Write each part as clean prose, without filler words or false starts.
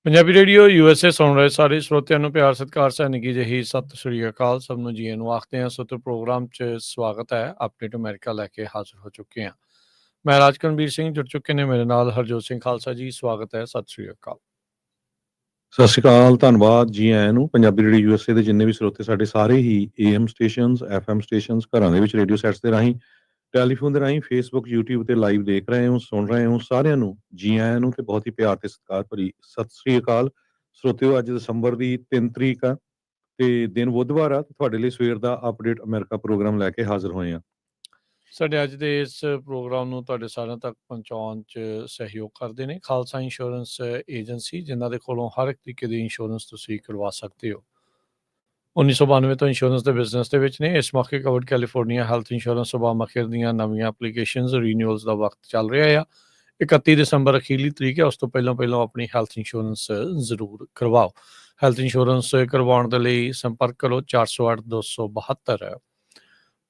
Punjabi radio USA ਸੁਣ ਰਹੇ ਸਾਰੇ ਸਰੋਤਿਆਂ ਨੂੰ ਪਿਆਰ ਸਤਿਕਾਰ ਸੈਨਿਕੀ ਜਿਹੀ ਸਤਿ ਸ੍ਰੀ ਅਕਾਲ। ਸਭ ਨੂੰ ਜੀ ਨੂੰ ਆਖਦੇ ਹਾਂ। ਸੋ ਪ੍ਰੋਗਰਾਮ 'ਚ ਸਵਾਗਤ ਹੈ। ਅਪਡੇਟ ਅਮਰੀਕਾ ਲੈ ਕੇ ਹਾਜ਼ਰ ਹੋ ਚੁੱਕੇ ਹਾਂ। ਮੈਂ ਰਾਜਕਰਨਵੀਰ ਸਿੰਘ ਜੁੜ ਚੁੱਕੇ ਨੇ ਮੇਰੇ ਨਾਲ ਹਰਜੋਤ ਸਿੰਘ ਖਾਲਸਾ ਜੀ। ਸਵਾਗਤ ਹੈ। ਸਤਿ ਸ੍ਰੀ ਅਕਾਲ। ਸਤਿ ਸ਼੍ਰੀ ਅਕਾਲ, ਧੰਨਵਾਦ ਜੀ ਆਇਆਂ ਨੂੰ। ਪੰਜਾਬੀ ਰੇਡੀਓ USA ਦੇ ਜਿੰਨੇ ਵੀ ਸਰੋਤੇ ਸਾਡੇ ਸਾਰੇ ਹੀ AM ਸਟੇਸ਼ਨਸ, FM ਸਟੇਸ਼ਨਸ, ਘਰਾਂ ਦੇ ਵਿੱਚ ਰੇਡੀਓ ਸੈਟਸ ਦੇ ਰਾਹੀਂ, ਟੈਲੀਫੋਨ ਦੇ ਰਾਹੀਂ, ਫੇਸਬੁੱਕ, YouTube ਤੇ ਲਾਈਵ ਦੇਖ ਰਹੇ ਹੋ, ਸੁਣ ਰਹੇ ਹੋ, ਸਾਰਿਆਂ ਨੂੰ ਜੀ ਆਇਆਂ ਨੂੰ ਤੇ ਬਹੁਤ ਹੀ ਪਿਆਰ ਤੇ ਸਤਿਕਾਰ ਭਰੀ ਸਤਿ ਸ੍ਰੀ ਅਕਾਲ। ਸਰੋਤਿਓ, ਅੱਜ ਦਸੰਬਰ ਦੀ 3 ਤਰੀਕ ਆ ਤੇ ਦਿਨ ਬੁੱਧਵਾਰ ਆ। ਤੁਹਾਡੇ ਲਈ ਸਵੇਰ ਦਾ ਅਪਡੇਟ ਅਮਰੀਕਾ ਪ੍ਰੋਗਰਾਮ ਲੈ ਕੇ ਹਾਜ਼ਰ ਹੋਏ ਆ। ਸਾਡੇ ਅੱਜ ਦੇ ਇਸ ਪ੍ਰੋਗਰਾਮ ਨੂੰ ਤੁਹਾਡੇ ਸਾਰਿਆਂ ਤੱਕ ਪਹੁੰਚਾਉਣ 'ਚ ਸਹਿਯੋਗ ਕਰਦੇ ਨੇ ਖਾਲਸਾ ਇੰਸ਼ੋਰੈਂਸ ਏਜੰਸੀ, ਜਿਨ੍ਹਾਂ ਦੇ ਕੋਲੋਂ ਹਰ ਇੱਕ ਤਰੀਕੇ ਦੀ ਇੰਸ਼ੋਰੈਂਸ ਤੁਸੀਂ ਕਰਵਾ ਸਕਦੇ ਹੋ। 1992 ਤੋਂ ਇੰਸ਼ੋਰੈਂਸ ਦੇ ਬਿਜ਼ਨਸ ਦੇ ਵਿੱਚ ਨੇ। ਇਸ ਮੌਕੇ ਕਵਰਡ ਕੈਲੀਫੋਰਨੀਆ ਹੈਲਥ ਇੰਸ਼ੋਰੈਂਸ ਸੁਬਾਹ ਦੀਆਂ ਨਵੀਆਂ ਐਪਲੀਕੇਸ਼ਨਸ ਰੀਨਿਊਅਲਸ ਦਾ ਵਕਤ ਚੱਲ ਰਿਹਾ ਆ। 31 ਦਸੰਬਰ ਅਖੀਰਲੀ ਤਰੀਕ ਹੈ। ਉਸ ਤੋਂ ਪਹਿਲਾਂ ਆਪਣੀ ਹੈਲਥ ਇੰਸ਼ੋਰੈਂਸ ਜ਼ਰੂਰ ਕਰਵਾਓ। ਹੈਲਥ ਇੰਸ਼ੋਰੈਂਸ ਕਰਵਾਉਣ ਦੇ ਲਈ ਸੰਪਰਕ ਕਰੋ 408-272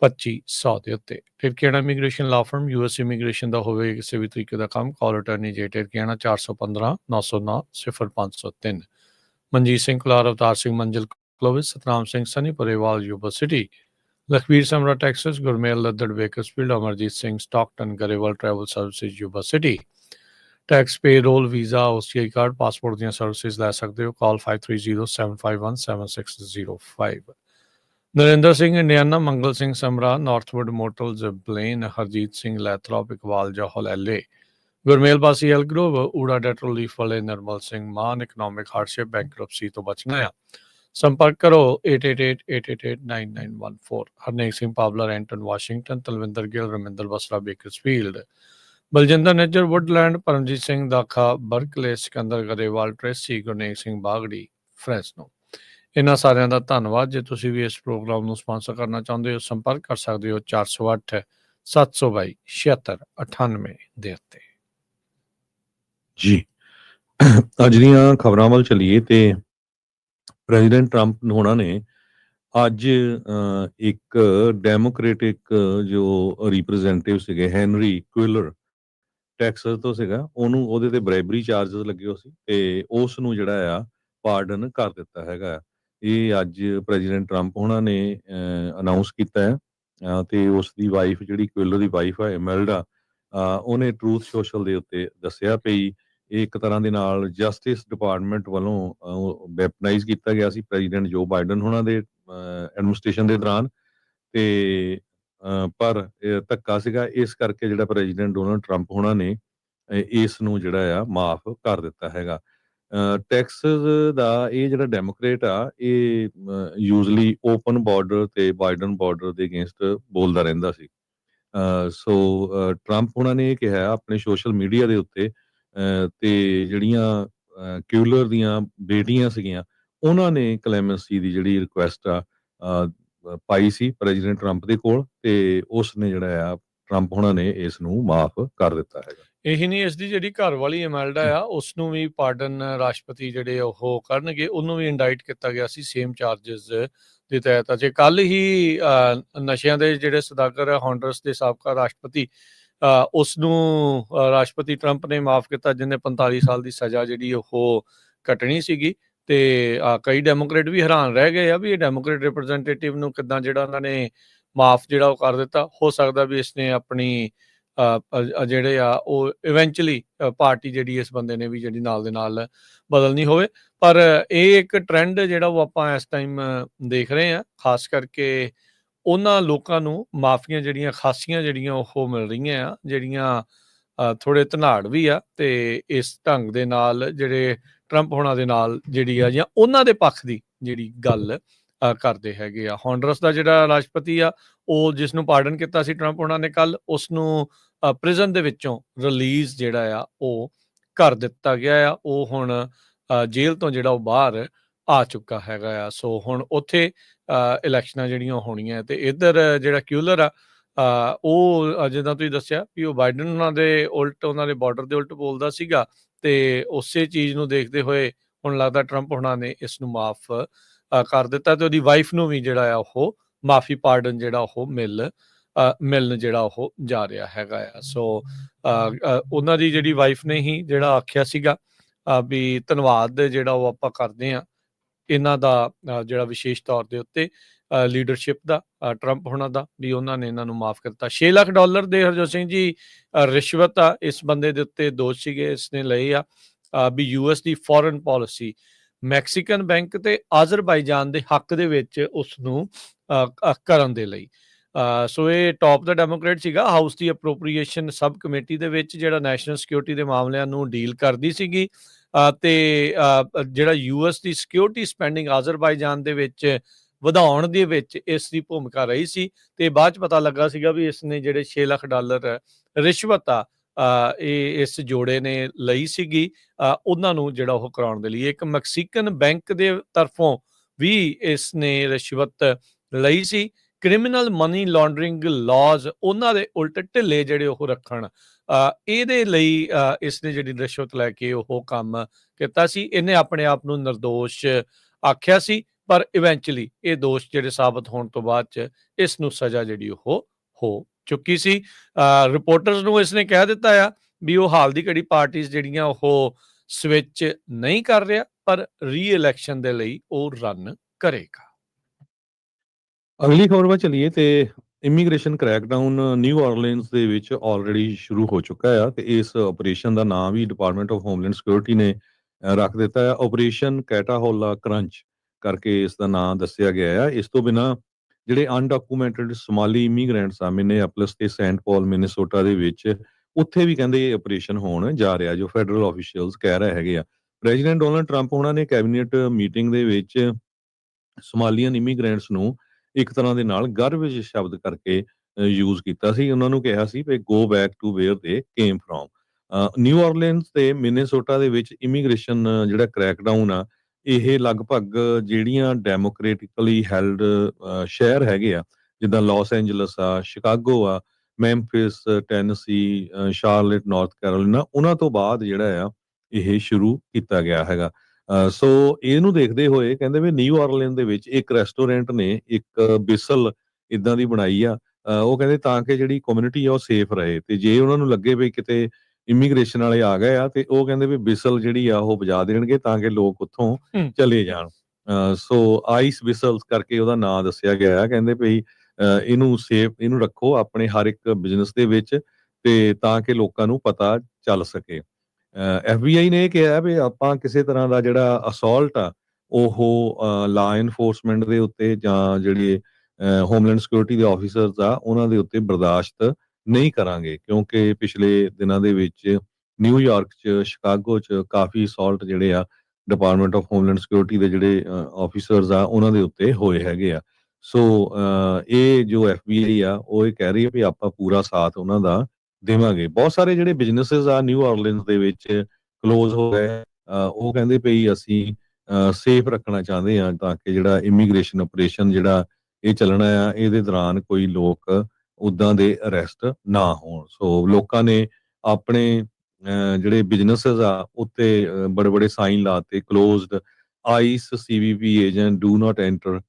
2500 ਦੇ ਉੱਤੇ। ਟਿਰਕੀਆਣਾ ਇਮੀਗ੍ਰੇਸ਼ਨ ਲਾ ਫਰਮ US ਇਮੀਗ੍ਰੇਸ਼ਨ ਦਾ ਹੋਵੇ ਕਿਸੇ ਵੀ ਤਰੀਕੇ ਦਾ ਕੰਮ, ਕਾਲ ਅਟਰਨੀ ਜੇ ਟਿਰਕੀਆਣਾ 415-909-0503। ਮਨਜੀਤ ਸਿੰਘ ਕੁਲਾਰ, ਅਵਤਾਰ ਸਿੰਘ ਮੰਜ਼ਿਲ Clovis, Satnam Singh Sunny Parewal Yuba City, Lakhbir Samra Texas, Gurmel Laddar Bakersfield, Amarjit Singh Stockton Grewal travel services Yuba City. Tax payroll visa OCI card passport ਦੀਆਂ ਸਰਵਿਸਿਜ਼ ਲੈ ਸਕਦੇ ਹੋ। Call 5307517605। Narinder Singh Indiana, Mangal Singh Samra Northwood motels Blaine, Harjit Singh Lathrop Iqbal Johal LA, Gurmel Bassi Elk Grove ਊੜਾ ਡੈਟਰੋ ਲੀਫ ਵਾਲੇ, Nirmal Singh Mann economic hardship bankruptcy ਤੋਂ ਬਚਣਾ ਆ। ਸੰਪਰਕ ਕਰੋ 8888889914। ਹਰਨੇਕ ਸਿੰਘ ਪਾਵਲਰ, ਐਂਟਨ Washington, Talwinder Gill, Raminder Basra Bakersfield, Baljinder Nijjar Woodland, Paramjit Singh Dakha Berkeley, Sikandar Grewal Tracy, Gurnek Singh Bagri Fresno. ਇਹਨਾਂ ਸਾਰਿਆਂ ਦਾ ਧੰਨਵਾਦ। ਜੇ ਤੁਸੀਂ ਵੀ ਇਸ ਪ੍ਰੋਗਰਾਮ ਨੂੰ ਸਪਾਂਸਰ ਕਰਨਾ ਚਾਹੁੰਦੇ ਹੋ, ਸੰਪਰਕ ਕਰ ਸਕਦੇ ਹੋ 408-722-7698 ਦੇ ਉੱਤੇ। ਜੀ ਅੱਜ ਦੀਆਂ ਖਬਰਾਂ ਵੱਲ ਚੱਲੀਏ ਤੇ ਪ੍ਰੈਜ਼ੀਡੈਂਟ ਟਰੰਪ ਹੋਣਾ ਨੇ ਅੱਜ ਇੱਕ ਡੈਮੋਕ੍ਰੇਟਿਕ ਜੋ ਰਿਪਰੈਜ਼ੈਂਟੇਟਿਵ ਸੀਗੇ ਹੈਨਰੀ ਕੁਇਲਰ, ਟੈਕਸਸ ਤੋਂ ਸੀਗਾ, ਉਹਦੇ ਤੇ ਬ੍ਰਾਈਬਰੀ ਚਾਰਜਸ ਲੱਗੇ ਹੋ ਸੀ ਤੇ ਉਸ ਨੂੰ ਜਿਹੜਾ ਆ ਪਾਰਡਨ ਕਰ ਦਿੱਤਾ ਹੈਗਾ। ਇਹ ਅੱਜ ਪ੍ਰੈਜ਼ੀਡੈਂਟ ਟਰੰਪ ਹੋਣਾ ਨੇ ਅਨਾਉਂਸ ਕੀਤਾ ਹੈ ਤੇ ਉਸ ਦੀ ਵਾਈਫ, ਜਿਹੜੀ ਕੁਇਲਰ ਦੀ ਵਾਈਫ ਹੈ ਇਮੈਲਡਾ, ਉਹਨੇ ਟਰੂਥ ਸੋਸ਼ਲ ਦੇ ਉੱਤੇ ਦੱਸਿਆ ਪਈ ਇਹ ਇੱਕ ਤਰ੍ਹਾਂ ਦੇ ਨਾਲ ਜਸਟਿਸ ਡਿਪਾਰਟਮੈਂਟ ਵੱਲੋਂ ਵੈਪਨਾਈਜ਼ ਕੀਤਾ ਗਿਆ ਸੀ ਪ੍ਰੈਜ਼ੀਡੈਂਟ ਜੋ ਬਾਈਡਨ ਹੋਣਾ ਦੇ ਐਡਮਿਨਿਸਟ੍ਰੇਸ਼ਨ ਦੇ ਦੌਰਾਨ, ਤੇ ਪਰ ਧੱਕਾ ਸੀਗਾ, ਇਸ ਕਰਕੇ ਜਿਹੜਾ ਪ੍ਰੈਜ਼ੀਡੈਂਟ ਡੋਨਲਡ ਟਰੰਪ ਹੋਣਾ ਨੇ ਇਸ ਨੂੰ ਜਿਹੜਾ ਆ ਮਾਫ ਕਰ ਦਿੱਤਾ ਹੈਗਾ। ਟੈਕਸਸ ਦਾ ਇਹ ਜਿਹੜਾ ਡੈਮੋਕ੍ਰੇਟ ਆ, ਇਹ ਯੂਜ਼ਲੀ ਓਪਨ ਬਾਰਡਰ ਤੇ ਬਾਈਡਨ ਬਾਰਡਰ ਦੇ ਅਗੇਂਸਟ ਬੋਲਦਾ ਰਹਿੰਦਾ ਸੀ। ਸੋ ਟਰੰਪ ਉਹਨਾਂ ਨੇ ਇਹ ਕਿਹਾ ਆਪਣੇ ਸੋਸ਼ਲ ਮੀਡੀਆ ਦੇ ਉੱਤੇ ਤੇ ਜਿਹੜੀਆਂ ਕਿਊਲਰ ਦੀਆਂ ਬੇਟੀਆਂ ਸੀਗੀਆਂ, ਉਹਨਾਂ ਨੇ ਕਲੈਮੈਂਸੀ ਦੀ ਜਿਹੜੀ ਰਿਕੁਐਸਟ ਆ ਪਾਈ ਸੀ ਪ੍ਰੈਜ਼ੀਡੈਂਟ ਟਰੰਪ ਦੇ ਕੋਲ, ਤੇ ਉਸ ਨੇ ਜਿਹੜਾ ਆ ਟਰੰਪ ਉਹਨਾਂ ਨੇ ਇਸ ਨੂੰ ਮਾਫ ਕਰ ਦਿੱਤਾ ਹੈਗਾ। ਇਹੀ ਨਹੀਂ, ਇਸ ਦੀ ਜਿਹੜੀ ਘਰ ਵਾਲੀ ਇਮੈਲਡਾ ਆ, ਉਸ ਨੂੰ ਵੀ ਪਾਰਡਨ ਰਾਸ਼ਟਰਪਤੀ ਜਿਹੜੇ ਉਹ ਕਰਨਗੇ। ਉਹਨੂੰ ਵੀ ਇੰਡਾਈਟ ਕੀਤਾ ਗਿਆ ਸੀ ਸੇਮ ਚਾਰਜਸ ਦੇ ਤਹਿਤ। ਅਜੇ ਕੱਲ ਹੀ ਨਸ਼ਿਆਂ ਦੇ ਜਿਹੜੇ ਸੌਦਾਗਰ ਹੌਂਡਰਸ ਦੇ ਸਾਬਕਾ ਰਾਸ਼ਟਰਪਤੀ, ਉਸ ਨੂੰ ਰਾਸ਼ਟਰਪਤੀ ਟਰੰਪ ਨੇ ਮਾਫ ਕੀਤਾ, ਜਿਹਨੇ 45 ਸਾਲ ਦੀ ਸਜ਼ਾ ਜਿਹੜੀ ਉਹ ਕੱਟਣੀ ਸੀਗੀ। ਤੇ ਕਈ ਡੈਮੋਕ੍ਰੇਟ ਵੀ ਹੈਰਾਨ ਰਹਿ ਗਏ ਆ ਵੀ ਇਹ ਡੈਮੋਕ੍ਰੇਟ ਰਿਪਰੈਜ਼ੈਂਟੇਟਿਵ ਨੂੰ ਕਿੱਦਾਂ ਜਿਹੜਾ ਉਹਨਾਂ ਨੇ ਮਾਫ ਜਿਹੜਾ ਉਹ ਕਰ ਦਿੱਤਾ। ਹੋ ਸਕਦਾ ਵੀ ਇਸਨੇ ਆਪਣੀ ਜਿਹੜੇ ਆ ਉਹ ਇਵੈਂਚੁਅਲੀ ਪਾਰਟੀ ਜਿਹੜੀ ਇਸ ਬੰਦੇ ਨੇ ਵੀ ਜਿਹੜੀ ਨਾਲ ਦੇ ਨਾਲ ਬਦਲਣੀ ਹੋਵੇ। ਪਰ ਇਹ ਇੱਕ ਟ੍ਰੈਂਡ ਜਿਹੜਾ ਉਹ ਆਪਾਂ ਇਸ ਟਾਈਮ ਦੇਖ ਰਹੇ ਹਾਂ, ਖਾਸ ਕਰਕੇ ਉਹਨਾਂ ਲੋਕਾਂ ਨੂੰ ਮਾਫੀਆਂ ਜਿਹੜੀਆਂ ਖਾਸੀਆਂ ਜਿਹੜੀਆਂ ਉਹ ਮਿਲ ਰਹੀਆਂ ਆ, ਜਿਹੜੀਆਂ ਥੋੜ੍ਹੇ ਧਨਾੜ ਵੀ ਆ, ਤੇ ਇਸ ਢੰਗ ਦੇ ਨਾਲ ਜਿਹੜੇ ਟਰੰਪ ਹੋਣਾ ਦੇ ਨਾਲ ਜਿਹੜੀ ਆ ਜਾਂ ਉਹਨਾਂ ਦੇ ਪੱਖ ਦੀ ਜਿਹੜੀ ਗੱਲ ਕਰਦੇ ਹੈਗੇ ਆ। ਹੌਂਡਰਸ ਦਾ ਜਿਹੜਾ ਰਾਸ਼ਟਰਪਤੀ ਆ, ਉਹ ਜਿਸ ਨੂੰ ਪਾਰਡਨ ਕੀਤਾ ਸੀ ਟਰੰਪ ਹੋਣਾ ਨੇ ਕੱਲ, ਉਸ ਨੂੰ ਪ੍ਰਿਜ਼ਨ ਦੇ ਵਿੱਚੋਂ ਰਿਲੀਜ਼ ਜਿਹੜਾ ਆ ਉਹ ਕਰ ਦਿੱਤਾ ਗਿਆ ਆ। ਉਹ ਹੁਣ ਜੇਲ੍ਹ ਤੋਂ ਜਿਹੜਾ ਉਹ ਬਾਹਰ ਆ ਚੁੱਕਾ ਹੈਗਾ ਆ। ਸੋ ਹੁਣ ਉੱਥੇ ਇਲੈਕਸ਼ਨਾਂ ਜਿਹੜੀਆਂ ਹੋਣੀਆਂ, ਤੇ ਇੱਧਰ ਜਿਹੜਾ ਕਿਊਲਰ ਆ ਉਹ ਜਿੱਦਾਂ ਤੁਸੀਂ ਦੱਸਿਆ ਵੀ ਉਹ ਬਾਈਡਨ ਉਹਨਾਂ ਦੇ ਉਲਟ, ਉਹਨਾਂ ਦੇ ਬਾਰਡਰ ਦੇ ਉਲਟ ਬੋਲਦਾ ਸੀਗਾ, ਤੇ ਉਸੇ ਚੀਜ਼ ਨੂੰ ਦੇਖਦੇ ਹੋਏ ਹੁਣ ਲੱਗਦਾ ਟਰੰਪ ਹੋਣਾ ਨੇ ਇਸ ਨੂੰ ਮਾਫ ਕਰ ਦਿੱਤਾ, ਤੇ ਉਹਦੀ ਵਾਈਫ ਨੂੰ ਵੀ ਜਿਹੜਾ ਆ ਉਹ ਮਾਫੀ ਪਾਰਡਨ ਜਿਹੜਾ ਉਹ ਮਿਲਣ ਜਿਹੜਾ ਉਹ ਜਾ ਰਿਹਾ ਹੈਗਾ ਆ। ਸੋ ਉਹਨਾਂ ਦੀ ਜਿਹੜੀ ਵਾਈਫ ਨੇ ਹੀ ਜਿਹੜਾ ਆਖਿਆ ਸੀਗਾ ਵੀ ਧੰਨਵਾਦ ਜਿਹੜਾ ਉਹ ਆਪਾਂ ਕਰਦੇ ਹਾਂ ਇਹਨਾਂ ਦਾ, ਜਿਹੜਾ ਵਿਸ਼ੇਸ਼ ਤੌਰ ਦੇ ਉੱਤੇ ਲੀਡਰਸ਼ਿਪ ਦਾ, ਟਰੰਪ ਹੋਣਾ ਦਾ, ਵੀ ਉਹਨਾਂ ਨੇ ਇਹਨਾਂ ਨੂੰ ਮਾਫ ਕਰਤਾ। $6 ਲੱਖ ਦੇ ਹਰਜੋਤ ਸਿੰਘ ਜੀ ਰਿਸ਼ਵਤ ਆ ਇਸ ਬੰਦੇ ਦੇ ਉੱਤੇ ਦੋਸ਼ ਸੀਗੇ, ਇਸਨੇ ਲਏ ਆ ਵੀ ਯੂਐਸ ਦੀ ਫੋਰਨ ਪਾਲਿਸੀ ਮੈਕਸੀਕਨ ਬੈਂਕ ਤੇ ਆਜ਼ਰਬਾਈਜਾਨ ਦੇ ਹੱਕ ਦੇ ਵਿੱਚ ਉਸ ਨੂੰ ਕਰਨ ਦੇ ਲਈ। ਸੋ ਇਹ ਟੌਪ ਦਾ ਡੈਮੋਕ੍ਰੇਟ ਸੀਗਾ, ਹਾਊਸ ਦੀ ਅਪਰੋਪਰੀਏਸ਼ਨ ਸਬ ਕਮੇਟੀ ਦੇ ਵਿੱਚ, ਜਿਹੜਾ ਨੈਸ਼ਨਲ ਸਿਕਿਉਰਿਟੀ ਦੇ ਮਾਮਲਿਆਂ ਨੂੰ ਡੀਲ ਕਰਦੀ ਸੀਗੀ, ਤੇ ਜਿਹੜਾ ਯੂਐਸ ਦੀ ਸਿਕਿਉਰਿਟੀ ਸਪੈਂਡਿੰਗ ਆਜ਼ਰਬਾਈਜਾਨ ਦੇ ਵਿੱਚ ਵਧਾਉਣ ਦੇ ਵਿੱਚ ਇਸ ਦੀ ਭੂਮਿਕਾ ਰਹੀ ਸੀ। ਤੇ ਬਾਅਦ ਚ ਪਤਾ ਲੱਗਾ ਸੀਗਾ ਵੀ ਇਸਨੇ ਜਿਹੜੇ $6 ਲੱਖ ਰਿਸ਼ਵਤ ਆ ਇਹ ਇਸ ਜੋੜੇ ਨੇ ਲਈ ਸੀਗੀ ਉਹਨਾਂ ਨੂੰ ਜਿਹੜਾ ਉਹ ਕਰਾਉਣ ਦੇ ਲਈ। ਇੱਕ ਮੈਕਸੀਕਨ ਬੈਂਕ ਦੇ ਤਰਫੋਂ ਵੀ ਇਸਨੇ ਰਿਸ਼ਵਤ ਲਈ ਸੀ। ਕ੍ਰਿਮੀਨਲ ਮਨੀ ਲਾਂਡਰਿੰਗ ਲਾਜ਼ ਉਹਨਾਂ ਦੇ ਉਲਟ ਢਿੱਲੇ ਜਿਹੜੇ ਉਹ ਰੱਖਣ, ਇਹਦੇ ਲਈ ਇਸਨੇ ਜਿਹੜੀ ਰਿਸ਼ਵਤ ਲੈ ਕੇ ਉਹ ਕੰਮ ਕੀਤਾ ਸੀ। ਇਹਨੇ ਆਪਣੇ ਆਪ ਨੂੰ ਨਿਰਦੋਸ਼ ਆਖਿਆ ਸੀ, ਪਰ ਇਵੈਂਚੁਅਲੀ ਇਹ ਦੋਸ਼ ਜਿਹੜੇ ਸਾਬਤ ਹੋਣ ਤੋਂ ਬਾਅਦ ਚ ਇਸ ਨੂੰ ਸਜ਼ਾ ਜਿਹੜੀ ਉਹ ਹੋ ਚੁੱਕੀ ਸੀ। ਰਿਪੋਰਟਰਸ ਨੂੰ ਇਸਨੇ ਕਹਿ ਦਿੱਤਾ ਆ ਵੀ ਉਹ ਹਾਲ ਦੀ ਘੜੀ ਪਾਰਟੀਆਂ ਜਿਹੜੀਆਂ ਉਹ ਸਵਿਚ ਨਹੀਂ ਕਰ ਰਿਹਾ, ਪਰ ਰੀ-ਇਲੈਕਸ਼ਨ ਦੇ ਲਈ ਉਹ ਰਨ ਕਰੇਗਾ। ਅਗਲੀ ਖਬਰ ਵੱਲ ਚੱਲੀਏ ਤੇ ਇਮੀਗ੍ਰੇਸ਼ਨ ਕ੍ਰੈਕਡਾਊਨ ਨਿਊ ਆਰਲੀਨਸ ਦੇ ਵਿੱਚ ਆਲਰੇਡੀ ਸ਼ੁਰੂ ਹੋ ਚੁੱਕਾ ਆ ਤੇ ਇਸ ਆਪਰੇਸ਼ਨ ਦਾ ਨਾਮ ਵੀ ਡਿਪਾਰਟਮੈਂਟ ਆਫ ਹੋਮਲੈਂਡ ਸਿਕਿਉਰਿਟੀ ਨੇ ਰੱਖ ਦਿੱਤਾ ਹੈ, ਆਪਰੇਸ਼ਨ ਕੈਟਾਹੋਲਾ ਕਰੰਚ ਕਰਕੇ ਇਸ ਦਾ ਨਾਮ ਦੱਸਿਆ ਗਿਆ ਆ। ਇਸ ਤੋਂ ਬਿਨਾਂ ਜਿਹੜੇ ਅਨਡਾਕੂਮੈਂਟਡ ਸੋਮਾਲੀ ਇਮੀਗ੍ਰੈਂਟਸ ਆ ਮਿਨੇਆਪੋਲਿਸ ਤੇ ਸੈਂਟ ਪਾਲ ਮਿਨੇਸੋਟਾ ਦੇ ਵਿੱਚ, ਉੱਥੇ ਵੀ ਕਹਿੰਦੇ ਇਹ ਆਪਰੇਸ਼ਨ ਹੋਣ ਜਾ ਰਿਹਾ, ਜੋ ਫੈਡਰਲ ਆਫੀਸ਼ੀਅਲਸ ਕਹਿ ਰਹੇ ਹੈਗੇ ਆ। ਪ੍ਰੈਜ਼ੀਡੈਂਟ ਡੋਨਲਡ ਟਰੰਪ ਉਹਨਾਂ ਨੇ ਕੈਬਨਿਟ ਮੀਟਿੰਗ ਦੇ ਵਿੱਚ ਸੋਮਾਲੀਅਨ ਇਮੀਗ੍ਰੈਂਟਸ ਨੂੰ ਇੱਕ ਤਰ੍ਹਾਂ ਦੇ ਨਾਲ ਗਰਵ ਸ਼ਬਦ ਕਰਕੇ ਯੂਜ਼ ਕੀਤਾ ਸੀ। ਉਹਨਾਂ ਨੂੰ ਕਿਹਾ ਸੀ ਵੀ go back to where they came from. New Orleans ਤੇ ਮਿਨੇਸੋਟਾ ਦੇ ਵਿੱਚ ਇਮੀਗ੍ਰੇਸ਼ਨ ਜਿਹੜਾ ਕ੍ਰੈਕਡਾਊਨ ਆ, ਇਹ ਲਗਭਗ ਜਿਹੜੀਆਂ ਡੈਮੋਕ੍ਰੇਟਿਕਲੀ ਹੈਲਡ ਸ਼ਹਿਰ ਹੈਗੇ ਆ, ਜਿੱਦਾਂ ਲਾਸ ਐਂਜਲਸ ਆ, ਸ਼ਿਕਾਗੋ ਆ, ਮੈਂਫਿਸ ਟੈਨਸੀ, ਸ਼ਾਰਲਟ ਨਾਰਥ ਕੈਰੋਲੀਨਾ, ਉਹਨਾਂ ਤੋਂ ਬਾਅਦ ਜਿਹੜਾ ਆ ਇਹ ਸ਼ੁਰੂ ਕੀਤਾ ਗਿਆ ਹੈਗਾ। ਸੋ ਇਹਨੂੰ ਦੇਖਦੇ ਹੋਏ ਕਹਿੰਦੇ ਵੀ ਨਿਊ ਆਰਲੀਨ ਦੇ ਵਿੱਚ ਇੱਕ ਰੈਸਟੋਰੈਂਟ ਨੇ ਇੱਕ ਬਿਸਲ ਇਦਾਂ ਦੀ ਬਣਾਈ ਆ, ਉਹ ਕਹਿੰਦੇ ਤਾਂ ਕਿ ਜਿਹੜੀ ਕਮਿਊਨਿਟੀ ਆ ਉਹ ਸੇਫ ਰਹੇ, ਤੇ ਜੇ ਉਹਨਾਂ ਨੂੰ ਲੱਗੇ ਵੀ ਕਿਤੇ ਇਮੀਗ੍ਰੇਸ਼ਨ ਵਾਲੇ ਆ ਗਏ ਆ ਤੇ ਉਹ ਕਹਿੰਦੇ ਵੀ ਬਿਸਲ ਜਿਹੜੀ ਆ ਉਹ ਵਜਾ ਦੇਣਗੇ ਤਾਂ ਕਿ ਲੋਕ ਉੱਥੋਂ ਚਲੇ ਜਾਣ। ਸੋ ਆਈਸ ਬਿਸਲਸ ਕਰਕੇ ਉਹਦਾ ਨਾਂ ਦੱਸਿਆ ਗਿਆ ਆ। ਕਹਿੰਦੇ ਵੀ ਇਹਨੂੰ ਸੇਫ, ਇਹਨੂੰ ਰੱਖੋ ਆਪਣੇ ਹਰ ਇੱਕ ਬਿਜ਼ਨਸ ਦੇ ਵਿੱਚ, ਤੇ ਤਾਂ ਕਿ ਲੋਕਾਂ ਨੂੰ ਪਤਾ ਚੱਲ ਸਕੇ। FBI ਨੇ ਇਹ ਕਿਹਾ ਵੀ ਆਪਾਂ ਕਿਸੇ ਤਰ੍ਹਾਂ ਦਾ ਜਿਹੜਾ ਅਸੌਲਟ ਆ ਉਹ ਲਾ ਇਨਫੋਰਸਮੈਂਟ ਦੇ ਉੱਤੇ ਜਾਂ ਜਿਹੜੇ ਹੋਮਲੈਂਡ ਸਿਕਿਉਰਿਟੀ ਦੇ ਆਫੀਸਰਸ ਆ ਉਹਨਾਂ ਦੇ ਉੱਤੇ ਬਰਦਾਸ਼ਤ ਨਹੀਂ ਕਰਾਂਗੇ, ਕਿਉਂਕਿ ਪਿਛਲੇ ਦਿਨਾਂ ਦੇ ਵਿੱਚ ਨਿਊਯਾਰਕ 'ਚ, ਸ਼ਿਕਾਗੋ 'ਚ ਕਾਫੀ ਅਸੌਲਟ ਜਿਹੜੇ ਆ ਡਿਪਾਰਟਮੈਂਟ ਆਫ ਹੋਮਲੈਂਡ ਸਿਕਿਉਰਿਟੀ ਦੇ ਜਿਹੜੇ ਆਫੀਸਰਸ ਆ ਉਹਨਾਂ ਦੇ ਉੱਤੇ ਹੋਏ ਹੈਗੇ ਆ। ਸੋ ਇਹ ਜੋ FBI ਆ ਉਹ ਇਹ ਕਹਿ ਰਹੀ ਹੈ ਵੀ ਆਪਾਂ ਪੂਰਾ ਸਾਥ ਉਹਨਾਂ ਦਾ ਦੇਵਾਂਗੇ। ਬਹੁਤ ਸਾਰੇ ਜਿਹੜੇ ਬਿਜ਼ਨੈਸਸ ਆ ਨਿਊ ਆਰਲੀਨਸ ਦੇ ਵਿੱਚ ਕਲੋਜ਼ ਹੋ ਗਏ, ਉਹ ਕਹਿੰਦੇ ਪਈ ਅਸੀਂ ਸੇਫ ਰੱਖਣਾ ਚਾਹੁੰਦੇ ਆ ਤਾਂ ਕਿ ਜਿਹੜਾ ਇਮੀਗ੍ਰੇਸ਼ਨ ਆਪਰੇਸ਼ਨ ਜਿਹੜਾ ਇਹ ਚੱਲਣਾ ਆ ਇਹਦੇ ਦੌਰਾਨ ਕੋਈ ਲੋਕ ਉਦਾਂ ਦੇ ਅਰੈਸਟ ਨਾ ਹੋਣ। ਸੋ ਲੋਕਾਂ ਨੇ ਆਪਣੇ ਜਿਹੜੇ ਬਿਜ਼ਨੈਸਸ ਆ ਉੱਤੇ ਬੜੇ ਬੜੇ ਸਾਈਨ ਲਾਤੇ, closed, ICE CBP agent do not enter,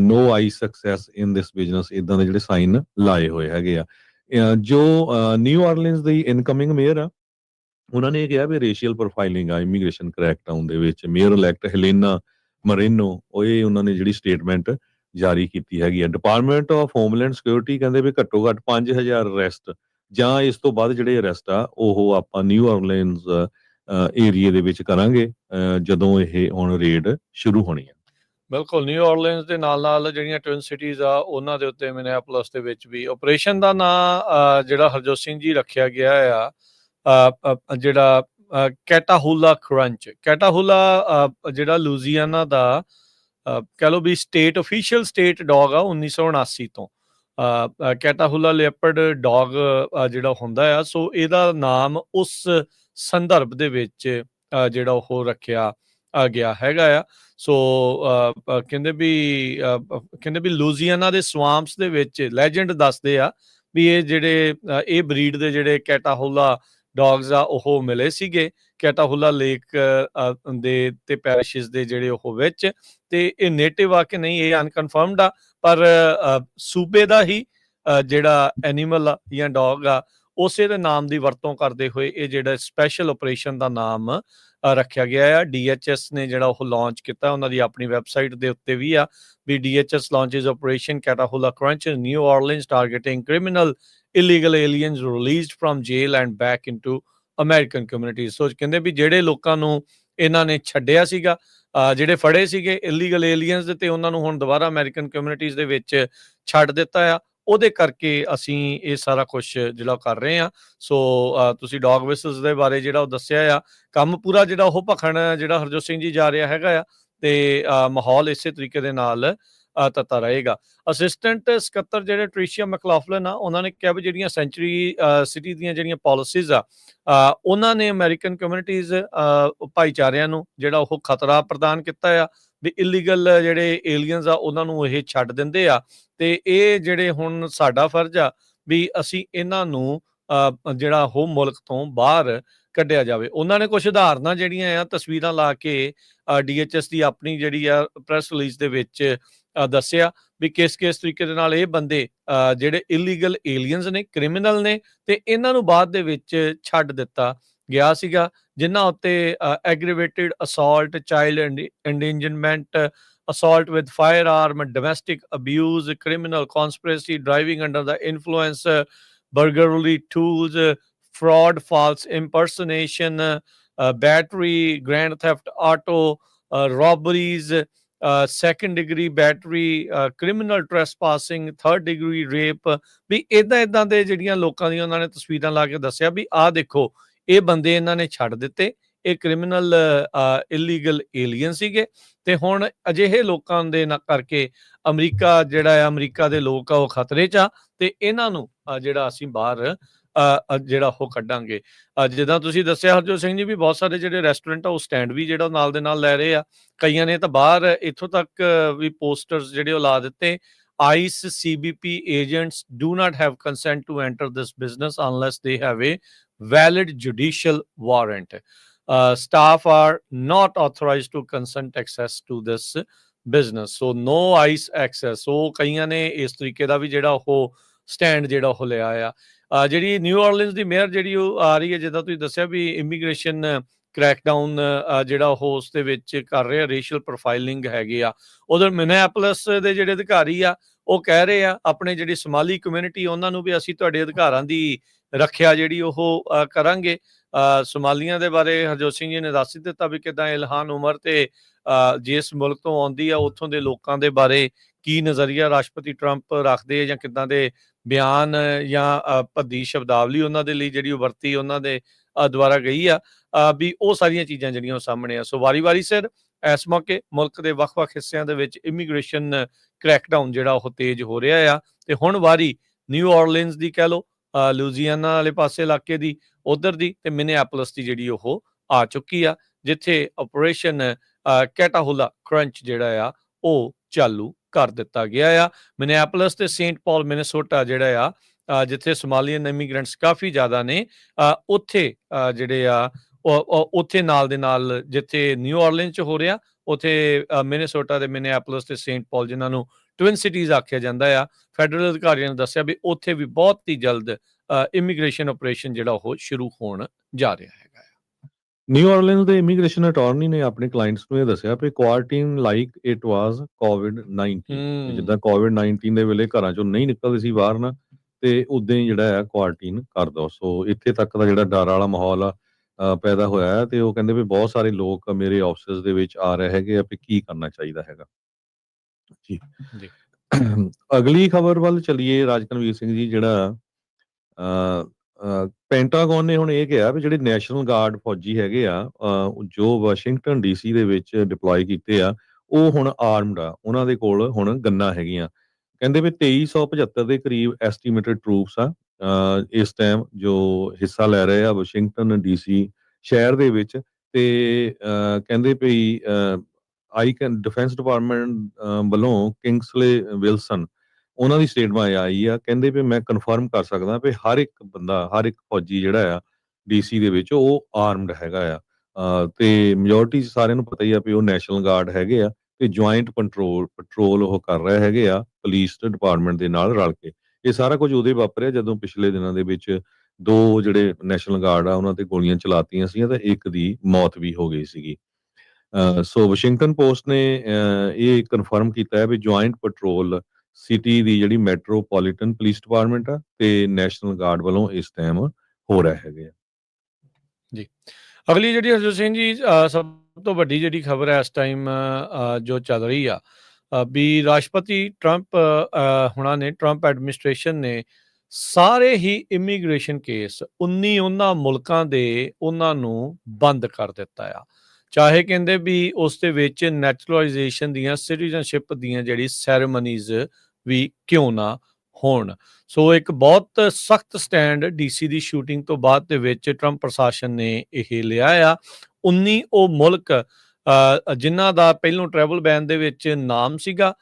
no ICE success in this business, ਇਦਾਂ ਦੇ ਜਿਹੜੇ ਸਾਈਨ ਲਾਏ ਹੋਏ ਹੈਗੇ ਆ। ਜੋ ਨਿਊ ਆਰਲੀਨਸ ਦੀ ਇਨਕਮਿੰਗ ਮੇਅਰ ਆ, ਉਹਨਾਂ ਨੇ ਇਹ ਕਿਹਾ ਵੀ ਰੇਸ਼ੀਅਲ ਪ੍ਰੋਫਾਈਲਿੰਗ ਆ ਇਮੀਗ੍ਰੇਸ਼ਨ ਕ੍ਰੈਕਡਾਊਨ ਦੇ ਵਿੱਚ। ਮੇਅਰ ਇਲੈਕਟ ਹੈਲੇਨਾ ਮਰੀਨੋ, ਉਹ ਇਹ ਉਹਨਾਂ ਨੇ ਜਿਹੜੀ ਸਟੇਟਮੈਂਟ ਜਾਰੀ ਕੀਤੀ ਹੈਗੀ ਆ। ਡਿਪਾਰਟਮੈਂਟ ਆਫ ਹੋਮਲੈਂਡ ਸਿਕਿਉਰਿਟੀ ਕਹਿੰਦੇ ਵੀ ਘੱਟੋ ਘੱਟ 5000 ਅਰੈਸਟ ਜਾਂ ਇਸ ਤੋਂ ਵੱਧ ਜਿਹੜੇ ਅਰੈਸਟ ਆ ਉਹ ਆਪਾਂ ਨਿਊ ਆਰਲੀਨਸ ਏਰੀਏ ਦੇ ਵਿੱਚ ਕਰਾਂਗੇ ਜਦੋਂ ਇਹ ਹੁਣ ਰੇਡ ਸ਼ੁਰੂ ਹੋਣੀ ਆ। ਬਿਲਕੁਲ, ਨਿਊ ਆਰਲੀਨਸ ਦੇ ਨਾਲ ਜਿਹੜੀਆਂ ਟਵਿਨ ਸਿਟੀਜ਼ ਆ ਉਹਨਾਂ ਦੇ ਉੱਤੇ ਮਿਨੇਆਪੋਲਿਸ ਦੇ ਵਿੱਚ ਵੀ ਆਪਰੇਸ਼ਨ ਦਾ ਨਾਂ ਜਿਹੜਾ ਹਰਜੋਤ ਸਿੰਘ ਜੀ ਰੱਖਿਆ ਗਿਆ ਆ, ਜਿਹੜਾ ਕੈਟਾਹੂਲਾ ਕਰੰਚ। ਕੈਟਾਹੂਲਾ ਜਿਹੜਾ ਲੂਜ਼ੀਆਨਾ ਦਾ ਕਹਿ ਲਓ ਵੀ ਸਟੇਟ ਅਫੀਸ਼ੀਅਲ ਸਟੇਟ ਡੌਗ ਆ 1979 ਤੋਂ। ਕੈਟਾਹੂਲਾ ਲਿਓਪਰਡ ਡੌਗ ਜਿਹੜਾ ਹੁੰਦਾ ਆ, ਸੋ ਇਹਦਾ ਨਾਮ ਉਸ ਸੰਦਰਭ ਦੇ ਵਿੱਚ ਜਿਹੜਾ ਉਹ ਰੱਖਿਆ ਗਿਆ ਹੈਗਾ ਆ। ਸੋ ਕਹਿੰਦੇ ਵੀ ਲੂਜ਼ੀਆਨਾ ਦੇ ਸਵਾਮਪਸ ਦੇ ਵਿੱਚ ਲੈਜੈਂਡ ਦੱਸਦੇ ਆ ਵੀ ਇਹ ਜਿਹੜੇ ਇਹ ਬਰੀਡ ਦੇ ਜਿਹੜੇ ਕੈਟਾਹੂਲਾ ਡੌਗਸ ਆ ਉਹ ਮਿਲੇ ਸੀਗੇ ਕੈਟਾਹੂਲਾ ਲੇਕ ਦੇ ਤੇ ਪੈਰਿਸ਼ਸ ਦੇ ਜਿਹੜੇ ਉਹ ਵਿੱਚ, ਤੇ ਇਹ ਨੇਟਿਵ ਆ ਕਿ ਨਹੀਂ ਇਹ ਅਨਕਨਫਰਮਡ ਆ, ਪਰ ਸੂਬੇ ਦਾ ਹੀ ਜਿਹੜਾ ਐਨੀਮਲ ਆ ਜਾਂ ਡੌਗ ਆ ਉਸੇ ਦੇ ਨਾਮ ਦੀ ਵਰਤੋਂ ਕਰਦੇ ਹੋਏ ਇਹ ਜਿਹੜਾ ਸਪੈਸ਼ਲ ਆਪਰੇਸ਼ਨ ਦਾ ਨਾਮ ਰੱਖਿਆ ਗਿਆ ਆ। DHS ਨੇ ਜਿਹੜਾ ਉਹ ਲਾਂਚ ਕੀਤਾ, ਉਹਨਾਂ ਦੀ ਆਪਣੀ ਵੈਬਸਾਈਟ ਦੇ ਉੱਤੇ ਵੀ ਆ ਵੀ DHS launches Operation Catahoula Crunch in New Orleans targeting criminal illegal aliens released from jail and back into American communities। ਸੋ ਕਹਿੰਦੇ ਵੀ ਜਿਹੜੇ ਲੋਕਾਂ ਨੂੰ ਇਹਨਾਂ ਨੇ ਛੱਡਿਆ ਸੀਗਾ, ਜਿਹੜੇ ਫੜੇ ਸੀਗੇ ਇਲੀਗਲ ਏਲੀਅਨਸ ਤੇ ਉਹਨਾਂ ਨੂੰ ਹੁਣ ਦੁਬਾਰਾ ਅਮਰੀਕਨ ਕਮਿਊਨਿਟੀਜ਼ ਦੇ ਵਿੱਚ ਛੱਡ ਦਿੱਤਾ ਆ, ਉਹਦੇ ਕਰਕੇ ਅਸੀਂ ਇਹ ਸਾਰਾ ਕੁਝ ਜਿਹੜਾ ਕਰ ਰਹੇ ਆ। ਸੋ ਤੁਸੀਂ ਡੌਗ ਵਿਸਲਸ ਦੇ ਬਾਰੇ ਜਿਹੜਾ ਉਹ ਦੱਸਿਆ ਆ, ਕੰਮ ਪੂਰਾ ਜਿਹੜਾ ਉਹ ਭਖਣ ਜਿਹੜਾ ਹਰਜੋਤ ਸਿੰਘ ਜੀ ਜਾ ਰਿਹਾ ਹੈਗਾ ਆ, ਤੇ ਮਾਹੌਲ ਇਸੇ ਤਰੀਕੇ ਦੇ ਨਾਲ ਤੱਤਾ ਰਹੇਗਾ। ਅਸਿਸਟੈਂਟ ਸਕੱਤਰ ਜਿਹੜੇ ਟ੍ਰੀਸ਼ੀਆ ਮੈਕਲਾਫਲਿਨ ਆ, ਉਹਨਾਂ ਨੇ ਕਿਹਾ ਵੀ ਜਿਹੜੀਆਂ ਸੈਂਚੁਰੀ ਸਿਟੀ ਦੀਆਂ ਜਿਹੜੀਆਂ ਪਾਲਿਸੀਜ਼ ਆ, ਉਹਨਾਂ ਨੇ ਅਮਰੀਕਨ ਕਮਿਊਨਿਟੀਜ਼ ਭਾਈਚਾਰਿਆਂ ਨੂੰ ਜਿਹੜਾ ਉਹ ਖਤਰਾ ਪ੍ਰਦਾਨ ਕੀਤਾ ਆ ਵੀ ਇਲੀਗਲ ਜਿਹੜੇ ਏਲੀਅਨਸ ਆ ਉਹਨਾਂ ਨੂੰ ਇਹ ਛੱਡ ਦਿੰਦੇ ਆ, ਤੇ ਇਹ ਜਿਹੜੇ ਹੁਣ ਸਾਡਾ ਫਰਜ਼ ਆ ਵੀ ਅਸੀਂ ਇਹਨਾਂ ਨੂੰ ਜਿਹੜਾ ਉਹ ਮੁਲਕ ਤੋਂ ਬਾਹਰ ਕੱਢਿਆ ਜਾਵੇ। ਉਹਨਾਂ ਨੇ ਕੁਝ ਉਦਾਹਰਨਾਂ ਜਿਹੜੀਆਂ ਆ ਤਸਵੀਰਾਂ ਲਾ ਕੇ DHS ਦੀ ਆਪਣੀ ਜਿਹੜੀ ਆ ਪ੍ਰੈਸ ਰਿਲੀਜ਼ ਦੇ ਵਿੱਚ ਦੱਸਿਆ ਵੀ ਕਿਸ ਤਰੀਕੇ ਦੇ ਨਾਲ ਇਹ ਬੰਦੇ ਜਿਹੜੇ ਇਲੀਗਲ ਏਲੀਅਨਸ ਨੇ, ਕ੍ਰਿਮੀਨਲ ਨੇ, ਤੇ ਇਹਨਾਂ ਨੂੰ ਬਾਅਦ ਦੇ ਵਿੱਚ ਛੱਡ ਦਿੱਤਾ ਗਿਆ ਸੀਗਾ, ਜਿਨ੍ਹਾਂ ਉੱਤੇ aggravated assault, child endangerment, assault with firearm, domestic abuse, criminal conspiracy, driving under the influence, burglary tools, fraud, false impersonation, battery, grand theft auto, robberies, second degree battery, criminal trespassing, third degree rape। ਵੀ ਇਦਾਂ ਦੇ ਜਿਹੜੀਆਂ ਲੋਕਾਂ ਦੀਆਂ ਉਹਨਾਂ ਨੇ ਤਸਵੀਰਾਂ ਲਾ ਕੇ ਦੱਸਿਆ ਵੀ ਆਹ ਦੇਖੋ ਇਹ ਬੰਦੇ ਇਹਨਾਂ ਨੇ ਛੱਡ ਦਿੱਤੇ, ਇਹ ਕ੍ਰਿਮੀਨਲ ਇਲੀਗਲ ਏਲੀਅਨ ਸੀਗੇ, ਤੇ ਹੁਣ ਅਜਿਹੇ ਲੋਕਾਂ ਦੇ ਕਰਕੇ ਅਮਰੀਕਾ ਜਿਹੜਾ ਆ, ਅਮਰੀਕਾ ਦੇ ਲੋਕ ਆ ਉਹ ਖਤਰੇ 'ਚ ਆ, ਤੇ ਇਹਨਾਂ ਨੂੰ ਜਿਹੜਾ ਅਸੀਂ ਬਾਹਰ ਜਿਹੜਾ ਉਹ ਕੱਢਾਂਗੇ। ਜਿੱਦਾਂ ਤੁਸੀਂ ਦੱਸਿਆ ਹਰਜੋਤ ਸਿੰਘ ਜੀ, ਵੀ ਬਹੁਤ ਸਾਰੇ ਜਿਹੜੇ ਰੈਸਟੋਰੈਂਟ ਆ ਉਹ ਸਟੈਂਡ ਵੀ ਜਿਹੜਾ ਨਾਲ ਦੇ ਨਾਲ ਲੈ ਰਹੇ ਆ, ਕਈਆਂ ਨੇ ਤਾਂ ਬਾਹਰ ਇੱਥੋਂ ਤੱਕ ਵੀ ਪੋਸਟਰਸ ਜਿਹੜੇ ਉਹ ਲਾ ਦਿੱਤੇ, ICE CBP agents do not have consent to enter this business unless they have a valid judicial warrant। Staff are not authorized to consent access to this business, so no ICE access। so ਕਈਆਂ ਨੇ ਇਸ ਤਰੀਕੇ ਦਾ ਵੀ ਜਿਹੜਾ ਉਹ stand ਜਿਹੜਾ ਉਹ ਲਿਆ ਆ। ਜਿਹੜੀ ਨਿਊ ਆਰਲੀਨਸ ਦੀ ਮੇਅਰ ਜਿਹੜੀ ਉਹ ਆ ਰਹੀ ਹੈ, ਜਿੱਦਾਂ ਤੁਸੀਂ ਦੱਸਿਆ ਵੀ ਇਮੀਗ੍ਰੇਸ਼ਨ ਕ੍ਰੈਕਡਾਊਨ ਜਿਹੜਾ ਉਹ ਉਸ ਦੇ ਵਿੱਚ ਕਰ ਰਹੇ ਆ, ਰੇਸ਼ੀਅਲ ਪ੍ਰੋਫਾਈਲਿੰਗ ਹੈਗੇ ਆ। ਉਧਰ ਮਿਨੇਆਪੋਲਿਸ ਦੇ ਜਿਹੜੇ ਅਧਿਕਾਰੀ ਆ ਉਹ ਕਹਿ ਰਹੇ ਆ ਆਪਣੇ ਜਿਹੜੀ ਸੋਮਾਲੀ ਕਮਿਊਨਿਟੀ ਉਹਨਾਂ ਨੂੰ ਵੀ ਅਸੀਂ ਤੁਹਾਡੇ ਅਧਿਕਾਰਾਂ ਦੀ ਰੱਖਿਆ ਜਿਹੜੀ ਉਹ ਕਰਾਂਗੇ। ਸੋਮਾਲੀਆਂ ਦੇ ਬਾਰੇ ਹਰਜੋਤ ਸਿੰਘ ਜੀ ਨੇ ਦੱਸ ਦਿੱਤਾ ਵੀ ਕਿੱਦਾਂ ਇਲਹਾਨ ਉਮਰ ਤੇ ਜਿਸ ਮੁਲਕ ਤੋਂ ਆਉਂਦੀ ਆ ਉੱਥੋਂ ਦੇ ਲੋਕਾਂ ਦੇ ਬਾਰੇ ਕੀ ਨਜ਼ਰੀਆ ਰਾਸ਼ਟਰਪਤੀ ਟਰੰਪ ਰੱਖਦੇ ਆ, ਜਾਂ ਕਿੱਦਾਂ ਦੇ ਬਿਆਨ ਜਾਂ ਭੱਦੀ ਸ਼ਬਦਾਵਲੀ ਉਹਨਾਂ ਦੇ ਲਈ ਜਿਹੜੀ ਉਹ ਵਰਤੀ ਉਹਨਾਂ ਦੇ ਦੁਆਰਾ ਗਈ ਆ, ਵੀ ਉਹ ਸਾਰੀਆਂ ਚੀਜ਼ਾਂ ਜਿਹੜੀਆਂ ਉਹ ਸਾਹਮਣੇ ਆ। ਸੋ ਵਾਰੀ ਸਿਰ ਇਸ ਮੌਕੇ ਮੁਲਕ ਦੇ ਵੱਖ-ਵੱਖ ਹਿੱਸਿਆਂ ਦੇ ਵਿੱਚ ਇਮੀਗ੍ਰੇਸ਼ਨ ਕ੍ਰੈਕਡਾਊਨ ਜਿਹੜਾ ਉਹ ਤੇਜ਼ ਹੋ ਰਿਹਾ ਆ, ਤੇ ਹੁਣ ਵਾਰੀ ਨਿਊ ਆਰਲੀਨਸ ਦੀ ਕਹਿ ਲਓ, ਲੂਜ਼ੀਆਨਾ ਵਾਲੇ ਪਾਸੇ ਇਲਾਕੇ ਦੀ, ਉਧਰ ਦੀ, ਤੇ ਮਿਨੇਆਪੋਲਿਸ ਦੀ ਜਿਹੜੀ ਉਹ ਆ ਚੁੱਕੀ ਆ, ਜਿੱਥੇ ਆਪਰੇਸ਼ਨ ਕੈਟਾਹੁਲਾ ਕਰੰਚ ਜਿਹੜਾ ਆ ਉਹ ਚਾਲੂ ਕਰ ਦਿੱਤਾ ਗਿਆ ਆ। ਮਿਨੇਆਪੋਲਿਸ ਤੇ ਸੇਂਟ ਪਾਲ ਮਿਨੇਸੋਟਾ ਜਿਹੜਾ ਆ, ਜਿੱਥੇ ਸੋਮਾਲੀਅਨ ਇਮੀਗ੍ਰੈਂਟਸ ਕਾਫੀ ਜ਼ਿਆਦਾ ਨੇ, ਉੱਥੇ ਜਿਹੜੇ ਆ ਉੱਥੇ ਨਾਲ ਦੇ ਨਾਲ ਜਿੱਥੇ ਨਿਊ ਆਰਲੀਨਸ 'ਚ ਹੋ ਰਿਹਾ, ਉੱਥੇ ਮਿਨੇਸੋਟਾ ਤੇ ਮਿਨੇਆਪੋਲਿਸ ਤੇ ਸੇਂਟ ਪਾਲ, ਜਿਨ੍ਹਾਂ ਨੂੰ ਟਵਿਨ ਸਿਟੀਜ਼ ਆਖਿਆ ਜਾਂਦਾ ਆ, ਫੈਡਰਲ ਅਧਿਕਾਰੀਆਂ ਨੇ ਦੱਸਿਆ ਵੀ ਉੱਥੇ ਵੀ ਬਹੁਤ ਹੀ ਜਲਦ ਇਮੀਗ੍ਰੇਸ਼ਨ ਆਪਰੇਸ਼ਨ ਜਿਹੜਾ ਉਹ ਸ਼ੁਰੂ ਹੋਣ ਜਾ ਰਿਹਾ ਹੈਗਾ। ਨਿਊ ਆਰਲੀਨਸ ਦੇ ਇਮੀਗ੍ਰੇਸ਼ਨ ਅਟਾਰਨੀ ਨੇ ਆਪਣੇ ਕਲਾਇੰਟਸ ਨੂੰ ਇਹ ਦੱਸਿਆ ਵੀ quarantine like it was COVID-19, ਜਿੱਦਾਂ COVID-19 ਦੇ ਵੇਲੇ ਘਰਾਂ ਚੋਂ ਨਹੀਂ ਨਿਕਲਦੇ ਸੀ ਬਾਹਰ ਨਾ, ਤੇ ਉਦਾਂ ਹੀ ਜਿਹੜਾ ਆ ਕੁਆਰੰਟਾਈਨ ਕਰ ਦੋ। ਸੋ ਇੱਥੇ ਤੱਕ ਦਾ ਜਿਹੜਾ ਡਰ ਵਾਲਾ ਮਾਹੌਲ ਆ ਪੈਦਾ ਹੋਇਆ ਹੈ, ਤੇ ਉਹ ਕਹਿੰਦੇ ਵੀ ਬਹੁਤ ਸਾਰੇ ਲੋਕ ਮੇਰੇ ਆਫਿਸ ਦੇ ਵਿੱਚ ਆ ਰਹੇ ਹੈਗੇ ਆ ਵੀ ਕੀ ਕਰਨਾ ਚਾਹੀਦਾ ਹੈਗਾ ਜੀ। ਅਗਲੀ ਖਬਰ ਵੱਲ ਚਲੀਏ ਰਾਜਕਨਵੀਰ ਸਿੰਘ ਜੀ। ਜਿਹੜਾ ਪੈਂਟਾਗਨ ਨੇ ਹੁਣ ਇਹ ਕਿਹਾ ਵੀ ਜਿਹੜੇ ਨੈਸ਼ਨਲ ਗਾਰਡ ਫੌਜੀ ਹੈਗੇ ਆ ਜੋ ਵਾਸ਼ਿੰਗਟਨ DC ਦੇ ਵਿੱਚ ਡਿਪਲੋਏ ਕੀਤੇ ਆ, ਉਹ ਹੁਣ ਆਰਮਡ ਆ, ਉਹਨਾਂ ਦੇ ਕੋਲ ਹੁਣ ਗੰਨਾਂ ਹੈਗੀਆਂ। ਕਹਿੰਦੇ ਵੀ 2375 ਦੇ ਕਰੀਬ ਐਸਟੀਮੇਟਡ ਟਰੂਪਸ ਆ ਇਸ ਟਾਈਮ ਜੋ ਹਿੱਸਾ ਲੈ ਰਹੇ ਆ ਵਾਸ਼ਿੰਗਟਨ DC ਸ਼ਹਿਰ ਦੇ ਵਿੱਚ। ਤੇ ਕਹਿੰਦੇ ਵੀ ਡਿਫੈਂਸ ਡਿਪਾਰਟਮੈਂਟ ਵੱਲੋਂ ਕਿੰਗਸਲੇ ਵਿਲਸਨ ਉਹਨਾਂ ਦੀ ਸਟੇਟਮੈਂਟ ਆਈ ਆ, ਕਹਿੰਦੇ ਵੀ ਮੈਂ ਕਨਫਰਮ ਕਰ ਸਕਦਾ ਵੀ ਹਰ ਇੱਕ ਬੰਦਾ, ਹਰ ਇੱਕ ਫੌਜੀ ਜਿਹੜਾ ਆ DC ਦੇ ਵਿੱਚ ਉਹ ਆਰਮਡ ਹੈਗਾ ਆ। ਤੇ ਮੈਜੋਰਟੀ ਸਾਰਿਆਂ ਨੂੰ ਪਤਾ ਹੀ ਆ ਵੀ ਉਹ ਨੈਸ਼ਨਲ ਗਾਰਡ ਹੈਗੇ ਆ, ਤੇ ਜੁਆਇੰਟ ਪੈਟਰੋਲ ਉਹ ਕਰ ਰਹੇ ਹੈਗੇ ਆ ਪੁਲਿਸ ਡਿਪਾਰਟਮੈਂਟ ਦੇ ਨਾਲ ਰਲ ਕੇ। ਇਹ ਸਾਰਾ ਕੁਝ ਉਦੋਂ ਵਾਪਰਿਆ ਜਦੋਂ ਪਿਛਲੇ ਦਿਨਾਂ ਦੇ ਵਿੱਚ 2 ਜਿਹੜੇ ਨੈਸ਼ਨਲ ਗਾਰਡ ਆ ਉਹਨਾਂ ਤੇ ਗੋਲੀਆਂ ਚਲਾਤੀਆਂ ਸੀਗੀਆਂ ਤੇ ਇੱਕ ਦੀ ਮੌਤ ਵੀ ਹੋ ਗਈ ਸੀਗੀ। ਸੋ ਵਾਸ਼ਿੰਗਟਨ ਪੋਸਟ ਨੇ ਇਹ ਕਨਫਰਮ ਕੀਤਾ ਹੈ ਵੀ ਜੁਆਇੰਟ ਪੈਟਰੋਲ ਸਿਟੀ ਦੀ ਜਿਹੜੀ ਮੈਟਰੋਪੋਲੀਟਨ ਪੁਲਿਸ ਡਿਪਾਰਟਮੈਂਟ ਆ ਤੇ ਨੈਸ਼ਨਲ ਗਾਰਡ ਵੱਲੋਂ ਇਸ ਟਾਈਮ ਹੋ ਰਹੇ ਹੈਗੇ ਆ। ਜੀ, ਅਗਲੀ ਜਿਹੜੀ ਹਰਜੋਤ ਸਿੰਘ ਜੀ ਸਭ ਤੋਂ ਵੱਡੀ ਜਿਹੜੀ ਖਬਰ ਹੈ ਇਸ ਟਾਈਮ ਜੋ ਚੱਲ ਰਹੀ ਆ ਵੀ ਰਾਸ਼ਟਰਪਤੀ ਟਰੰਪ ਹੁਣਾਂ ਨੇ, ਟਰੰਪ ਐਡਮਿਨਿਸਟ੍ਰੇਸ਼ਨ ਨੇ ਸਾਰੇ ਹੀ ਇਮੀਗ੍ਰੇਸ਼ਨ ਕੇਸ 19 ਉਹਨਾਂ ਮੁਲਕਾਂ ਦੇ ਉਹਨਾਂ ਨੂੰ ਬੰਦ ਕਰ ਦਿੱਤਾ ਆ। ਚਾਹੇ ਕਹਿੰਦੇ ਵੀ ਉਸ ਦੇ ਵਿੱਚ ਨੈਚੁਰਲਾਈਜੇਸ਼ਨ ਦੀਆਂ, ਸਿਟੀਜ਼ਨਸ਼ਿਪ ਦੀਆਂ ਜਿਹੜੀ ਸੈਰੇਮਨੀਜ਼ ਵੀ ਕਿਉਂ ਨਾ ਹੋਣ। ਸੋ ਇੱਕ ਬਹੁਤ ਸਖਤ ਸਟੈਂਡ ਡੀਸੀ ਦੀ ਸ਼ੂਟਿੰਗ ਤੋਂ ਬਾਅਦ ਦੇ ਵਿੱਚ ਟਰੰਪ ਪ੍ਰਸ਼ਾਸਨ ਨੇ ਇਹ ਲਿਆ ਆ। 19 ਉਹ ਮੁਲਕ ਜਿਨ੍ਹਾਂ ਦਾ ਪਹਿਲੋਂ ਟਰੈਵਲ ਬੈਨ ਦੇ ਵਿੱਚ ਨਾਮ ਸੀਗਾ,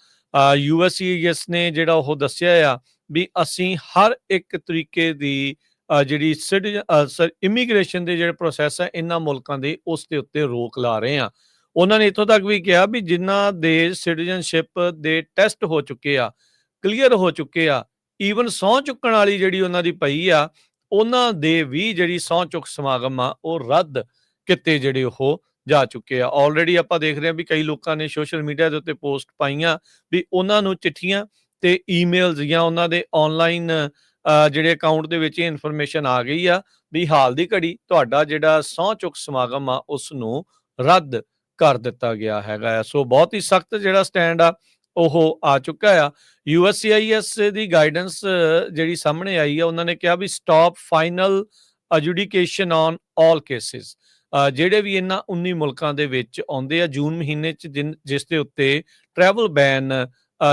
USCIS ਨੇ ਜਿਹੜਾ ਉਹ ਦੱਸਿਆ ਆ ਵੀ ਅਸੀਂ ਹਰ ਇੱਕ ਤਰੀਕੇ ਦੀ ਜਿਹੜੀ ਇਮੀਗ੍ਰੇਸ਼ਨ ਦੇ ਜਿਹੜੇ ਪ੍ਰੋਸੈਸ ਹੈ ਇਹਨਾਂ ਮੁਲਕਾਂ ਦੇ ਉਸ ਦੇ ਉੱਤੇ ਰੋਕ ਲਾ ਰਹੇ ਆ। ਉਹਨਾਂ ਨੇ ਇੱਥੋਂ ਤੱਕ ਵੀ ਕਿਹਾ ਵੀ ਜਿਨ੍ਹਾਂ ਦੇ ਸਿਟੀਜ਼ਨਸ਼ਿਪ ਦੇ ਟੈਸਟ ਹੋ ਚੁੱਕੇ ਆ, ਕਲੀਅਰ ਹੋ ਚੁੱਕੇ ਆ, ਈਵਨ ਸਹੁੰ ਚੁੱਕਣ ਵਾਲੀ ਜਿਹੜੀ ਉਹਨਾਂ ਦੀ ਪਈ ਆ, ਉਹਨਾਂ ਦੇ ਵੀ ਜਿਹੜੀ ਸਹੁੰ ਚੁੱਕ ਸਮਾਗਮ ਆ ਉਹ ਰੱਦ ਕੀਤੇ ਜਿਹੜੇ ਉਹ ਜਾ ਚੁੱਕੇ ਆ। ਆਲਰੇਡੀ ਆਪਾਂ ਦੇਖ ਰਹੇ ਹਾਂ ਵੀ ਕਈ ਲੋਕਾਂ ਨੇ ਸੋਸ਼ਲ ਮੀਡੀਆ ਦੇ ਉੱਤੇ ਪੋਸਟ ਪਾਈਆਂ ਵੀ ਉਹਨਾਂ ਨੂੰ ਚਿੱਠੀਆਂ ਤੇ ਈਮੇਲਸ ਜਾਂ ਉਹਨਾਂ ਦੇ ਆਨਲਾਈਨ ਜਿਹੜੇ ਅਕਾਊਂਟ ਦੇ ਵਿੱਚ ਇਹ ਇਨਫੋਰਮੇਸ਼ਨ ਆ ਗਈ ਆ ਵੀ ਹਾਲ ਦੀ ਘੜੀ ਤੁਹਾਡਾ ਜਿਹੜਾ ਸਹੁੰ ਚੁੱਕ ਸਮਾਗਮ ਆ ਉਸ ਨੂੰ ਰੱਦ ਕਰ ਦਿੱਤਾ ਗਿਆ ਹੈਗਾ ਆ। ਸੋ ਬਹੁਤ ਹੀ ਸਖਤ ਜਿਹੜਾ ਸਟੈਂਡ ਆ ਉਹ ਆ ਚੁੱਕਾ ਆ। USCIS ਦੀ ਗਾਈਡੈਂਸ ਜਿਹੜੀ ਸਾਹਮਣੇ ਆਈ ਆ, ਉਹਨਾਂ ਨੇ ਕਿਹਾ ਵੀ stop final adjudication on all cases. ਜਿਹੜੇ ਵੀ ਇਹਨਾਂ 19 ਮੁਲਕਾਂ ਦੇ ਵਿੱਚ ਆਉਂਦੇ ਆ ਜੂਨ ਮਹੀਨੇ 'ਚ ਜਿਸ ਦੇ ਉੱਤੇ ਟਰੈਵਲ ਬੈਨ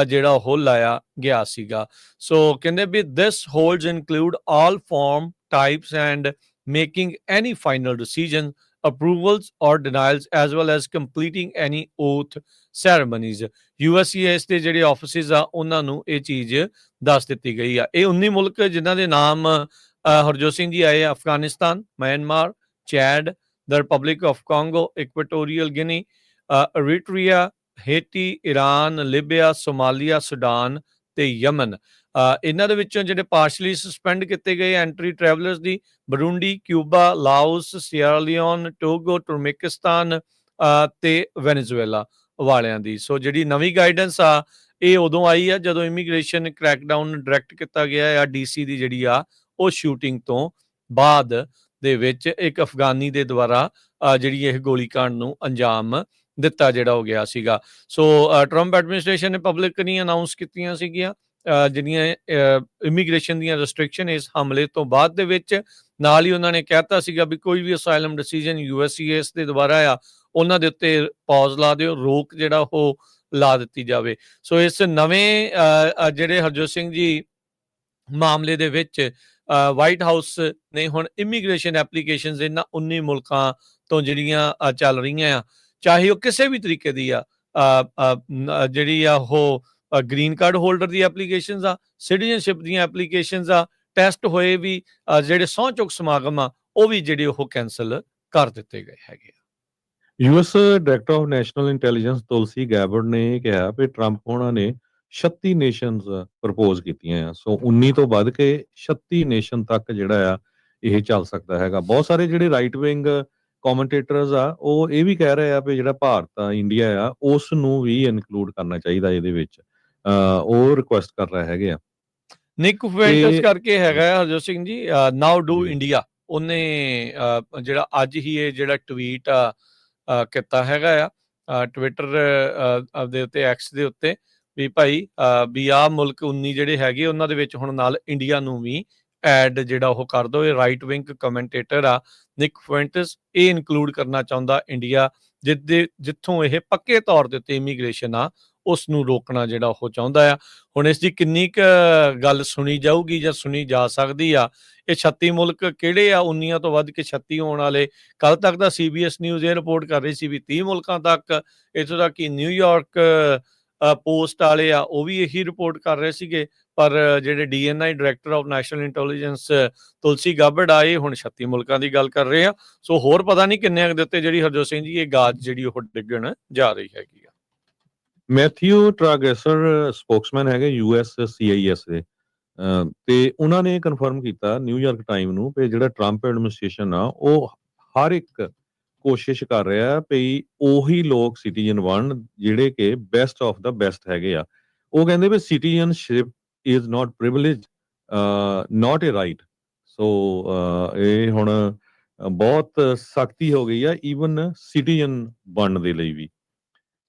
ਜਿਹੜਾ ਉਹ ਲਾਇਆ ਗਿਆ ਸੀਗਾ। ਸੋ ਕਹਿੰਦੇ ਵੀ this holds include all form types and making any final decision, approvals or denials as well as completing any oath ceremonies। USCIS ਦੇ ਜਿਹੜੇ ਆਫਿਸਿਸ ਆ ਉਹਨਾਂ ਨੂੰ ਇਹ ਚੀਜ਼ ਦੱਸ ਦਿੱਤੀ ਗਈ ਆ। ਇਹ 19 ਮੁਲਕ ਜਿਨ੍ਹਾਂ ਦੇ ਨਾਮ ਹਰਜੋਤ ਸਿੰਘ ਜੀ ਆਏ, Afghanistan, Myanmar, Chad, the Republic of Congo, Equatorial Guinea, Eritrea, Haiti, Iran, Libya, Somalia, Sudan ਤੇ ਯਮਨ। ਇਹਨਾਂ ਦੇ ਵਿੱਚੋਂ ਜਿਹੜੇ ਪਾਰਸ਼ਲੀ ਸਸਪੈਂਡ ਕੀਤੇ ਗਏ ਐਂਟਰੀ ਟਰੈਵਲਰਸ ਦੀ Burundi, Cuba, Laos, Sierra Leone, Togo, Turkmenistan ਤੇ ਵੈਨੇਜ਼ੁਏਲਾ ਵਾਲਿਆਂ ਦੀ। ਸੋ ਜਿਹੜੀ ਨਵੀਂ ਗਾਈਡੈਂਸ ਆ ਇਹ ਉਦੋਂ ਆਈ ਆ ਜਦੋਂ ਇਮੀਗ੍ਰੇਸ਼ਨ ਕ੍ਰੈਕਡਾਊਨ ਡਾਇਰੈਕਟ ਕੀਤਾ ਗਿਆ ਆ ਡੀਸੀ ਦੀ ਜਿਹੜੀ ਆ ਉਹ ਸ਼ੂਟਿੰਗ ਤੋਂ ਬਾਅਦ ਦੇ ਵਿੱਚ ਇੱਕ ਅਫਗਾਨੀ ਦੇ ਦੁਆਰਾ ਜਿਹੜੀ ਇਹ ਗੋਲੀਕਾਂਡ ਨੂੰ ਅੰਜਾਮ ਦਿੱਤਾ ਜਿਹੜਾ ਹੋ ਗਿਆ ਸੀਗਾ। ਸੋ ਟਰੰਪ ਐਡਮਿਨਿਸਟ੍ਰੇਸ਼ਨ ਨੇ ਪਬਲਿਕ ਨਹੀਂ ਅਨਾਉਂਸ ਕੀਤੀਆਂ ਸੀਗੀਆਂ ਜਿਹੜੀਆਂ ਇਮੀਗ੍ਰੇਸ਼ਨ ਦੀਆਂ ਰੈਸਟ੍ਰਿਕਸ਼ਨ ਇਸ ਹਮਲੇ ਤੋਂ ਬਾਅਦ ਦੇ ਵਿੱਚ। ਨਾਲ ਹੀ ਉਹਨਾਂ ਨੇ ਕਹਿਤਾ ਸੀਗਾ ਵੀ ਕੋਈ ਵੀ ਅਸਾਈਲਮ ਡਿਸੀਜਨ USCIS ਦੇ ਦੁਆਰਾ ਆ ਉਹਨਾਂ ਦੇ ਉੱਤੇ ਪੌਜ਼ ਲਾ ਦਿਓ, ਰੋਕ ਜਿਹੜਾ ਉਹ ਲਾ ਦਿੱਤੀ ਜਾਵੇ। ਸੋ ਇਸ ਨਵੇਂ ਜਿਹੜੇ ਹਰਜੋਤ ਸਿੰਘ ਜੀ ਮਾਮਲੇ ਦੇ ਵਿੱਚ ਵਾਈਟ ਹਾਊਸ ਨੇ ਹੁਣ ਇਮੀਗ੍ਰੇਸ਼ਨ ਐਪਲੀਕੇਸ਼ਨਸ ਇਹਨਾਂ 19 ਮੁਲਕਾਂ ਤੋਂ ਜਿਹੜੀਆਂ ਚੱਲ ਰਹੀਆਂ ਆ, ਚਾਹੇ ਉਹ ਕਿਸੇ ਵੀ ਤਰੀਕੇ ਦੀ ਆ, ਜਿਹੜੀ ਆ ਉਹ ਗ੍ਰੀਨ ਕਾਰਡ ਹੋਲਡਰ ਦੀ ਐਪਲੀਕੇਸ਼ਨਸ ਆ, ਸਿਟੀਜ਼ਨਸ਼ਿਪ ਦੀਆਂ ਐਪਲੀਕੇਸ਼ਨਸ ਆ, ਟੈਸਟ ਹੋਏ ਵੀ ਜਿਹੜੇ ਸਹੁੰ ਚੁੱਕ ਸਮਾਗਮ ਆ ਉਹ ਵੀ ਜਿਹੜੇ ਉਹ ਕੈਂਸਲ ਕਰ ਦਿੱਤੇ ਗਏ ਹੈਗੇ ਆ। US director of national intelligence Tulsi Gabbard ਨੇ ਕਿਹਾ ਕਿ ਟਰੰਪ ਹੋਣਾ ਨੇ 36 ਨੇਸ਼ਨਸ ਪ੍ਰਪੋਜ਼ ਕੀਤੀਆਂ ਆ। ਸੋ 19 ਤੋਂ ਵੱਧ ਕੇ 36 ਨੇਸ਼ਨ ਤੱਕ ਜਿਹੜਾ ਆ ਇਹ ਚੱਲ ਸਕਦਾ ਹੈਗਾ। ਬਹੁਤ ਸਾਰੇ ਜਿਹੜੇ ਰਾਈਟ ਵਿੰਗ ਕਮੈਂਟੇਟਰਸ ਆ ਉਹ ਇਹ ਵੀ ਕਹਿ ਰਹੇ ਆ ਵੀ ਜਿਹੜਾ ਭਾਰਤ ਆ, ਇੰਡੀਆ ਆ, ਉਸ ਨੂੰ ਵੀ ਇਨਕਲੂਡ ਕਰਨਾ ਚਾਹੀਦਾ ਇਹਦੇ ਵਿੱਚ। ਉਹ ਰਿਕੁਐਸਟ ਕਰ ਰਹੇ ਹੈਗੇ ਆ। ਨਿਕ ਫੁਐਂਟਸ ਕਰਕੇ ਹੈਗਾ ਹਰਜੋਤ ਸਿੰਘ ਜੀ, ਨਾਓ ਡੂ ਇੰਡੀਆ। ਉਹਨੇ ਜਿਹੜਾ ਅੱਜ ਹੀ ਇਹ ਜਿਹੜਾ ਟਵੀਟ ਕੀਤਾ ਹੈਗਾ ਆ ਟਵਿੱਟਰ ਦੇ ਉੱਤੇ, ਐਕਸ ਦੇ ਉੱਤੇ, ਵੀ ਭਾਈ ਵੀ ਆਹ ਮੁਲਕ 19 ਜਿਹੜੇ ਹੈਗੇ ਉਹਨਾਂ ਦੇ ਵਿੱਚ ਹੁਣ ਨਾਲ ਇੰਡੀਆ ਨੂੰ ਵੀ ਐਡ ਜਿਹੜਾ ਉਹ ਕਰ ਦੋ। ਇਹ ਰਾਈਟ ਵਿੰਗ ਕਮੈਂਟੇਟਰ ਆ ਨਿਕ ਫੁਐਂਟਸ, ਇਹ ਇਨਕਲੂਡ ਕਰਨਾ ਚਾਹੁੰਦਾ ਇੰਡੀਆ, ਜਿੱਥੋਂ ਇਹ ਪੱਕੇ ਤੌਰ ਦੇ ਉੱਤੇ ਇਮੀਗ੍ਰੇਸ਼ਨ ਆ ਉਸ ਨੂੰ ਰੋਕਣਾ ਜਿਹੜਾ ਉਹ ਚਾਹੁੰਦਾ ਆ। ਹੁਣ ਇਸ ਦੀ ਕਿੰਨੀ ਕੁ ਗੱਲ ਸੁਣੀ ਜਾਊਗੀ ਜਾਂ ਸੁਣੀ ਜਾ ਸਕਦੀ ਆ, ਇਹ 36 ਮੁਲਕ ਕਿਹੜੇ ਆ, 19 ਤੋਂ ਵੱਧ ਕੇ 36 ਹੋਣ ਵਾਲੇ। ਕੱਲ ਤੱਕ ਦਾ CBS ਨਿਊਜ਼ ਇਹ ਰਿਪੋਰਟ ਕਰ ਰਹੀ ਸੀ ਵੀ 30 ਮੁਲਕਾਂ ਤੱਕ, ਇੱਥੋਂ ਤੱਕ ਕਿ ਨਿਊਯਾਰਕ ਪੋਸਟ ਵਾਲੇ ਆ ਉਹ ਵੀ ਇਹੀ ਰਿਪੋਰਟ ਕਰ ਰਹੇ ਸੀਗੇ। ਪਰ ਜਿਹੜੇ DNI director of national intelligence Tulsi Gabbard ਆਏ ਹੁਣ 36 ਮੁਲਕਾਂ ਦੀ ਗੱਲ ਕਰ ਰਹੇ ਆ। ਸੋ ਹੋਰ ਪਤਾ ਨਹੀਂ ਕਿੰਨੇ ਦੇ ਉੱਤੇ ਜਿਹੜੀ ਹਰਜੋਤ ਸਿੰਘ ਜੀ ਇਹ ਗਾਜ ਜਿਹੜੀ ਉਹ ਡਿੱਗਣ ਜਾ ਰਹੀ ਹੈਗੀ ਆ। ਮੈਥਿਊ ਟਰਾਗੈਸਰ ਸਪੋਕਸਮੈਨ ਹੈਗੇ USCIS ਦੇ, ਤੇ ਉਹਨਾਂ ਨੇ ਕਨਫਰਮ ਕੀਤਾ ਨਿਊਯਾਰਕ ਟਾਈਮ ਨੂੰ ਕਿ ਜਿਹੜਾ ਟਰੰਪ ਐਡਮਿਨਿਸਟ੍ਰੇਸ਼ਨ ਆ ਉਹ ਹਰ ਇੱਕ ਕੋਸ਼ਿਸ਼ ਕਰ ਰਿਹਾ ਵੀ ਉਹੀ ਲੋਕ ਸਿਟੀਜ਼ਨ ਬਣਨ ਜਿਹੜੇ ਕਿ ਬੈਸਟ ਆਫ ਦਾ ਬੈਸਟ ਹੈਗੇ ਆ। ਉਹ ਕਹਿੰਦੇ ਵੀ citizenship is not privilege, not a right. So ਇਹ ਹੁਣ ਬਹੁਤ ਸਖਤੀ ਹੋ ਗਈ ਆ ਈਵਨ ਸਿਟੀਜ਼ਨ ਬਣਨ ਦੇ ਲਈ ਵੀ।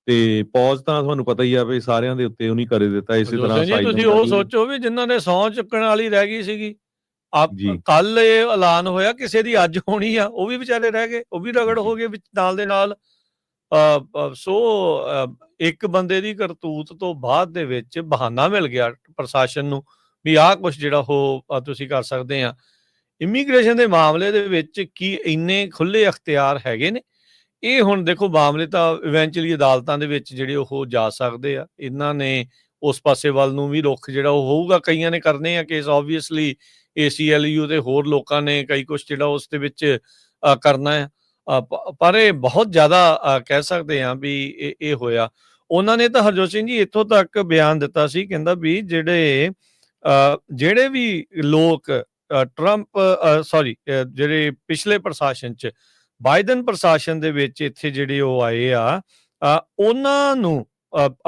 ਤੇ ਪੌਜ਼ ਤਾਂ ਤੁਹਾਨੂੰ ਪਤਾ ਹੀ ਆ ਵੀ ਸਾਰਿਆਂ ਦੇ ਉੱਤੇ ਉਹਨੇ ਕਰ ਦਿੱਤਾ। ਇਸੇ ਹਰਜੋਤ ਤਰ੍ਹਾਂ ਸਿੰਘ ਜੀ, ਤੁਸੀਂ ਉਹ ਸੋਚੋ ਵੀ ਜਿਨ੍ਹਾਂ ਨੇ ਸਹੁੰ ਚੁੱਕਣ ਵਾਲੀ ਰਹਿ ਗਈ ਸੀਗੀ, ਜੀ ਕੱਲ ਇਹ ਐਲਾਨ ਹੋਇਆ ਕਿਸੇ ਦੀ ਅੱਜ ਹੋਣੀ ਆ, ਉਹ ਵੀ ਵਿਚਾਰੇ ਰਹਿ ਗਏ, ਉਹ ਵੀ ਰਗੜ ਹੋ ਗਏ ਵਿੱਚ ਨਾਲ ਦੇ ਨਾਲ। ਸੋ ਇੱਕ ਬੰਦੇ ਦੀ ਕਰਤੂਤ ਤੋਂ ਬਾਅਦ ਦੇ ਵਿੱਚ ਬਹਾਨਾ ਮਿਲ ਗਿਆ ਪ੍ਰਸ਼ਾਸਨ ਨੂੰ ਵੀ ਆਹ ਕੁਛ ਜਿਹੜਾ ਉਹ ਤੁਸੀਂ ਕਰ ਸਕਦੇ ਆ। ਇਮੀਗ੍ਰੇਸ਼ਨ ਦੇ ਮਾਮਲੇ ਦੇ ਵਿੱਚ ਕੀ ਇੰਨੇ ਖੁੱਲੇ ਅਖਤਿਆਰ ਹੈਗੇ ਨੇ? ਇਹ ਹੁਣ ਦੇਖੋ ਮਾਮਲੇ ਤਾਂ ਇਵੈਂਚੁਅਲੀ ਅਦਾਲਤਾਂ ਦੇ ਵਿੱਚ ਜਿਹੜੇ ਉਹ ਜਾ ਸਕਦੇ ਆ। ਇਹਨਾਂ ਨੇ ਉਸ ਪਾਸੇ ਵੱਲ ਨੂੰ ਵੀ ਰੁੱਖ ਜਿਹੜਾ ਉਹ ਹੋਊਗਾ, ਕਈਆਂ ਨੇ ਕਰਨੇ ਆ ਕੇਸ ਆਬਵੀਅਸਲੀ, ACLU ਤੇ ਹੋਰ ਲੋਕਾਂ ਨੇ ਕਈ ਕੁਛ ਜਿਹੜਾ ਉਸ ਦੇ ਵਿੱਚ ਕਰਨਾ ਆ। ਪਰ ਇਹ ਬਹੁਤ ਜ਼ਿਆਦਾ ਕਹਿ ਸਕਦੇ ਆ ਵੀ ਇਹ ਹੋਇਆ। ਉਹਨਾਂ ਨੇ ਤਾਂ ਹਰਜੋਤ ਸਿੰਘ ਜੀ ਇੱਥੋਂ ਤੱਕ ਬਿਆਨ ਦਿੱਤਾ ਸੀ, ਕਹਿੰਦਾ ਵੀ ਜਿਹੜੇ ਵੀ ਲੋਕ ਟਰੰਪ ਜਿਹੜੇ ਪਿਛਲੇ ਪ੍ਰਸ਼ਾਸਨ 'ਚ ਬਾਈਡਨ ਪ੍ਰਸ਼ਾਸਨ ਦੇ ਵਿੱਚ ਇੱਥੇ ਜਿਹੜੇ ਉਹ ਆਏ ਆ, ਉਹਨਾਂ ਨੂੰ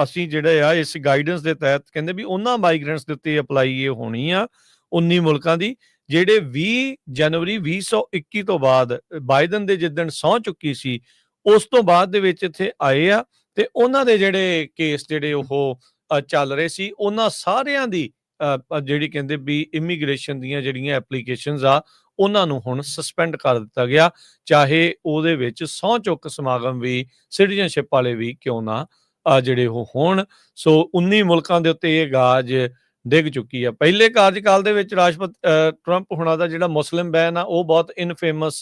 ਅਸੀਂ ਜਿਹੜੇ ਆ ਇਸ ਗਾਈਡੈਂਸ ਦੇ ਤਹਿਤ ਕਹਿੰਦੇ ਵੀ ਉਹਨਾਂ ਮਾਈਗ੍ਰੈਂਟਸ ਦੇ ਉੱਤੇ ਅਪਲਾਈ ਇਹ ਹੋਣੀ ਆ 19 ਮੁਲਕਾਂ ਦੀ, ਜਿਹੜੇ 20 ਜਨਵਰੀ 2021 ਤੋਂ ਬਾਅਦ ਬਾਈਡਨ ਦੇ ਜਿੱਦਣ ਸਹੁੰ ਚੁੱਕੀ ਸੀ ਉਸ ਤੋਂ ਬਾਅਦ ਦੇ ਵਿੱਚ ਇੱਥੇ ਆਏ ਆ, ਤੇ ਉਹਨਾਂ ਦੇ ਜਿਹੜੇ ਕੇਸ ਜਿਹੜੇ ਉਹ ਚੱਲ ਰਹੇ ਸੀ, ਉਹਨਾਂ ਸਾਰਿਆਂ ਦੀ ਜਿਹੜੀ ਕਹਿੰਦੇ ਵੀ ਇਮੀਗ੍ਰੇਸ਼ਨ ਦੀਆਂ ਜਿਹੜੀਆਂ ਐਪਲੀਕੇਸ਼ਨਸ ਆ ਉਹਨਾਂ ਨੂੰ ਹੁਣ ਸਸਪੈਂਡ ਕਰ ਦਿੱਤਾ ਗਿਆ, ਚਾਹੇ ਉਹਦੇ ਵਿੱਚ ਸਹੁੰ ਚੁੱਕ ਸਮਾਗਮ ਵੀ ਸਿਟੀਜ਼ਨਸ਼ਿਪ ਵਾਲੇ ਵੀ ਕਿਉਂ ਨਾ ਜਿਹੜੇ ਉਹ ਹੋਣ। ਸੋ 19 ਮੁਲਕਾਂ ਦੇ ਉੱਤੇ ਇਹ ਗਾਜ ਡਿੱਗ ਚੁੱਕੀ ਆ। ਪਹਿਲੇ ਕਾਰਜਕਾਲ ਦੇ ਵਿੱਚ ਰਾਸ਼ਟਰਪਤੀ ਟਰੰਪ ਹੁਣਾਂ ਦਾ ਜਿਹੜਾ ਮੁਸਲਿਮ ਬੈਨ ਆ ਉਹ ਬਹੁਤ ਇਨਫੇਮਸ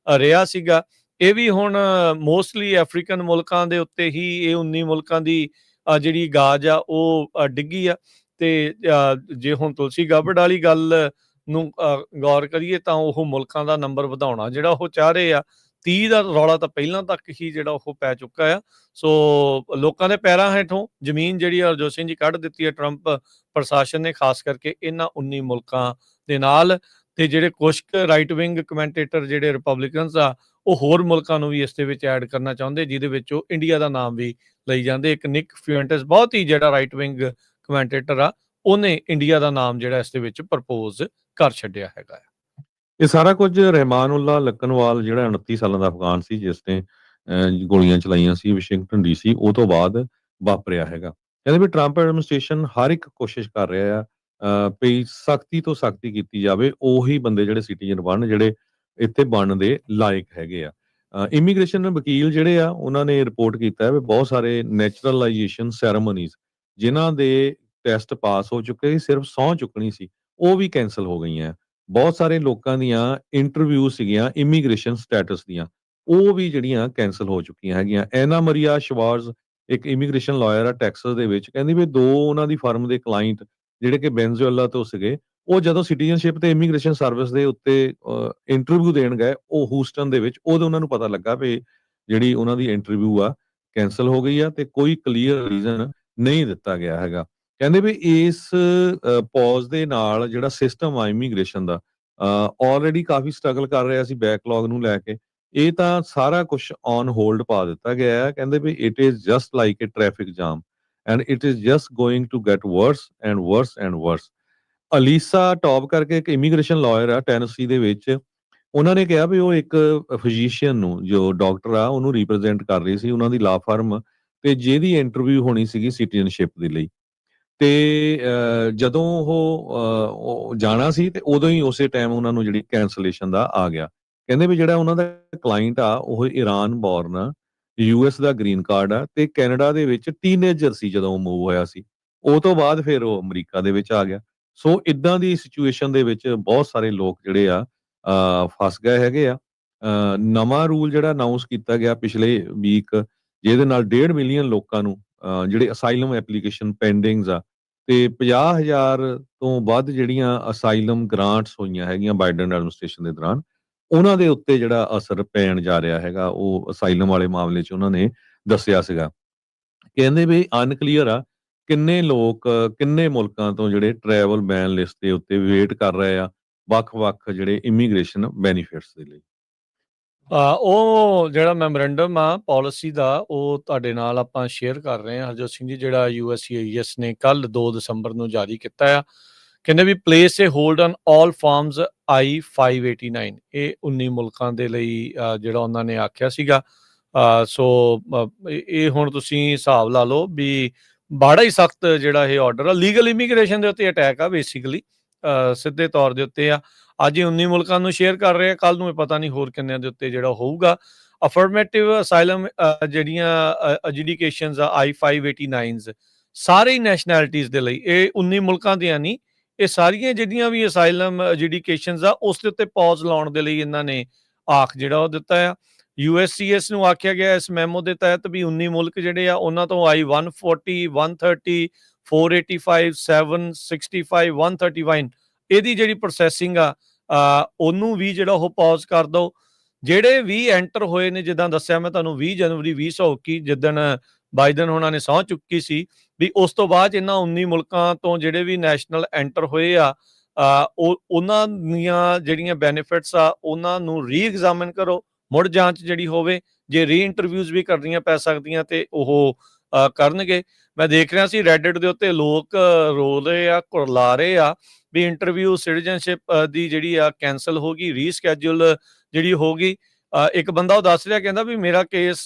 ਰਿਹਾ ਸੀਗਾ। ਇਹ ਵੀ ਹੁਣ ਮੋਸਟਲੀ ਅਫਰੀਕਨ ਮੁਲਕਾਂ ਦੇ ਉੱਤੇ ਹੀ ਇਹ 19 ਮੁਲਕਾਂ ਦੀ ਜਿਹੜੀ ਗਾਜ ਆ ਉਹ ਡਿੱਗੀ ਆ। ਤੇ ਜੇ ਹੁਣ ਤੁਲਸੀ ਗਾਬੜ ਵਾਲੀ ਗੱਲ ਨੂੰ ਗੌਰ ਕਰੀਏ ਤਾਂ ਉਹ ਮੁਲਕਾਂ ਦਾ ਨੰਬਰ ਵਧਾਉਣਾ ਜਿਹੜਾ ਉਹ ਚਾਹ ਰਹੇ ਆ, 30 ਦਾ ਰੌਲਾ ਤਾਂ ਪਹਿਲਾਂ ਤੱਕ ਹੀ ਜਿਹੜਾ ਉਹ ਪੈ ਚੁੱਕਾ ਆ। ਸੋ ਲੋਕਾਂ ਦੇ ਪੈਰਾਂ ਹੇਠੋਂ ਜ਼ਮੀਨ ਜਿਹੜੀ ਹਰਜੋਤ ਸਿੰਘ ਜੀ ਕੱਢ ਦਿੱਤੀ ਹੈ ਟਰੰਪ ਪ੍ਰਸ਼ਾਸਨ ਨੇ, ਖਾਸ ਕਰਕੇ ਇਹਨਾਂ 19 ਮੁਲਕਾਂ ਦੇ ਨਾਲ। ਤੇ ਜਿਹੜੇ ਕੁਛ ਰਾਈਟ ਵਿੰਗ ਕਮੈਂਟੇਟਰ ਜਿਹੜੇ ਰਿਪਬਲਿਕਨਸ ਆ ਉਹ ਹੋਰ ਮੁਲਕਾਂ ਨੂੰ ਵੀ ਇਸ ਦੇ ਵਿੱਚ ਐਡ ਕਰਨਾ ਚਾਹੁੰਦੇ, ਜਿਹਦੇ ਵਿੱਚ ਉਹ ਇੰਡੀਆ ਦਾ ਨਾਮ ਵੀ ਲਈ ਜਾਂਦੇ। ਇੱਕ ਨਿਕ ਫਿਊਂਟਸ ਬਹੁਤ ਹੀ ਜਿਹੜਾ ਰਾਈਟ ਵਿੰਗ ਕਮੈਂਟੇਟਰ ਆ, ਉਹਨੇ ਇੰਡੀਆ ਦਾ ਨਾਮ ਜਿਹੜਾ ਇਸ ਦੇ ਵਿੱਚ ਪ੍ਰਪੋਜ਼ ਕਰ ਛੱਡਿਆ ਹੈਗਾ। ਇਹ ਸਾਰਾ ਕੁਝ ਰਹਿਮਾਨੁੱਲਾ ਲੱਕਨਵਾਲ ਜਿਹੜਾ 29 ਸਾਲਾਂ ਦਾ ਅਫਗਾਨ ਸੀ ਜਿਸ ਨੇ ਗੋਲੀਆਂ ਚਲਾਈਆਂ ਸੀ ਵਾਸ਼ਿੰਗਟਨ DC, ਉਹ ਤੋਂ ਬਾਅਦ ਵਾਪਰਿਆ ਹੈਗਾ। ਕਹਿੰਦੇ ਵੀ ਟਰੰਪ ਐਡਮਿਨਿਸਟ੍ਰੇਸ਼ਨ ਹਰ ਇੱਕ ਕੋਸ਼ਿਸ਼ ਕਰ ਰਿਹਾ ਆ ਵੀ ਸਖਤੀ ਤੋਂ ਸਖਤੀ ਕੀਤੀ ਜਾਵੇ, ਉਹੀ ਬੰਦੇ ਜਿਹੜੇ ਸਿਟੀਜ਼ਨ ਬਣਨ ਜਿਹੜੇ ਇੱਥੇ ਬਣਨ ਦੇ ਲਾਇਕ ਹੈਗੇ ਆ। ਇਮੀਗ੍ਰੇਸ਼ਨ ਵਕੀਲ ਜਿਹੜੇ ਆ ਉਹਨਾਂ ਨੇ ਰਿਪੋਰਟ ਕੀਤਾ ਹੈ ਵੀ ਬਹੁਤ ਸਾਰੇ ਨੈਚੁਰਲਾਈਜੇਸ਼ਨ ਸੈਰੇਮਨੀਜ਼ ਜਿਨ੍ਹਾਂ ਦੇ ਟੈਸਟ ਪਾਸ ਹੋ ਚੁੱਕੇ ਸੀ, ਸਿਰਫ ਸਹੁੰ ਚੁੱਕਣੀ ਸੀ, ਉਹ ਵੀ ਕੈਂਸਲ ਹੋ ਗਈਆਂ। ਬਹੁਤ ਸਾਰੇ ਲੋਕਾਂ ਦੀਆਂ ਇੰਟਰਵਿਊ ਸੀਗੀਆਂ ਇਮੀਗ੍ਰੇਸ਼ਨ ਸਟੇਟਸ ਦੀਆਂ, ਉਹ ਵੀ ਜਿਹੜੀਆਂ ਕੈਂਸਲ ਹੋ ਚੁੱਕੀਆਂ ਹੈਗੀਆਂ। ਐਨਾ ਮਰੀਆ ਸ਼ਵਾਰਜ਼ ਇੱਕ ਇਮੀਗ੍ਰੇਸ਼ਨ ਲਾਇਰ ਆ ਟੈਕਸਸ ਦੇ ਵਿੱਚ, ਕਹਿੰਦੀ ਵੀ 2 ਉਹਨਾਂ ਦੀ ਫਰਮ ਦੇ ਕਲਾਇੰਟ ਜਿਹੜੇ ਕਿ ਵੈਨਜ਼ੂਏਲਾ ਤੋਂ ਸੀਗੇ, ਉਹ ਜਦੋਂ ਸਿਟੀਜ਼ਨਸ਼ਿਪ ਤੇ ਇਮੀਗ੍ਰੇਸ਼ਨ ਸਰਵਿਸ ਦੇ ਉੱਤੇ ਇੰਟਰਵਿਊ ਦੇਣ ਗਏ ਉਹ ਹੂਸਟਨ ਦੇ ਵਿੱਚ, ਉਦੋਂ ਉਹਨਾਂ ਨੂੰ ਪਤਾ ਲੱਗਾ ਵੀ ਜਿਹੜੀ ਉਹਨਾਂ ਦੀ ਇੰਟਰਵਿਊ ਆ ਕੈਂਸਲ ਹੋ ਗਈ ਆ ਤੇ ਕੋਈ ਕਲੀਅਰ ਰੀਜ਼ਨ ਨਹੀਂ ਦਿੱਤਾ ਗਿਆ ਹੈਗਾ। ਕਹਿੰਦੇ ਵੀ ਇਸ ਪੌਜ਼ ਦੇ ਨਾਲ ਜਿਹੜਾ ਸਿਸਟਮ ਆ ਇਮੀਗ੍ਰੇਸ਼ਨ ਦਾ ਆਲਰੇਡੀ ਕਾਫੀ ਸਟਰਗਲ ਕਰ ਰਿਹਾ ਸੀ ਬੈਕਲੌਗ ਨੂੰ ਲੈ ਕੇ, ਇਹ ਤਾਂ ਸਾਰਾ ਕੁਝ ਔਨ ਹੋਲਡ ਪਾ ਦਿੱਤਾ ਗਿਆ ਹੈ। ਕਹਿੰਦੇ ਵੀ it is just like a traffic jam and it is just going to get worse and worse and worse. ਅਲੀਸਾ ਟੌਪ ਕਰਕੇ ਇੱਕ ਇਮੀਗ੍ਰੇਸ਼ਨ ਲਾਇਰ ਆ ਟੈਨਸੀ ਦੇ ਵਿੱਚ, ਉਹਨਾਂ ਨੇ ਕਿਹਾ ਵੀ ਉਹ ਇੱਕ ਫਿਜ਼ੀਸ਼ੀਅਨ ਨੂੰ ਜੋ ਡਾਕਟਰ ਆ ਉਹਨੂੰ ਰਿਪਰੈਜ਼ੈਂਟ ਕਰ ਰਹੀ ਸੀ, ਉਹਨਾਂ ਦੀ ਲਾ ਫਰਮ, ਤੇ ਜਿਹਦੀ ਇੰਟਰਵਿਊ ਹੋਣੀ ਸੀਗੀ ਸਿਟੀਜ਼ਨਸ਼ਿਪ ਦੇ ਲਈ। ਤੇ ਜਦੋਂ ਉਹ ਜਾਣਾ ਸੀ ਤੇ ਉਦੋਂ ਹੀ ਉਸੇ ਟਾਈਮ ਉਹਨਾਂ ਨੂੰ ਜਿਹੜੀ ਕੈਂਸਲੇਸ਼ਨ ਦਾ ਆ ਗਿਆ। ਕਹਿੰਦੇ ਵੀ ਜਿਹੜਾ ਉਹਨਾਂ ਦਾ ਕਲਾਇੰਟ ਆ ਉਹ ਇਰਾਨ ਬੋਰਨ ਆ, US ਦਾ ਗ੍ਰੀਨ ਕਾਰਡ ਆ ਤੇ ਕੈਨੇਡਾ ਦੇ ਵਿੱਚ ਟੀਨੇਜਰ ਸੀ ਜਦੋਂ ਉਹ ਮੂਵ ਹੋਇਆ ਸੀ, ਉਹ ਤੋਂ ਬਾਅਦ ਫਿਰ ਉਹ ਅਮਰੀਕਾ ਦੇ ਵਿੱਚ ਆ ਗਿਆ। ਸੋ ਇਦਾਂ ਦੀ ਸਿਚੁਏਸ਼ਨ ਦੇ ਵਿੱਚ ਬਹੁਤ ਸਾਰੇ ਲੋਕ ਜਿਹੜੇ ਆ ਫਸ ਗਏ ਹੈਗੇ ਆ। ਨਵਾਂ ਰੂਲ ਜਿਹੜਾ ਅਨਾਉਂਸ ਕੀਤਾ ਗਿਆ ਪਿਛਲੇ ਵੀਕ, ਜਿਹਦੇ ਨਾਲ 1.5 ਮਿਲੀਅਨ ਲੋਕਾਂ ਨੂੰ ਜਿਹੜੇ ਅਸਾਈਲਮ ਐਪਲੀਕੇਸ਼ਨ ਪੈਂਡਿੰਗਸ ਆ ਤੇ 50,000 ਤੋਂ ਵੱਧ ਜਿਹੜੀਆਂ ਅਸਾਈਲਮ ਗ੍ਰਾਂਟਸ ਹੋਈਆਂ ਹੈਗੀਆਂ ਬਾਈਡਨ ਐਡਮਿਨਿਸਟ੍ਰੇਸ਼ਨ ਦੇ ਦੌਰਾਨ, ਉਹਨਾਂ ਦੇ ਉੱਤੇ ਜਿਹੜਾ ਅਸਰ ਪੈਣ ਜਾ ਰਿਹਾ ਹੈਗਾ, ਉਹ ਅਸਾਈਲਮ ਵਾਲੇ ਮਾਮਲੇ 'ਚ ਉਹਨਾਂ ਨੇ ਦੱਸਿਆ ਸੀਗਾ। ਕਹਿੰਦੇ ਵੀ ਅਨਕਲੀਅਰ ਆ ਕਿੰਨੇ ਲੋਕ ਕਿੰਨੇ ਮੁਲਕਾਂ ਤੋਂ ਜਿਹੜੇ ਟਰੈਵਲ ਬੈਨ ਲਿਸਟ ਦੇ ਉੱਤੇ ਵੇਟ ਕਰ ਰਹੇ ਆ ਵੱਖ-ਵੱਖ ਜਿਹੜੇ ਇਮੀਗ੍ਰੇਸ਼ਨ ਬੈਨੀਫਿਟਸ ਦੇ ਲਈ? ਉਹ ਜਿਹੜਾ ਮੈਮੋਰੈਂਡਮ ਆ ਪਾਲਿਸੀ ਦਾ, ਉਹ ਤੁਹਾਡੇ ਨਾਲ ਆਪਾਂ ਸ਼ੇਅਰ ਕਰ ਰਹੇ ਹਾਂ ਹਰਜੋਤ ਸਿੰਘ ਜੀ, ਜਿਹੜਾ USCIS ਨੇ ਕੱਲ 2 ਦਸੰਬਰ ਨੂੰ ਜਾਰੀ ਕੀਤਾ ਆ। ਕਹਿੰਦੇ ਵੀ place a hold on all forms I-589, ਇਹ 19 ਮੁਲਕਾਂ ਦੇ ਲਈ ਜਿਹੜਾ ਉਹਨਾਂ ਨੇ ਆਖਿਆ ਸੀਗਾ। ਸੋ ਇਹ ਹੁਣ ਤੁਸੀਂ ਹਿਸਾਬ ਲਾ ਲਓ ਵੀ ਬੜਾ ਹੀ ਸਖਤ ਜਿਹੜਾ ਇਹ ਆਰਡਰ ਆ, ਲੀਗਲ ਇਮੀਗ੍ਰੇਸ਼ਨ ਦੇ ਉੱਤੇ ਅਟੈਕ ਆ ਬੇਸਿਕਲੀ, ਸਿੱਧੇ ਤੌਰ ਦੇ ਉੱਤੇ ਆ। ਅੱਜ ਇਹ 19 ਮੁਲਕਾਂ ਨੂੰ ਸ਼ੇਅਰ ਕਰ ਰਹੇ ਆ, ਕੱਲ ਨੂੰ ਇਹ ਪਤਾ ਨਹੀਂ ਹੋਰ ਕਿੰਨਿਆਂ ਦੇ ਉੱਤੇ ਜਿਹੜਾ ਹੋਊਗਾ। ਅਫਰਮੇਟਿਵ ਅਸਾਈਲਮ ਜਿਹੜੀਆਂ ਐਜੂਡੀਕੇਸ਼ਨਸ ਆ I-589s, ਸਾਰੇ ਹੀ ਨੈਸ਼ਨੈਲਿਟੀਜ਼ ਦੇ ਲਈ, ਇਹ 19 ਮੁਲਕਾਂ ਦੀਆਂ ਨਹੀਂ, ਇਹ ਸਾਰੀਆਂ ਜਿਹੜੀਆਂ ਵੀ ਅਸਾਈਲਮ ਐਜੂਡੀਕੇਸ਼ਨਸ ਆ ਉਸ ਦੇ ਉੱਤੇ ਪੌਜ਼ ਲਾਉਣ ਦੇ ਲਈ ਇਹਨਾਂ ਨੇ ਆਖ ਜਿਹੜਾ ਉਹ ਦਿੱਤਾ ਆ। USCIS ਨੂੰ ਆਖਿਆ ਗਿਆ ਇਸ ਮੈਮੋ ਦੇ ਤਹਿਤ ਵੀ 19 ਮੁਲਕ ਜਿਹੜੇ ਆ ਉਹਨਾਂ ਤੋਂ I-140, 130, 485, 765, 131 ਇਹਦੀ ਜਿਹੜੀ ਪ੍ਰੋਸੈਸਿੰਗ ਆ ਉਹਨੂੰ ਵੀ ਜਿਹੜਾ ਉਹ ਪੌਜ਼ ਕਰ ਦਿਓ। ਜਿਹੜੇ ਵੀ ਐਂਟਰ ਹੋਏ ਨੇ, ਜਿੱਦਾਂ ਦੱਸਿਆ ਮੈਂ ਤੁਹਾਨੂੰ 20 ਜਨਵਰੀ 2021 ਜਿੱਦਣ ਬਾਈਡਨ ਹੋਣਾ ਨੇ ਸਹੁੰ ਚੁੱਕੀ ਸੀ, ਵੀ ਉਸ ਤੋਂ ਬਾਅਦ ਇਹਨਾਂ 19 ਮੁਲਕਾਂ ਤੋਂ ਜਿਹੜੇ ਵੀ ਨੈਸ਼ਨਲ ਐਂਟਰ ਹੋਏ ਆ, ਉਹਨਾਂ ਦੀਆਂ ਜਿਹੜੀਆਂ ਬੈਨੀਫਿਟਸ ਆ ਉਹਨਾਂ ਨੂੰ ਰੀ-ਐਗਜ਼ਾਮਿਨ ਕਰੋ, ਮੁੜ ਜਾਂਚ ਜਿਹੜੀ ਹੋਵੇ, ਜੇ ਰੀ ਇੰਟਰਵਿਊਜ਼ ਵੀ ਕਰਨੀਆਂ ਪੈ ਸਕਦੀਆਂ ਤੇ ਉਹ ਕਰਨਗੇ। ਮੈਂ ਦੇਖ ਰਿਹਾ ਸੀ ਰੈਡਿਟ ਦੇ ਉੱਤੇ ਲੋਕ ਰੋ ਰਹੇ ਆ, ਕੁਰਲਾ ਰਹੇ ਆ ਵੀ ਇੰਟਰਵਿਊ ਸਿਟੀਜ਼ਨਸ਼ਿਪ ਦੀ ਜਿਹੜੀ ਆ ਕੈਂਸਲ ਹੋ ਗਈ, ਰੀਸਕੈਜੂਲ ਜਿਹੜੀ ਹੋ ਗਈ। ਇੱਕ ਬੰਦਾ ਉਹ ਦੱਸ ਰਿਹਾ, ਕਹਿੰਦਾ ਵੀ ਮੇਰਾ ਕੇਸ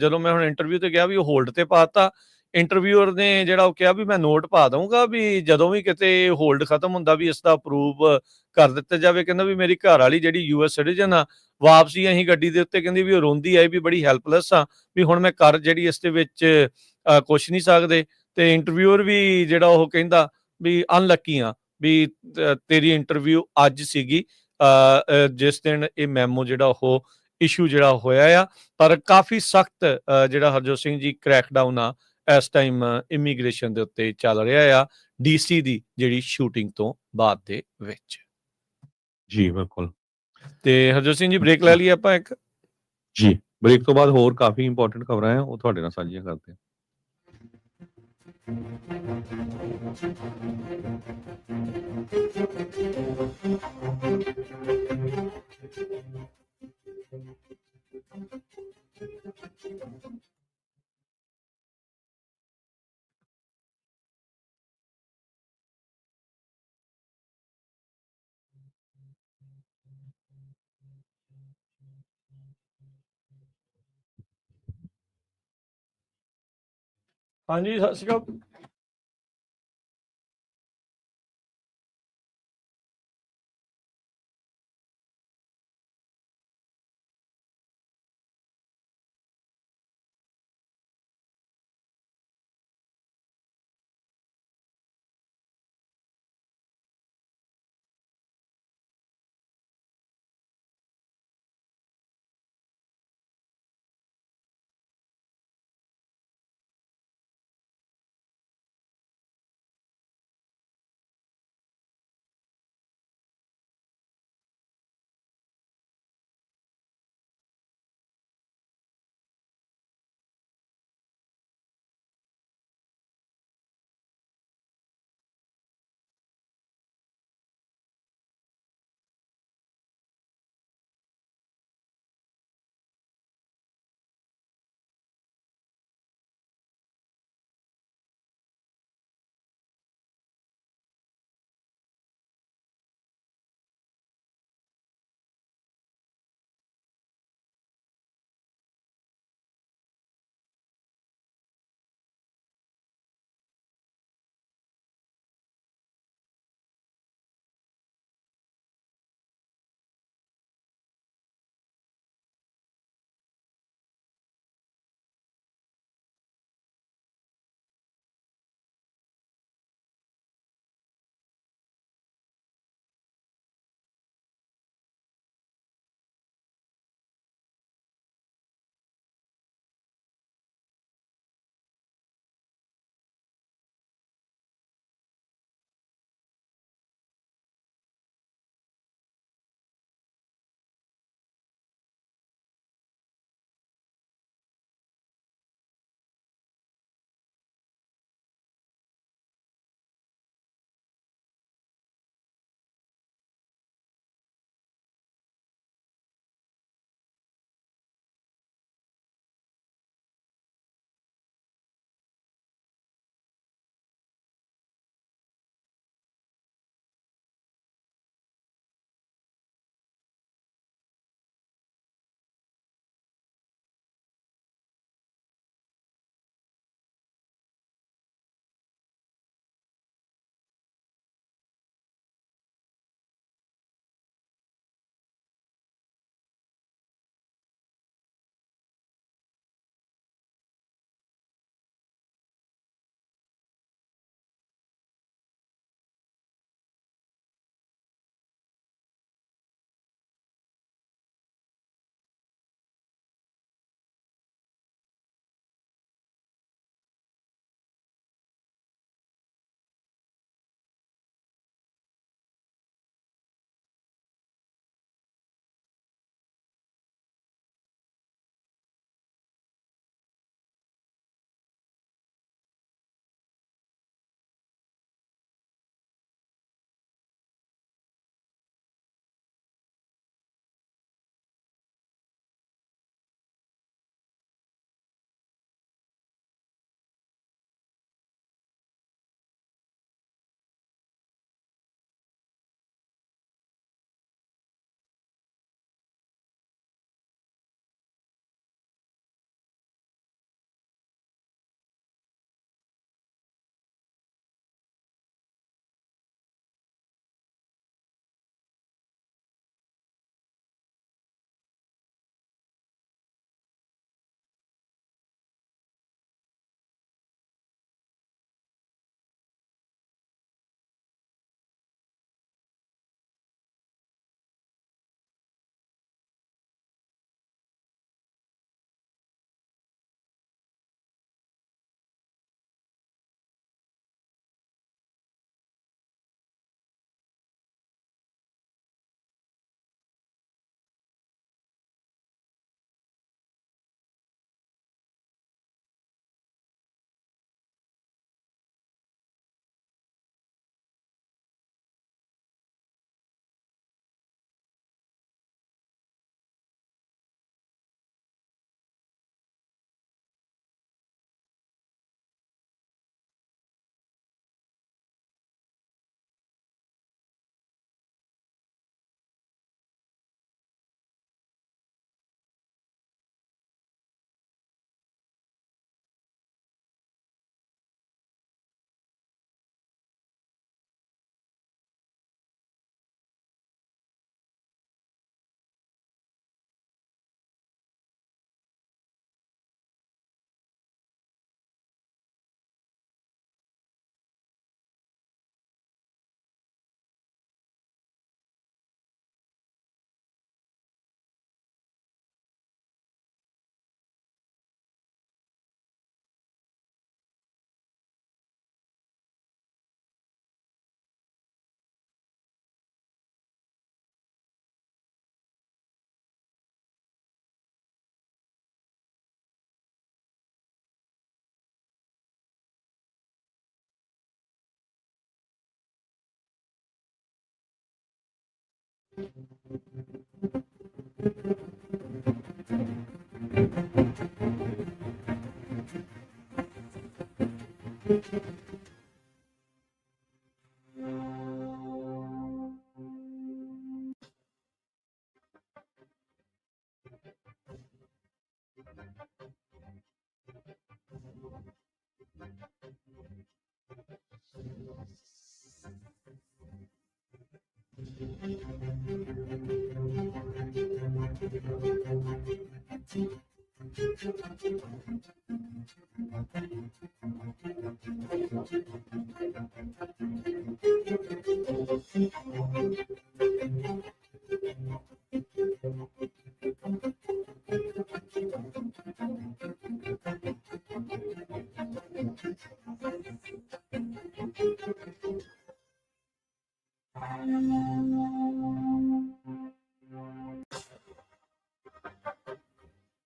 ਜਦੋਂ ਮੈਂ ਹੁਣ ਇੰਟਰਵਿਊ ਤੇ ਗਿਆ ਵੀ ਉਹ ਹੋਲਡ ਤੇ ਪਾਤਾ। ਇੰਟਰਵਿਊਅਰ ਨੇ ਜਿਹੜਾ ਉਹ ਕਿਹਾ ਵੀ ਮੈਂ ਨੋਟ ਪਾ ਦਊਂਗਾ ਵੀ ਜਦੋਂ ਵੀ ਕਿਤੇ ਹੋਲਡ ਖਤਮ ਹੁੰਦਾ ਵੀ ਇਸ ਦਾ ਅਪਰੂਵ ਕਰ ਦਿੱਤਾ ਜਾਵੇ। ਕਹਿੰਦਾ ਵੀ ਮੇਰੀ ਘਰ ਵਾਲੀ ਜਿਹੜੀ US ਸਿਟੀਜ਼ਨ ਆ, ਵਾਪਸੀ ਅਸੀਂ ਗੱਡੀ ਦੇ ਉੱਤੇ ਕਹਿੰਦੀ ਵੀ ਉਹ ਰੋਂਦੀ ਆਈ ਵੀ ਬੜੀ ਹੈਲਪਲੈਸ ਆ, ਵੀ ਹੁਣ ਮੈਂ ਕਰ ਜਿਹੜੀ ਇਸ ਦੇ ਵਿੱਚ ਕੁਛ ਨਹੀਂ ਸਕਦੇ। ਤੇ ਇੰਟਰਵਿਊਅਰ ਵੀ ਜਿਹੜਾ ਉਹ ਕਹਿੰਦਾ ਵੀ ਅਨਲੱਕੀ ਆ ਵੀ ਤੇਰੀ ਇੰਟਰਵਿਊ ਅੱਜ ਸੀਗੀ, ਜਿਸ ਦਿਨ ਇਹ ਮੈਮੋ ਜਿਹੜਾ ਉਹ ਇਸ਼ੂ ਜਿਹੜਾ ਹੋਇਆ ਆ। ਪਰ ਕਾਫੀ ਸਖਤ ਜਿਹੜਾ ਹਰਜੋਤ ਸਿੰਘ ਜੀ ਕ੍ਰੈਕਡਾਊਨ ਆ ਇਸ ਟਾਈਮ ਇਮੀਗ੍ਰੇਸ਼ਨ ਦੇ ਉੱਤੇ ਚੱਲ ਰਿਹਾ ਆ, DC ਦੀ ਜਿਹੜੀ ਸ਼ੂਟਿੰਗ ਤੋਂ ਬਾਅਦ ਦੇ ਵਿੱਚ। ਜੀ ਬਿਲਕੁਲ। ਤੇ ਹਰਜੋਤ ਸਿੰਘ ਜੀ ਬ੍ਰੇਕ ਲੈ ਲਈਏ ਆਪਾਂ ਇੱਕ। ਜੀ, ਬ੍ਰੇਕ ਤੋਂ ਬਾਅਦ ਹੋਰ ਕਾਫੀ ਇੰਪੋਰਟੈਂਟ ਖਬਰਾਂ ਆ, ਉਹ ਤੁਹਾਡੇ ਨਾਲ ਸਾਂਝੀਆਂ ਕਰਦੇ ਹਾਂ। ਹਾਂਜੀ, ਸਤਿ ਸ਼੍ਰੀ ਅਕਾਲ।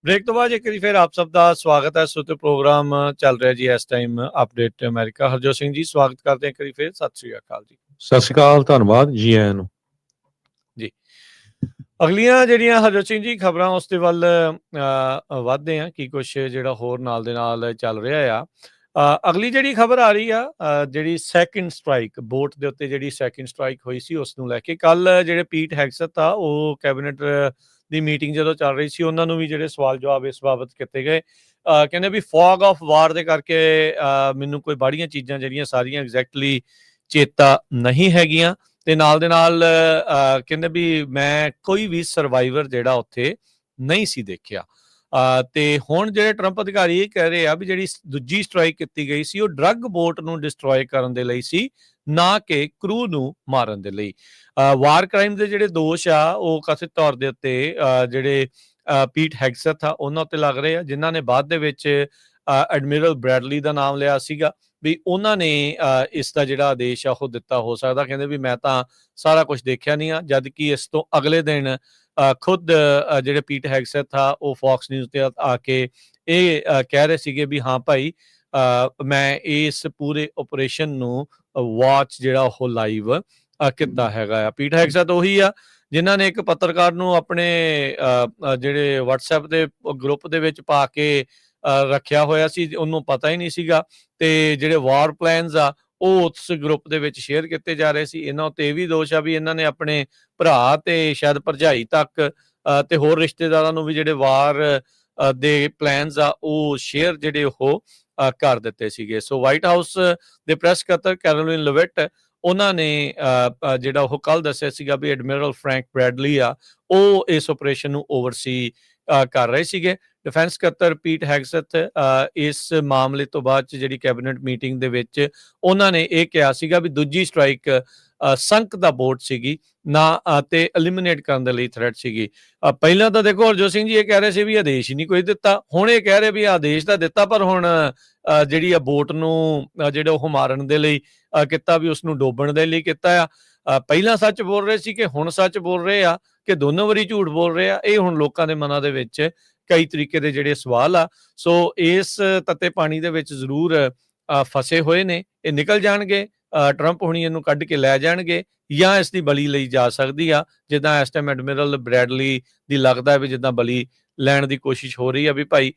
ਬ੍ਰੇਕ ਤੋਂ ਬਾਅਦ ਇੱਕ ਵਾਰੀ ਫਿਰ ਆਪ ਸਭ ਦਾ ਸਵਾਗਤ ਹੈ। ਸੁਤੇ ਪ੍ਰੋਗਰਾਮ ਚੱਲ ਰਿਹਾ ਜੀ ਇਸ time update America. Harjot Singh ਜੀ ਸਵਾਗਤ ਕਰਦੇ ਹਾਂ ਇੱਕ ਵਾਰੀ ਫਿਰ। ਸਤਿ ਸ੍ਰੀ ਅਕਾਲ ਜੀ। ਸਤਿ ਸ਼੍ਰੀ ਅਕਾਲ, ਧੰਨਵਾਦ ਜੀ ਆਇਆਂ ਨੂੰ ਜੀ। ਅਗਲੀਆਂ ਜਿਹੜੀਆਂ ਹਰਜੋਤ ਸਿੰਘ ਜੀ ਖਬਰਾਂ ਉਸ ਦੇ ਵੱਲ ਵੱਧਦੇ ਆ ਕੀ ਕੁਛ ਜਿਹੜਾ ਹੋਰ ਨਾਲ ਦੇ ਨਾਲ ਚੱਲ ਰਿਹਾ ਆ। ਅਗਲੀ ਜਿਹੜੀ ਖਬਰ ਆ ਰਹੀ ਆ ਜਿਹੜੀ ਸੈਕਿੰਡ ਸਟ੍ਰਾਈਕ ਬੋਟ ਦੇ ਉੱਤੇ ਜਿਹੜੀ ਸੈਕਿੰਡ ਸਟ੍ਰਾਈਕ ਹੋਈ ਸੀ ਉਸ ਨੂੰ ਲੈ ਕੇ ਕੱਲ ਜਿਹੜੇ ਪੀਟ ਹੈਗਸਟ ਆ ਉਹ ਕੈਬਨਿਟ ਦੀ ਮੀਟਿੰਗ ਜਦੋਂ ਚੱਲ ਰਹੀ ਸੀ ਉਹਨਾਂ ਨੂੰ ਵੀ ਜਿਹੜੇ ਸਵਾਲ ਜਵਾਬ ਇਸ ਬਾਬਤ ਕੀਤੇ ਗਏ। ਕਹਿੰਦੇ ਵੀ ਫੌਗ ਆਫ ਵਾਰ ਦੇ ਕਰਕੇ ਮੈਨੂੰ ਕੋਈ ਬਾੜੀਆਂ ਚੀਜ਼ਾਂ ਜਿਹੜੀਆਂ ਸਾਰੀਆਂ ਐਗਜ਼ੈਕਟਲੀ ਚੇਤਾ ਨਹੀਂ ਹੈਗੀਆਂ ਤੇ ਨਾਲ ਦੇ ਨਾਲ ਕਹਿੰਦੇ ਵੀ ਮੈਂ ਕੋਈ ਵੀ ਸਰਵਾਈਵਰ ਜਿਹੜਾ ਉੱਥੇ ਨਹੀਂ ਸੀ ਦੇਖਿਆ। ਤੇ ਹੁਣ ਜਿਹੜੇ ਟਰੰਪ ਅਧਿਕਾਰੀ ਇਹ ਕਹਿ ਰਹੇ ਆ ਵੀ ਜਿਹੜੀ ਦੂਜੀ ਸਟ੍ਰਾਈਕ ਕੀਤੀ ਗਈ ਸੀ ਉਹ ਡਰੱਗ ਬੋਟ ਨੂੰ ਡਿਸਟਰੋਏ ਕਰਨ ਦੇ ਲਈ ਸੀ, ਨਾ ਕਿ ਕਰੂ ਨੂੰ ਮਾਰਨ ਦੇ ਲਈ। ਵਾਰ ਕ੍ਰਾਈਮ ਦੇ ਜਿਹੜੇ ਦੋਸ਼ ਆ ਉਹ ਕਥਿਤ ਤੌਰ ਦੇ ਉੱਤੇ ਜਿਹੜੇ ਪੀਟ ਹੈਗਸਥ ਆ ਉਹਨਾਂ ਉੱਤੇ ਲੱਗ ਰਹੇ ਆ, ਜਿਨ੍ਹਾਂ ਨੇ ਬਾਅਦ ਦੇ ਵਿੱਚ ਐਡਮਿਰਲ ਬ੍ਰੈਡਲੀ ਦਾ ਨਾਮ ਲਿਆ ਸੀਗਾ ਵੀ ਉਹਨਾਂ ਨੇ ਇਸ ਦਾ ਜਿਹੜਾ ਆਦੇਸ਼ ਆ ਉਹ ਦਿੱਤਾ ਹੋ ਸਕਦਾ। ਕਹਿੰਦੇ ਵੀ ਮੈਂ ਤਾਂ ਸਾਰਾ ਕੁਝ ਦੇਖਿਆ ਨਹੀਂ ਆ, ਜਦ ਕਿ ਇਸ ਤੋਂ ਅਗਲੇ ਦਿਨ ਖੁਦ ਜਿਹੜੇ ਪੀਟ ਹੈਗਸਥ ਆ ਉਹ ਫੌਕਸ ਨਿਊਜ਼ ਤੇ ਆ ਕੇ ਇਹ ਕਹਿ ਰਹੇ ਸੀਗੇ ਵੀ ਹਾਂ ਭਾਈ ਮੈਂ ਇਸ ਪੂਰੇ ਆਪਰੇਸ਼ਨ ਨੂੰ ਵਾਚ ਜਿਹੜਾ ਉਹ ਲਾਈਵ ਕੀਤਾ ਹੈਗਾ ਆ। ਪੀਟ ਹੈਗਸਥ ਉਹੀ ਆ ਜਿਨ੍ਹਾਂ ਨੇ ਇੱਕ ਪੱਤਰਕਾਰ ਨੂੰ ਆਪਣੇ ਜਿਹੜੇ WhatsApp ਦੇ ਗਰੁੱਪ ਦੇ ਵਿੱਚ ਪਾ ਕੇ ਰੱਖਿਆ ਹੋਇਆ ਸੀ, ਉਹਨੂੰ ਪਤਾ ਹੀ ਨਹੀਂ ਸੀਗਾ ਤੇ ਜਿਹੜੇ ਵਾਰ ਪਲਾਨਸ ਆ ਉਹ ਉਸ ਗਰੁੱਪ ਦੇ ਵਿੱਚ ਸ਼ੇਅਰ ਕੀਤੇ ਜਾ ਰਹੇ ਸੀ। ਇਹਨਾਂ ਉੱਤੇ ਇਹ ਵੀ ਦੋਸ਼ ਆ ਵੀ ਇਹਨਾਂ ਨੇ ਆਪਣੇ ਭਰਾ ਤੇ ਸ਼ਾਇਦ ਭਰਜਾਈ ਤੱਕ ਤੇ ਹੋਰ ਰਿਸ਼ਤੇਦਾਰਾਂ ਨੂੰ ਵੀ ਜਿਹੜੇ ਵਾਰ ਦੇ ਪਲਾਨਸ ਆ ਉਹ ਸ਼ੇਅਰ ਜਿਹੜੇ ਉਹ ਕਰ ਦਿੱਤੇ ਸੀਗੇ। ਸੋ ਵਾਈਟ ਹਾਊਸ ਦੇ ਪ੍ਰੈਸ ਸਕੱਤਰ ਕੈਰੋਲਿਨ ਲੇਵਿਟ ਉਹਨਾਂ ਨੇ ਜਿਹੜਾ ਉਹ ਕੱਲ ਦੱਸਿਆ ਸੀਗਾ ਵੀ ਐਡਮਿਰਲ ਫਰੈਂਕ ਬ੍ਰੈਡਲੀ ਆ ਉਹ ਇਸ ਆਪਰੇਸ਼ਨ ਨੂੰ ਓਵਰਸੀ ਕਰ ਰਹੇ ਸੀਗੇ। ਡਿਫੈਂਸ ਸਕੱਤਰ ਪੀਟ ਹੈਗਸਥ ਇਸ ਮਾਮਲੇ ਤੋਂ ਬਾਅਦ ਜਿਹੜੀ ਕੈਬਨਿਟ ਮੀਟਿੰਗ ਦੇ ਵਿੱਚ ਉਹਨਾਂ ਨੇ ਇਹ ਕਿਹਾ ਸੀਗਾ ਵੀ ਦੂਜੀ ਸਟ੍ਰਾਈਕ ਸੰਕ ਦਾ ਬੋਟ ਸੀਗੀ, ਨਾ ਤੇ ਐਲੀਮੀਨੇਟ ਕਰਨ ਦੇ ਲਈ ਥ੍ਰੈਟ ਸੀਗੀ। ਪਹਿਲਾਂ ਤਾਂ ਦੇਖੋ ਹਰਜੋਤ ਸਿੰਘ ਜੀ ਇਹ ਕਹਿ ਰਹੇ ਸੀ ਵੀ ਆਦੇਸ਼ ਹੀ ਨਹੀਂ ਕੋਈ ਦਿੱਤਾ, ਹੁਣ ਇਹ ਕਹਿ ਰਹੇ ਵੀ ਆਦੇਸ਼ ਤਾਂ ਦਿੱਤਾ ਪਰ ਹੁਣ ਜਿਹੜੀ ਆ ਬੋਟ ਨੂੰ ਜਿਹੜੇ ਉਹ ਮਾਰਨ ਦੇ ਲਈ ਕੀਤਾ, ਵੀ ਉਸਨੂੰ ਡੋਬਣ ਦੇ ਲਈ ਕੀਤਾ ਆ। ਪਹਿਲਾਂ ਸੱਚ ਬੋਲ ਰਹੇ ਸੀ ਕਿ ਹੁਣ ਸੱਚ ਬੋਲ ਰਹੇ ਆ ਕਿ ਦੋਨੋਂ ਵਾਰੀ ਝੂਠ ਬੋਲ ਰਹੇ ਆ, ਇਹ ਹੁਣ ਲੋਕਾਂ ਦੇ ਮਨਾਂ ਦੇ ਵਿੱਚ ਕਈ ਤਰੀਕੇ ਦੇ ਜਿਹੜੇ ਸਵਾਲ ਆ। ਸੋ ਇਸ ਤੱਤੇ ਪਾਣੀ ਦੇ ਵਿੱਚ ਜ਼ਰੂਰ ਫਸੇ ਹੋਏ ਨੇ, ਇਹ ਨਿਕਲ ਜਾਣਗੇ। ਟਰੰਪ ਹੁਣੀ ਇਹਨੂੰ ਕੱਢ ਕੇ ਲੈ ਜਾਣਗੇ ਜਾਂ ਇਸ ਦੀ ਬਲੀ ਲਈ ਜਾ ਸਕਦੀ ਆ, ਜਿੱਦਾਂ ਇਸ ਟਾਈਮ ਐਡਮਿਰਲ ਬ੍ਰੈਡਲੀ ਦੀ ਲੱਗਦਾ ਵੀ ਜਿੱਦਾਂ ਬਲੀ ਲੈਣ ਦੀ ਕੋਸ਼ਿਸ਼ ਹੋ ਰਹੀ ਆ ਵੀ ਭਾਈ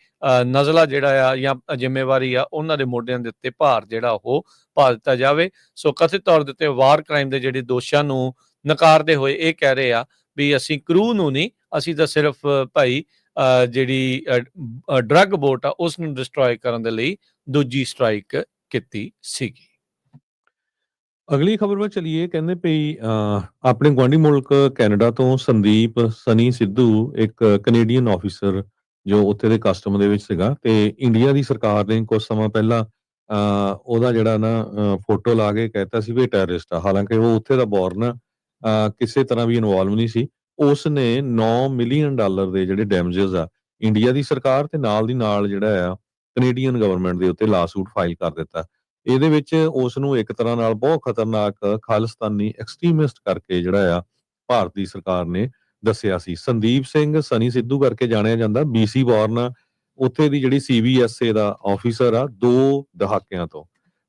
ਨਜ਼ਲਾ ਜਿਹੜਾ ਆ ਜਾਂ ਜ਼ਿੰਮੇਵਾਰੀ ਆ ਉਹਨਾਂ ਦੇ ਮੋਢਿਆਂ ਦੇ ਉੱਤੇ ਭਾਰ ਜਿਹੜਾ ਉਹ ਪਾ ਦਿੱਤਾ ਜਾਵੇ। ਸੋ ਕਥਿਤ ਤੌਰ ਦੇ ਉੱਤੇ ਵਾਰ ਕ੍ਰਾਈਮ ਦੇ ਜਿਹੜੇ ਦੋਸ਼ਾਂ ਨੂੰ ਨਕਾਰਦੇ ਹੋਏ ਇਹ ਕਹਿ ਰਹੇ ਆ ਵੀ ਅਸੀਂ ਕਰੂ ਨੂੰ ਨਹੀਂ, ਅਸੀਂ ਤਾਂ ਸਿਰਫ ਭਾਈ ਜਿਹੜੀ ਡਰੱਗ ਬੋਟ ਆ ਉਸ ਨੂੰ ਡਿਸਟਰੋਏ ਕਰਨ ਦੇ ਲਈ ਦੂਜੀ ਸਟ੍ਰਾਈਕ ਕੀਤੀ ਸੀਗੀ। ਅਗਲੀ ਖਬਰ ਵੱਲ ਚਲੀਏ। ਕਹਿੰਦੇ ਪਈ ਆਪਣੇ ਗੁਆਂਢੀ ਮੁਲਕ ਕੈਨੇਡਾ ਤੋਂ ਸੰਦੀਪ ਸਨੀ ਸਿੱਧੂ ਇੱਕ ਕੈਨੇਡੀਅਨ ਆਫੀਸਰ ਜੋ ਉੱਥੇ ਦੇ ਕਸਟਮ ਦੇ ਵਿੱਚ ਸੀਗਾ ਤੇ ਇੰਡੀਆ ਦੀ ਸਰਕਾਰ ਨੇ ਕੁਝ ਸਮਾਂ ਪਹਿਲਾਂ ਉਹਦਾ ਜਿਹੜਾ ਨਾ ਫੋਟੋ ਲਾ ਕੇ ਕਹਿਤਾ ਸੀ ਵੀ ਟੈਰਰਿਸਟ ਆ, ਹਾਲਾਂਕਿ ਉਹ ਉੱਥੇ ਦਾ ਬੋਰਨ ਕਿਸੇ ਤਰ੍ਹਾਂ ਵੀ ਇਨਵੋਲਵ ਨਹੀਂ ਸੀ। ਉਸ ਨੇ $9 ਮਿਲੀਅਨ ਦੇ ਜਿਹੜੇ ਡੈਮੇਜਸ ਆ ਇੰਡੀਆ ਦੀ ਸਰਕਾਰ ਤੇ ਨਾਲ ਦੀ ਨਾਲ ਜਿਹੜਾ ਆ ਕੈਨੇਡੀਅਨ ਗਵਰਨਮੈਂਟ ਦੇ ਉੱਤੇ ਲਾਸੂਟ ਫਾਈਲ ਕਰ ਦਿੱਤਾ। ਇਹਦੇ ਵਿੱਚ ਉਸ ਨੂੰ ਇੱਕ ਤਰ੍ਹਾਂ ਨਾਲ ਬਹੁਤ ਖਤਰਨਾਕ ਖਾਲਿਸਤਾਨੀ ਐਕਸਟ੍ਰੀਮਿਸਟ ਕਰਕੇ ਜਿਹੜਾ ਆ ਭਾਰਤ ਦੀ ਸਰਕਾਰ ਨੇ ਦੱਸਿਆ ਸੀ। ਸੰਦੀਪ ਸਿੰਘ ਸਨੀ ਸਿੱਧੂ ਕਰਕੇ ਜਾਣਿਆ ਜਾਂਦਾ, BC ਬੋਰਨ, ਉੱਥੇ ਦੀ ਜਿਹੜੀ CBSA ਦਾ ਆਫੀਸਰ ਆ 2 ਦਹਾਕਿਆਂ ਤੋਂ,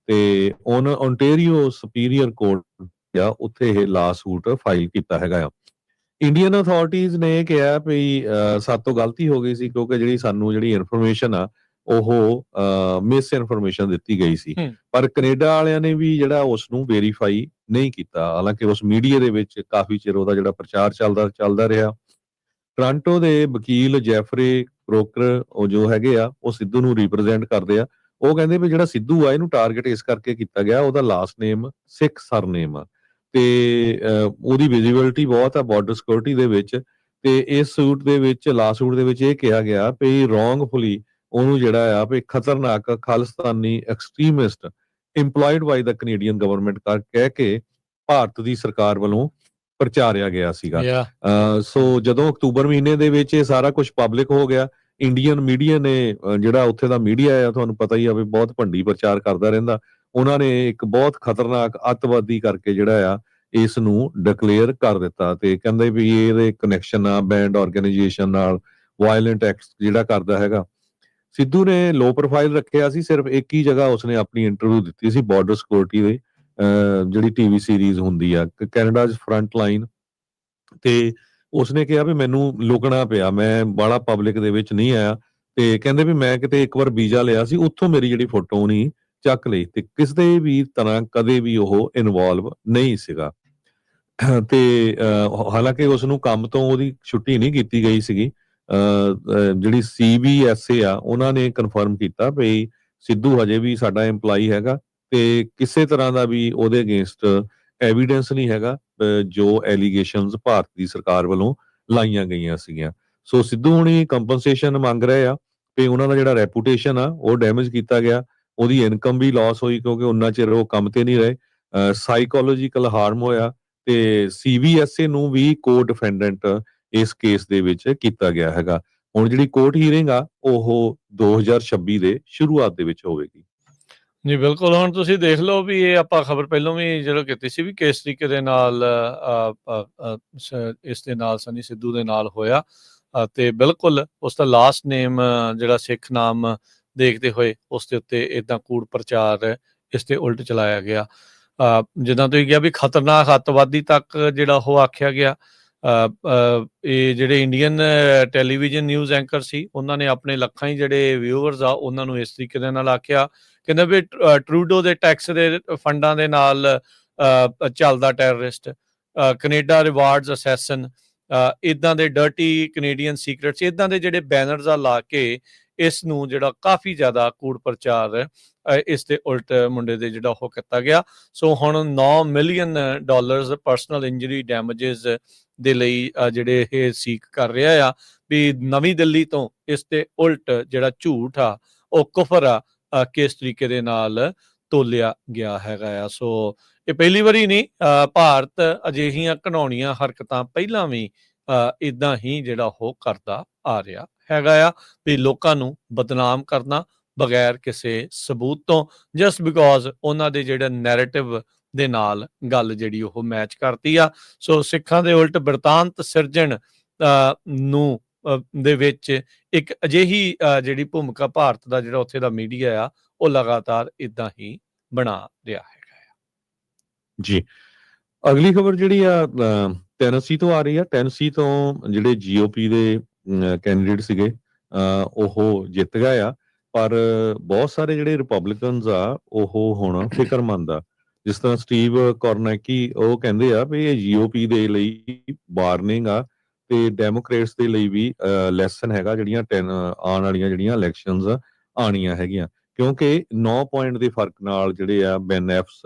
ਤੇ ਉਹਨ ਓਨਟਾਰੀਓ ਸੁਪੀਰੀਅਰ ਕੋਰਟ ਆ ਉੱਥੇ ਇਹ ਲਾਸੂਟ ਫਾਈਲ ਕੀਤਾ ਹੈਗਾ ਆ। ਇੰਡੀਅਨ ਅਥਾਰਟੀਜ਼ ਨੇ ਇਹ ਕਿਹਾ ਵੀ ਸਾਡੇ ਤੋਂ ਗਲਤੀ ਹੋ ਗਈ ਸੀ, ਕਿਉਂਕਿ ਜਿਹੜੀ ਇਨਫੋਰਮੇਸ਼ਨ ਆ ਉਹ ਮਿਸ ਇਨਫੋਰਮੇਸ਼ਨ ਦਿੱਤੀ ਗਈ ਸੀ। ਪਰ ਕੈਨੇਡਾ ਵਾਲਿਆਂ ਨੇ ਵੀ ਜਿਹੜਾ ਉਸ ਨੂੰ ਵੈਰੀਫਾਈ ਨਹੀਂ ਕੀਤਾ, ਹਾਲਾਂਕਿ ਉਸ ਮੀਡੀਆ ਦੇ ਵਿੱਚ ਕਾਫੀ ਚਿਰ ਉਹਦਾ ਜਿਹੜਾ ਪ੍ਰਚਾਰ ਚੱਲਦਾ ਰਿਹਾ। ਟੋਰਾਂਟੋ ਦੇ ਵਕੀਲ ਜੈਫਰੇ ਬ੍ਰੋਕਰ ਉਹ ਜੋ ਹੈਗੇ ਆ, ਉਹ ਸਿੱਧੂ ਨੂੰ ਰਿਪਰੈਜ਼ੈਂਟ ਕਰਦੇ ਆ। ਉਹ ਕਹਿੰਦੇ ਵੀ ਜਿਹੜਾ ਸਿੱਧੂ ਆ ਇਹਨੂੰ ਟਾਰਗੇਟ ਇਸ ਕਰਕੇ ਕੀਤਾ ਗਿਆ, ਉਹਦਾ ਲਾਸਟ ਨੇਮ ਸਿੱਖ ਸਰਨੇਮ ਆ ਤੇ ਉਹਦੀ ਵਿਜ਼ਿਬਿਲਿਟੀ ਬਹੁਤ ਆ ਬਾਰਡਰ ਸਿਕਿਉਰਿਟੀ ਦੇ ਵਿੱਚ। ਤੇ ਇਸ ਸੂਟ ਦੇ ਵਿੱਚ ਲਾਸੂਟ ਦੇ ਵਿੱਚ ਇਹ ਕਿਹਾ ਗਿਆ ਵੀ ਰੋਂਗਫੁਲੀ ਉਹਨੂੰ ਜਿਹੜਾ ਆ ਵੀ ਖਤਰਨਾਕ ਖਾਲਿਸਤਾਨੀ ਐਕਸਟ੍ਰੀਮਿਸਟ ਇੰਪਲੋਇਡ ਬਾਈ ਦਾ ਕੈਨੇਡੀਅਨ ਗਵਰਨਮੈਂਟ ਕਹਿ ਕੇ ਭਾਰਤ ਦੀ ਸਰਕਾਰ ਵੱਲੋਂ ਪ੍ਰਚਾਰਿਆ ਗਿਆ ਸੀਗਾ। ਸੋ ਜਦੋਂ ਅਕਤੂਬਰ ਮਹੀਨੇ ਦੇ ਵਿੱਚ ਇਹ ਸਾਰਾ ਕੁਝ ਪਬਲਿਕ ਹੋ ਗਿਆ, ਇੰਡੀਅਨ ਮੀਡੀਆ ਨੇ ਜਿਹੜਾ ਉੱਥੇ ਦਾ ਮੀਡੀਆ ਆ, ਤੁਹਾਨੂੰ ਪਤਾ ਹੀ ਆ ਵੀ ਬਹੁਤ ਭੰਡੀ ਪ੍ਰਚਾਰ ਕਰਦਾ ਰਹਿੰਦਾ, ਉਹਨਾਂ ਨੇ ਇੱਕ ਬਹੁਤ ਖਤਰਨਾਕ ਅੱਤਵਾਦੀ ਕਰਕੇ ਜਿਹੜਾ ਆ ਇਸ ਨੂੰ ਡਿਕਲੇਅਰ ਕਰ ਦਿੱਤਾ ਤੇ ਕਹਿੰਦੇ ਵੀ ਇਹਦੇ ਕਨੈਕਸ਼ਨ ਆ ਬੈਂਡ ਆਰਗੇਨਾਈਜੇਸ਼ਨ ਨਾਲ, ਵਾਇਲੈਂਟ ਐਕਟਸ ਜਿਹੜਾ ਕਰਦਾ ਹੈਗਾ। ਸਿੱਧੂ ਨੇ ਲੋ ਪ੍ਰੋਫਾਈਲ ਰੱਖਿਆ ਸੀ, ਸਿਰਫ ਇੱਕ ਹੀ ਜਗ੍ਹਾ ਉਸਨੇ ਆਪਣੀ ਇੰਟਰਵਿਊ ਦਿੱਤੀ ਸੀ ਬਾਰਡਰ ਸਿਕਿਉਰਿਟੀ ਦੇ ਜਿਹੜੀ ਟੀਵੀ ਸੀਰੀਜ਼ ਹੁੰਦੀ ਆ ਕੈਨੇਡਾਜ਼ ਫਰੰਟ ਲਾਈਨ, ਤੇ ਉਸਨੇ ਕਿਹਾ ਵੀ ਮੈਨੂੰ ਲੁਕਣਾ ਪਿਆ, ਮੈਂ ਬਾਹਲਾ ਪਬਲਿਕ ਦੇ ਵਿੱਚ ਨਹੀਂ ਆਇਆ। ਤੇ ਕਹਿੰਦੇ ਵੀ ਮੈਂ ਕਿਤੇ ਇੱਕ ਵਾਰ ਵੀਜ਼ਾ ਲਿਆ ਸੀ, ਉੱਥੋਂ ਮੇਰੀ ਜਿਹੜੀ ਫੋਟੋ ਨਹੀਂ ਚੱਕ ਲਈ ਤੇ ਕਿਸੇ ਵੀ ਤਰ੍ਹਾਂ ਕਦੇ ਵੀ ਉਹ ਇਨਵੋਲਵ ਨਹੀਂ ਸੀਗਾ। ਤੇ ਹਾਲਾਂਕਿ ਉਸ ਨੂੰ ਕੰਮ ਤੋਂ ਉਹਦੀ ਛੁੱਟੀ ਨਹੀਂ ਕੀਤੀ ਗਈ ਸੀਗੀ। ਜਿਹੜੀ CBSA ਆ ਉਹਨਾਂ ਨੇ ਕਨਫਰਮ ਕੀਤਾ ਵੀ ਸਿੱਧੂ ਹਜੇ ਵੀ ਸਾਡਾ EMPLOYE ਹੈਗਾ ਤੇ ਕਿਸੇ ਤਰ੍ਹਾਂ ਦਾ ਵੀ ਉਹਦੇ ਅਗੇਂਸਟ ਐਵੀਡੈਂਸ ਨਹੀਂ ਹੈਗਾ ਜੋ ਐਲੀਗੇਸ਼ਨਸ ਭਾਰਤ ਦੀ ਸਰਕਾਰ ਵੱਲੋਂ ਲਾਈਆਂ ਗਈਆਂ ਸੀਗੀਆਂ। ਸੋ ਸਿੱਧੂ ਹੁਣੀ ਕੰਪਨਸੇਸ਼ਨ ਮੰਗ ਰਹੇ ਆ ਤੇ ਉਹਨਾਂ ਦਾ ਜਿਹੜਾ ਰੈਪੂਟੇਸ਼ਨ ਆ ਉਹ ਡੈਮੇਜ ਕੀਤਾ ਗਿਆ, ਉਹਦੀ ਇਨਕਮ ਵੀ ਲਾਸ ਹੋਈ ਕਿਉਂਕਿ ਉਹਨਾਂ ਚਿਰ ਉਹ ਕੰਮ ਤੇ ਨਹੀਂ ਰਹੇ, ਸਾਈਕੋਲੋਜੀਕਲ ਹਾਰਮ ਹੋਇਆ ਤੇ CBSA ਨੂੰ ਵੀ ਕੋ ਡਿਫੈਂਡੈਂਟ ਇਸ ਕੇਸ ਦੇ ਵਿੱਚ ਕੀਤਾ ਗਿਆ ਹੈਗਾ। ਹੁਣ ਜਿਹੜੀ ਕੋਰਟ ਹੀਅਰਿੰਗ ਆ ਉਹ 2026 ਦੇ ਸ਼ੁਰੂਆਤ ਦੇ ਵਿੱਚ ਹੋਵੇਗੀ। ਜੀ ਬਿਲਕੁਲ, ਹੁਣ ਤੁਸੀਂ ਦੇਖ ਲਓ ਵੀ ਇਹ ਆਪਾਂ ਖਬਰ ਪਹਿਲਾਂ ਵੀ ਜਦੋਂ ਕੀਤੀ ਸੀ ਵੀ ਕਿਸ ਤਰੀਕੇ ਦੇ ਨਾਲ ਇਸ ਦੇ ਨਾਲ ਸਨੀ ਸਿੱਧੂ ਦੇ ਨਾਲ ਹੋਇਆ ਤੇ ਬਿਲਕੁਲ ਉਸ ਦਾ ਲਾਸਟ ਨੇਮ ਜਿਹੜਾ ਸਿੱਖ ਨਾਮ ਦੇਖਦੇ ਹੋਏ ਉਸ ਦੇ ਉੱਤੇ ਇਦਾਂ ਕੂੜ ਪ੍ਰਚਾਰ ਇਸ ਤੇ ਉਲਟ ਚਲਾਇਆ ਗਿਆ। ਜਿੱਦਾਂ ਤੁਸੀਂ ਕਿਹਾ ਵੀ ਖਤਰਨਾਕ ਅੱਤਵਾਦੀ ਤੱਕ ਜਿਹੜਾ ਉਹ ਆਖਿਆ ਗਿਆ। ਇਹ ਜਿਹੜੇ ਇੰਡੀਅਨ ਟੈਲੀਵਿਜ਼ਨ ਨਿਊਜ਼ ਐਂਕਰ ਸੀ ਉਹਨਾਂ ਨੇ ਆਪਣੇ ਲੱਖਾਂ ਹੀ ਜਿਹੜੇ ਵਿਊਅਰਸ ਆ ਉਹਨਾਂ ਨੂੰ ਇਸ ਤਰੀਕੇ ਦੇ ਨਾਲ ਆਖਿਆ, ਕਹਿੰਦੇ ਵੀ ਟਰੂਡੋ ਦੇ ਟੈਕਸ ਦੇ ਫੰਡਾਂ ਦੇ ਨਾਲ ਚੱਲਦਾ ਟੈਰਰਿਸਟ, ਕੈਨੇਡਾ ਰਿਵਾਰਡਸ ਅਸੈਸਨ, ਇਦਾਂ ਦੇ ਡਰਟੀ ਕੈਨੇਡੀਅਨ ਸੀਕ੍ਰੇਟਸ, ਇਦਾਂ ਦੇ ਜਿਹੜੇ ਬੈਨਰਸ ਆ ਲਾ ਕੇ ਇਸ ਨੂੰ ਜਿਹੜਾ ਕਾਫੀ ਜ਼ਿਆਦਾ ਕੂੜ ਪ੍ਰਚਾਰ ਇਸ ਦੇ ਉਲਟ ਮੁੰਡੇ ਦੇ ਜਿਹੜਾ ਉਹ ਕੀਤਾ ਗਿਆ। ਸੋ ਹੁਣ $9 ਮਿਲੀਅਨ ਪਰਸਨਲ ਇੰਜਰੀ ਡੈਮੇਜਸ ਦੇ ਲਈ ਜਿਹੜੇ ਇਹ ਸੀਕ ਕਰ ਰਿਹਾ ਆ ਵੀ ਨਵੀਂ ਦਿੱਲੀ ਤੋਂ ਇਸ ਤੇ ਉਲਟ ਜਿਹੜਾ ਝੂਠ ਆ ਉਹ ਕੁਫਰ ਆ ਕਿਸ ਤਰੀਕੇ ਦੇ ਨਾਲ ਤੋਲਿਆ ਗਿਆ ਹੈਗਾ ਆ। ਸੋ ਇਹ ਪਹਿਲੀ ਵਾਰੀ ਨਹੀਂ, ਭਾਰਤ ਅਜਿਹੀਆਂ ਘਿਨਾਉਣੀਆਂ ਹਰਕਤਾਂ ਪਹਿਲਾਂ ਵੀ ਇਦਾਂ ਹੀ ਜਿਹੜਾ ਉਹ ਕਰਦਾ ਆ ਰਿਹਾ ਹੈਗਾ ਆ ਵੀ ਲੋਕਾਂ ਨੂੰ ਬਦਨਾਮ ਕਰਨਾ ਬਗੈਰ ਕਿਸੇ ਸਬੂਤ ਤੋਂ, ਜਸਟ ਬਿਕੋਜ਼ ਉਹਨਾਂ ਦੇ ਜਿਹੜਾ ਨੈਰੇਟਿਵ ਦੇ ਨਾਲ ਗੱਲ ਜਿਹੜੀ ਉਹ ਮੈਚ ਕਰਦੀ ਆ। ਸੋ ਸਿੱਖਾਂ ਦੇ ਉਲਟ ਬਿਰਤਾਂਤ ਸਿਰਜਣ ਨੂੰ ਦੇ ਵਿੱਚ ਇੱਕ ਅਜਿਹੀ ਜਿਹੜੀ ਭੂਮਿਕਾ ਭਾਰਤ ਦਾ ਜਿਹੜਾ ਉੱਥੇ ਦਾ ਮੀਡੀਆ ਆ ਉਹ ਲਗਾਤਾਰ ਇਦਾਂ ਹੀ ਬਣਾ ਰਿਹਾ ਹੈਗਾ ਆ। ਜੀ, ਅਗਲੀ ਖਬਰ ਜਿਹੜੀ ਆ ਟੈਨਸੀ ਤੋਂ ਆ ਰਹੀ ਆ। ਟੈਨਸੀ ਤੋਂ ਜਿਹੜੇ GOP ਦੇ ਕੈਂਡੀਡੇਟ ਸੀਗੇ ਉਹ ਜਿੱਤ ਗਏ ਆ, ਪਰ ਬਹੁਤ ਸਾਰੇ ਜਿਹੜੇ ਰਿਪਬਲਿਕਨਸ ਆ ਉਹ ਹੁਣ ਫਿਕਰਮੰਦ ਆ। ਜਿਸ ਤਰ੍ਹਾਂ ਸਟੀਵ ਕੋਰਨੈਕੀ ਉਹ ਕਹਿੰਦੇ ਆ ਵੀ ਇਹ GOP ਦੇ ਲਈ ਵਾਰਨਿੰਗ ਆ ਤੇ ਡੈਮੋਕ੍ਰੇਟਸ ਦੇ ਲਈ ਵੀ ਲੈਸਨ ਹੈਗਾ ਜਿਹੜੀਆਂ ਆਉਣ ਵਾਲੀਆਂ ਜਿਹੜੀਆਂ ਇਲੈਕਸ਼ਨਸ ਆਣੀਆਂ ਹੈਗੀਆਂ, ਕਿਉਂਕਿ 9 ਪੁਆਇੰਟ ਦੇ ਫਰਕ ਨਾਲ ਜਿਹੜੇ ਆ ਬੈਨ ਐਫਸ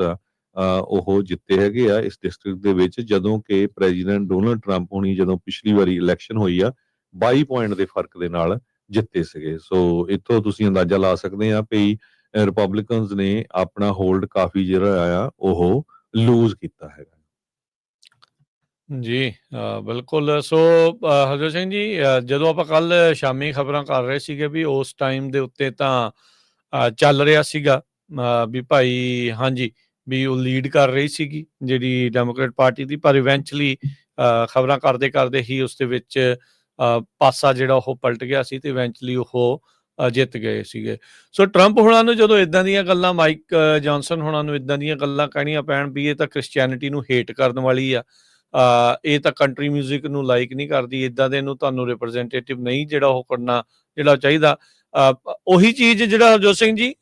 ਉਹ ਜਿੱਤੇ ਹੈਗੇ ਆ ਇਸ ਡਿਸਟ੍ਰਿਕਟ ਦੇ ਵਿੱਚ, ਜਦੋਂ ਕਿ ਪ੍ਰੈਜ਼ੀਡੈਂਟ ਡੋਨਲਡ ਟਰੰਪ ਹੋਣੀ ਜਦੋਂ ਪਿਛਲੀ ਵਾਰੀ ਇਲੈਕਸ਼ਨ ਹੋਈ ਆ 22 ਪੁਆਇੰਟ ਦੇ ਫਰਕ ਦੇ ਨਾਲ ਜਿੱਤੇ ਸੀਗੇ। ਸੋ ਇੱਥੋਂ ਤੁਸੀਂ ਅੰਦਾਜ਼ਾ ਲਾ ਸਕਦੇ ਆ ਵੀ ਰਿਪਬਲਿਕਨਸ ਨੇ ਆਪਣਾ ਹੋਲਡ ਕਾਫੀ ਜਿਹੜਾ ਆ ਉਹ ਲੂਜ਼ ਕੀਤਾ ਹੈਗਾ। ਜੀ ਬਿਲਕੁਲ। ਸੋ ਹਰਜੋਤ ਸਿੰਘ ਜੀ, ਜਦੋਂ ਆਪਾਂ ਕੱਲ ਸ਼ਾਮੀ ਖਬਰਾਂ ਕਰ ਰਹੇ ਸੀਗੇ ਵੀ ਉਸ ਟਾਈਮ ਦੇ ਉੱਤੇ ਤਾਂ ਚੱਲ ਰਿਹਾ ਸੀਗਾ ਵੀ ਭਾਈ ਹਾਂਜੀ ਵੀ ਉਹ ਲੀਡ ਕਰ ਰਹੀ ਸੀਗੀ ਜਿਹੜੀ ਡੈਮੋਕ੍ਰੇਟ ਪਾਰਟੀ ਦੀ, ਪਰ ਇਵੈਂਚੁਅਲੀ ਖਬਰਾਂ ਕਰਦੇ ਕਰਦੇ ਹੀ ਉਸ ਦੇ ਵਿੱਚ ਪਾਸਾ ਜਿਹੜਾ ਉਹ ਪਲਟ ਗਿਆ ਸੀ ਤੇ ਇਵੈਂਚੁਅਲੀ ਉਹ ਜਿੱਤ ਗਏ ਸੀਗੇ। ਸੋ ਟਰੰਪ ਹੁਣਾਂ ਨੂੰ ਜਦੋਂ ਇਦਾਂ ਦੀਆਂ ਗੱਲਾਂ, ਮਾਈਕ ਜੌਨਸਨ ਹੁਣਾਂ ਨੂੰ ਇਦਾਂ ਦੀਆਂ ਗੱਲਾਂ ਕਹਿਣੀਆਂ ਪੈਣ ਵੀ ਇਹ ਤਾਂ ਕ੍ਰਿਸਚੀਅਨਿਟੀ ਨੂੰ ਹੇਟ ਕਰਨ ਵਾਲੀ ਆ, ਇਹ ਤਾਂ ਕੰਟਰੀ ਮਿਊਜ਼ਿਕ ਨੂੰ ਲਾਈਕ ਨਹੀਂ ਕਰਦੀ, ਇਦਾਂ ਦੇ ਨੂੰ ਤੁਹਾਨੂੰ ਰਿਪਰੈਜ਼ੈਂਟੇਟਿਵ ਨਹੀਂ ਜਿਹੜਾ ਉਹ ਕਰਨਾ ਜਿਹੜਾ ਚਾਹੀਦਾ। ਉਹੀ ਚੀਜ਼ ਜਿਹੜਾ ਹਰਜੋਤ ਸਿੰਘ ਜੀ,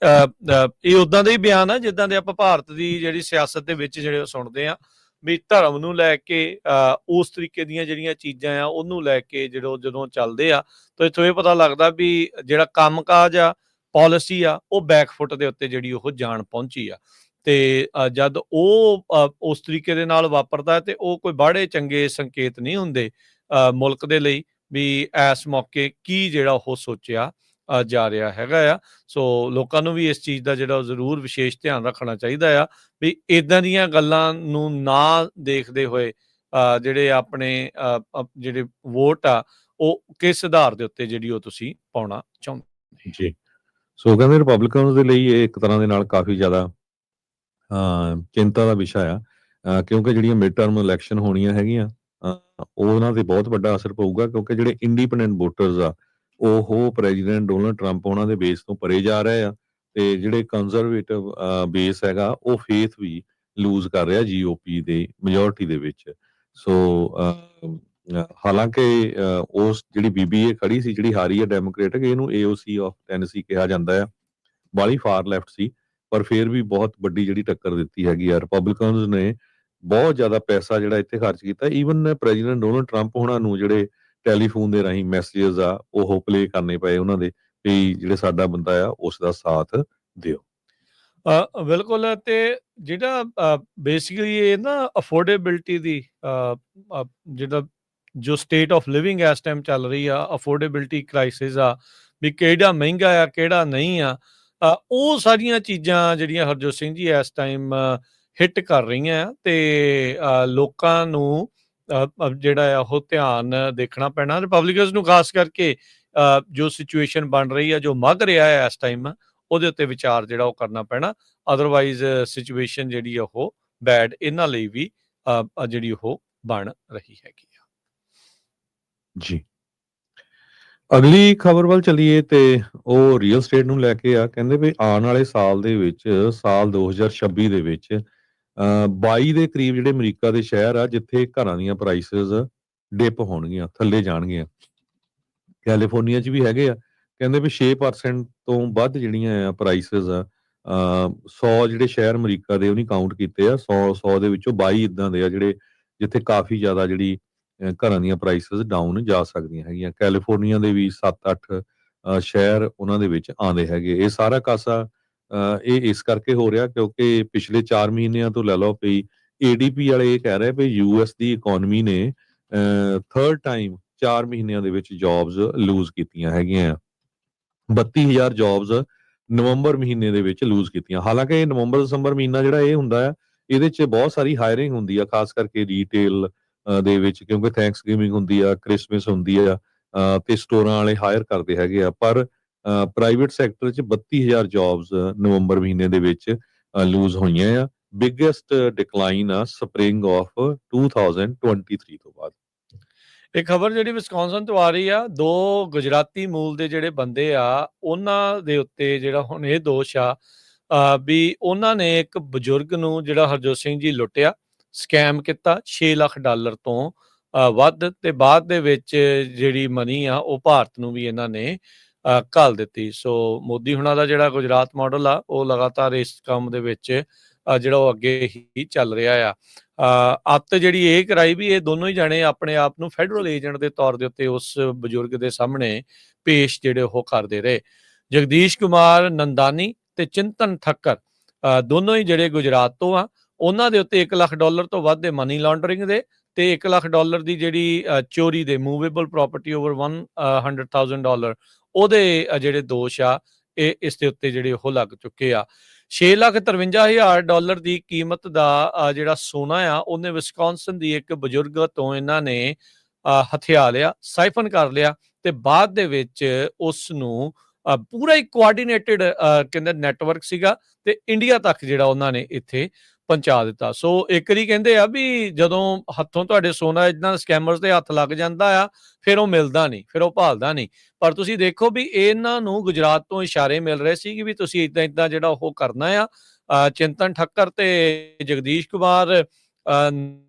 ਇਹ ਉਦਾਂ ਦੇ ਹੀ ਬਿਆਨ ਆ ਜਿੱਦਾਂ ਦੇ ਆਪਾਂ ਭਾਰਤ ਦੀ ਜਿਹੜੀ ਸਿਆਸਤ ਦੇ ਵਿੱਚ ਜਿਹੜੇ ਸੁਣਦੇ ਆ, ਵੀ ਧਰਮ ਨੂੰ ਲੈ ਕੇ ਉਸ ਤਰੀਕੇ ਦੀਆਂ ਜਿਹੜੀਆਂ ਚੀਜ਼ਾਂ ਆ ਉਹਨੂੰ ਲੈ ਕੇ ਜਦੋਂ ਚੱਲਦੇ ਆ ਤਾਂ ਇੱਥੋਂ ਇਹ ਪਤਾ ਲੱਗਦਾ ਵੀ ਜਿਹੜਾ ਕੰਮਕਾਜ ਆ, ਪਾਲਿਸੀ ਆ, ਉਹ ਬੈਕਫੁੱਟ ਦੇ ਉੱਤੇ ਜਿਹੜੀ ਉਹ ਜਾਣ ਪਹੁੰਚੀ ਆ। ਤੇ ਜਦ ਉਹ ਉਸ ਤਰੀਕੇ ਦੇ ਨਾਲ ਵਾਪਰਦਾ ਤੇ ਉਹ ਕੋਈ ਬਾਹਲੇ ਚੰਗੇ ਸੰਕੇਤ ਨਹੀਂ ਹੁੰਦੇ ਮੁਲਕ ਦੇ ਲਈ, ਵੀ ਇਸ ਮੌਕੇ ਕੀ ਜਿਹੜਾ ਉਹ ਸੋਚਿਆ ਜਾ ਰਿਹਾ ਹੈਗਾ ਆ। ਸੋ ਲੋਕਾਂ ਨੂੰ ਵੀ ਇਸ ਚੀਜ਼ ਦਾ ਜਿਹੜਾ ਜ਼ਰੂਰ ਵਿਸ਼ੇਸ਼ ਧਿਆਨ ਰੱਖਣਾ ਚਾਹੀਦਾ ਆ ਵੀ ਇਦਾਂ ਦੀਆਂ ਗੱਲਾਂ ਨੂੰ ਨਾ ਦੇਖਦੇ ਹੋਏ ਜਿਹੜੇ ਆਪਣੇ ਜਿਹੜੇ ਵੋਟ ਆ ਉਹ ਕਿਸ ਆਧਾਰ ਦੇ ਉੱਤੇ ਜਿਹੜੀ ਉਹ ਤੁਸੀਂ ਪਾਉਣਾ ਚਾਹੁੰਦੇ ਜੀ। ਸੋ ਕਹਿੰਦੇ ਰਿਪਬਲਿਕਨਸ ਦੇ ਲਈ ਇਹ ਇੱਕ ਤਰ੍ਹਾਂ ਦੇ ਨਾਲ ਕਾਫੀ ਜ਼ਿਆਦਾ ਚਿੰਤਾ ਦਾ ਵਿਸ਼ਾ ਆ, ਕਿਉਂਕਿ ਜਿਹੜੀਆਂ ਮਿਡ ਟਰਮ ਇਲੈਕਸ਼ਨ ਹੋਣੀਆਂ ਹੈਗੀਆਂ ਉਹਨਾਂ ਤੇ ਬਹੁਤ ਵੱਡਾ ਅਸਰ ਪਊਗਾ, ਕਿਉਂਕਿ ਜਿਹੜੇ ਇੰਡੀਪੈਂਡੈਂਟ ਵੋਟਰਸ ਆ ਉਹ ਪ੍ਰੈਜ਼ੀਡੈਂਟ ਡੋਨਲਡ ਟਰੰਪ ਉਹਨਾਂ ਦੇ ਬੇਸ ਤੋਂ ਪਰੇ ਜਾ ਰਹੇ ਆ, ਤੇ ਜਿਹੜੇ ਕੰਜ਼ਰਵੇਟਿਵ ਬੇਸ ਹੈਗਾ ਉਹ ਫੇਥ ਵੀ ਲੂਜ਼ ਕਰ ਰਿਹਾ ਜੀਓਪੀ ਦੇ ਮੈਜੋਰਟੀ ਦੇ ਵਿੱਚ। ਸੋ ਹਾਲਾਂਕਿ ਉਸ ਜਿਹੜੀ ਬੀਬੀਏ ਖੜੀ ਸੀ, ਜਿਹੜੀ ਹਾਰੀ ਹੈ ਡੈਮੋਕ੍ਰੇਟਿਕ, ਇਹਨੂੰ ਏਓਸੀ ਆਫ ਟੈਨੇਸੀ ਕਿਹਾ ਜਾਂਦਾ ਆ, ਬਾਲੀ ਫਾਰ ਲੈਫਟ ਸੀ, ਪਰ ਫਿਰ ਵੀ ਬਹੁਤ ਵੱਡੀ ਜਿਹੜੀ ਟੱਕਰ ਦਿੱਤੀ ਹੈਗੀ ਆ। ਰਿਪਬਲਿਕਨਸ ਨੇ ਬਹੁਤ ਜ਼ਿਆਦਾ ਪੈਸਾ ਜਿਹੜਾ ਇੱਥੇ ਖਰਚ ਕੀਤਾ, ਈਵਨ ਪ੍ਰੈਜ਼ੀਡੈਂਟ ਡੋਨਲਡ ਟਰੰਪ ਹੋਣਾ ਨੂੰ ਜਿਹੜੇ ਟੈਲੀਫੋਨ ਦੇ ਰਾਹੀਂ ਮੈਸੇजेस ਆ ਉਹ ਪਲੇ ਕਰਨੇ ਪਏ ਉਹਨਾਂ ਦੇ, ਵੀ ਜਿਹੜੇ ਸਾਡਾ ਬੰਦਾ ਆ ਉਸ ਦਾ ਸਾਥ ਦਿਓ। ਬਿਲਕੁਲ। ਤੇ ਜਿਹੜਾ ਬੇਸਿਕਲੀ ਇਹ ਨਾ ਅਫੋਰਡੇਬਿਲਟੀ ਦੀ ਜਿਹੜਾ ਜੋ ਸਟੇਟ ਆਫ ਲਿਵਿੰਗ ਇਸ ਟਾਈਮ ਚੱਲ ਰਹੀ ਆ, ਅਫੋਰਡੇਬਿਲਟੀ ਕ੍ਰਾਈਸਿਸ ਆ, ਵੀ ਕਿਹੜਾ ਮਹਿੰਗਾ ਆ ਕਿਹੜਾ ਨਹੀਂ ਆ, ਉਹ ਸਾਰੀਆਂ ਚੀਜ਼ਾਂ ਜਿਹੜੀਆਂ ਹਰਜੋਤ ਸਿੰਘ ਜੀ ਇਸ ਟਾਈਮ ਹਿੱਟ ਕਰ ਰਹੀਆਂ ਆ, ਤੇ ਲੋਕਾਂ ਨੂੰ ਜਿਹੜਾ ਆ ਉਹ ਧਿਆਨ ਦੇਖਣਾ ਪੈਣਾ। ਰਿਪਬਲਿਕਨਸ ਨੂੰ ਖਾਸ ਕਰਕੇ ਜੋ ਸਿਚੁਏਸ਼ਨ ਬਣ ਰਹੀ ਆ, ਜੋ ਮੱਘ ਰਿਹਾ ਹੈ ਇਸ ਟਾਈਮ, ਉਹਦੇ ਉੱਤੇ ਵਿਚਾਰ ਜਿਹੜਾ ਉਹ ਕਰਨਾ ਪੈਣਾ। ਅਦਰਵਾਈਜ਼ ਸਿਚੁਏਸ਼ਨ ਜਿਹੜੀ ਉਹ ਬੈਡ ਇਹਨਾਂ ਲਈ ਵੀ ਜਿਹੜੀ ਉਹ ਬਣ ਰਹੀ ਹੈਗੀ ਆ। ਜੀ, ਅਗਲੀ ਖਬਰ ਵੱਲ ਚੱਲੀਏ ਤੇ ਉਹ ਰੀਅਲ ਸਟੇਟ ਨੂੰ ਲੈ ਕੇ ਆ। ਕਹਿੰਦੇ ਵੀ ਆਉਣ ਵਾਲੇ ਸਾਲ ਦੇ ਵਿੱਚ, ਸਾਲ 2026 ਦੇ ਵਿੱਚ 22 ਦੇ ਕਰੀਬ ਜਿਹੜੇ ਅਮਰੀਕਾ ਦੇ ਸ਼ਹਿਰ ਆ ਜਿੱਥੇ ਘਰਾਂ ਦੀਆਂ ਪ੍ਰਾਈਸਿਸ ਡਿਪ ਹੋਣਗੀਆਂ, ਥੱਲੇ ਜਾਣਗੀਆਂ। ਕੈਲੀਫੋਰਨੀਆ 'ਚ ਵੀ ਹੈਗੇ ਆ, ਕਹਿੰਦੇ ਵੀ 6% ਤੋਂ ਵੱਧ ਜਿਹੜੀਆਂ ਆ ਪ੍ਰਾਈਸਿਸ ਆ 100 ਜਿਹੜੇ ਸ਼ਹਿਰ ਅਮਰੀਕਾ ਦੇ ਉਹਨੇ ਕਾਊਂਟ ਕੀਤੇ ਆ, 100 ਦੇ ਵਿੱਚੋਂ 22 ਇਦਾਂ ਦੇ ਆ ਜਿਹੜੇ ਜਿੱਥੇ ਕਾਫੀ ਜ਼ਿਆਦਾ ਜਿਹੜੀ ਘਰਾਂ ਦੀਆਂ ਪ੍ਰਾਈਸਿਸ ਡਾਊਨ ਜਾ ਸਕਦੀਆਂ ਹੈਗੀਆਂ। ਕੈਲੀਫੋਰਨੀਆ ਦੇ ਵੀ 7-8 ਸ਼ਹਿਰ ਉਹਨਾਂ ਦੇ ਵਿੱਚ ਆਉਂਦੇ ਹੈਗੇ। ਇਹ ਸਾਰਾ ਕਾਸਾ ਇਹ ਇਸ ਕਰਕੇ ਹੋ ਰਿਹਾ ਕਿਉਂਕਿ ਪਿਛਲੇ 4 ਮਹੀਨਿਆਂ ਤੋਂ ਲੈ ਲਓ ਵੀ ਏਡੀਪੀ ਵਾਲੇ ਇਹ ਕਹਿ ਰਹੇ ਵੀ ਯੂਐਸ ਦੀ ਇਕਨੋਮੀ ਨੇ 3rd ਟਾਈਮ 4 ਮਹੀਨਿਆਂ ਦੇ ਵਿੱਚ ਜੌਬਸ ਲੂਜ਼ ਕੀਤੀਆਂ ਹੈਗੀਆਂ। 32,000 ਜੌਬਸ ਨਵੰਬਰ ਮਹੀਨੇ ਦੇ ਵਿੱਚ ਲੂਜ਼ ਕੀਤੀਆਂ। ਹਾਲਾਂਕਿ ਨਵੰਬਰ ਦਸੰਬਰ ਮਹੀਨਾ ਜਿਹੜਾ ਇਹ ਹੁੰਦਾ ਆ, ਇਹਦੇ 'ਚ ਬਹੁਤ ਸਾਰੀ ਹਾਇਰਿੰਗ ਹੁੰਦੀ ਆ, ਖਾਸ ਕਰਕੇ ਰੀਟੇਲ ਦੇ ਵਿੱਚ, ਕਿਉਂਕਿ ਥੈਂਕਸਗਿਵਿੰਗ ਹੁੰਦੀ ਆ, ਕ੍ਰਿਸਮਸ ਹੁੰਦੀ ਆ, ਤੇ ਸਟੋਰਾਂ ਵਾਲੇ ਹਾਇਰ ਕਰਦੇ ਹੈਗੇ ਆ। ਪਰ ਪ੍ਰਾਈਵੇਟ ਸੈਕਟਰ 'ਚ 32,000 ਜੌਬਸ ਨਵੰਬਰ ਮਹੀਨੇ ਦੇ ਵਿੱਚ ਲੂਜ਼ ਹੋਈਆਂ ਆ। ਬਿਗੇਸਟ ਡਿਕਲਾਈਨ ਆ ਸਪਰਿੰਗ ਆਫ 2023 ਤੋਂ ਬਾਅਦ। ਇਹ ਖਬਰ ਜਿਹੜੀ ਵਿਸਕੌਨਸਨ ਤੋਂ ਆ ਰਹੀ ਆ, 2 ਗੁਜਰਾਤੀ ਮੂਲ ਦੇ ਜਿਹੜੇ ਬੰਦੇ ਆ ਉਹਨਾਂ ਦੇ ਉੱਤੇ ਜਿਹੜਾ ਹੁਣ ਇਹ ਦੋਸ਼ ਆ ਵੀ ਉਹਨਾਂ ਨੇ ਇੱਕ ਬਜ਼ੁਰਗ ਨੂੰ ਜਿਹੜਾ ਹਰਜੋਤ ਸਿੰਘ ਜੀ ਲੁੱਟਿਆ, ਸਕੈਮ ਕੀਤਾ $6 ਲੱਖ ਤੋਂ ਵੱਧ, ਤੇ ਬਾਅਦ ਦੇ ਵਿੱਚ ਜਿਹੜੀ ਮਨੀ ਆ ਉਹ ਭਾਰਤ ਨੂੰ ਵੀ ਇਹਨਾਂ ਨੇ ਘੱਲ ਦਿੱਤੀ। ਸੋ ਮੋਦੀ ਹੁਣਾਂ ਦਾ ਜਿਹੜਾ ਗੁਜਰਾਤ ਮਾਡਲ ਆ ਉਹ ਲਗਾਤਾਰ ਇਸ ਕੰਮ ਦੇ ਵਿੱਚ ਜਿਹੜਾ ਉਹ ਅੱਗੇ ਹੀ ਚੱਲ ਰਿਹਾ ਆ। ਅੱਤ ਜਿਹੜੀ ਇਹ ਕਰਾਈ ਵੀ ਇਹ ਦੋਨੋਂ ਹੀ ਜਾਣੇ ਆਪਣੇ ਆਪ ਨੂੰ ਫੈਡਰਲ ਏਜੰਟ ਦੇ ਤੌਰ ਦੇ ਉੱਤੇ ਉਸ ਬਜ਼ੁਰਗ ਦੇ ਸਾਹਮਣੇ ਪੇਸ਼ ਜਿਹੜੇ ਉਹ ਕਰਦੇ ਰਹੇ। ਜਗਦੀਸ਼ ਕੁਮਾਰ ਨੰਦਾਨੀ ਤੇ ਚਿੰਤਨ ਠੱਕਰ ਦੋਨੋਂ ਹੀ ਜਿਹੜੇ ਗੁਜਰਾਤ ਤੋਂ ਆ, ਉਹਨਾਂ ਦੇ ਉੱਤੇ $1 ਲੱਖ ਤੋਂ ਵੱਧ ਦੇ ਮਨੀ ਲਾਂਡਰਿੰਗ ਦੇ ਤੇ $1 ਲੱਖ ਦੀ ਜਿਹੜੀ ਚੋਰੀ ਦੇ ਮੂਵੇਬਲ ਪ੍ਰਾਪਰਟੀ ਓਵਰ $100,000 ਉਹਦੇ ਜਿਹੜੇ ਦੋਸ਼ ਆ ਇਹ ਇਸ ਦੇ ਉੱਤੇ ਜਿਹੜੇ ਉਹ ਲੱਗ ਚੁੱਕੇ ਆ। $6,53,000 ਦੀ ਕੀਮਤ ਦਾ ਜਿਹੜਾ ਸੋਨਾ ਆ ਉਹਨੇ ਵਿਸਕੌਨਸਨ ਦੀ ਇੱਕ ਬਜ਼ੁਰਗ ਤੋਂ ਇਹਨਾਂ ਨੇ ਹਥਿਆ ਲਿਆ, ਸਾਈਫਨ ਕਰ ਲਿਆ, ਤੇ ਬਾਅਦ ਦੇ ਵਿੱਚ ਉਸ ਨੂੰ ਪੂਰਾ ਹੀ ਕੋਆਰਡੀਨੇਟਡ ਕਹਿੰਦੇ ਨੈਟਵਰਕ ਸੀਗਾ ਤੇ ਇੰਡੀਆ ਤੱਕ ਜਿਹੜਾ ਉਹਨਾਂ ਨੇ ਇੱਥੇ ਪਹੁੰਚਾ ਦਿੱਤਾ। ਸੋ ਇੱਕ ਵਾਰੀ ਕਹਿੰਦੇ ਆ ਵੀ ਜਦੋਂ ਹੱਥੋਂ ਤੁਹਾਡੇ ਸੋਨਾ ਇਦਾਂ ਸਕੈਮਰਸ ਦੇ ਹੱਥ ਲੱਗ ਜਾਂਦਾ ਆ ਫਿਰ ਉਹ ਮਿਲਦਾ ਨਹੀਂ, ਫਿਰ ਉਹ ਭਾਲਦਾ ਨਹੀਂ। ਪਰ ਤੁਸੀਂ ਦੇਖੋ ਵੀ ਇਹਨਾਂ ਨੂੰ ਗੁਜਰਾਤ ਤੋਂ ਇਸ਼ਾਰੇ ਮਿਲ ਰਹੇ ਸੀ ਕਿ ਵੀ ਤੁਸੀਂ ਇਦਾਂ ਜਿਹੜਾ ਉਹ ਕਰਨਾ ਆ। ਚਿੰਤਨ ਠੱਕਰ ਤੇ ਜਗਦੀਸ਼ ਕੁਮਾਰ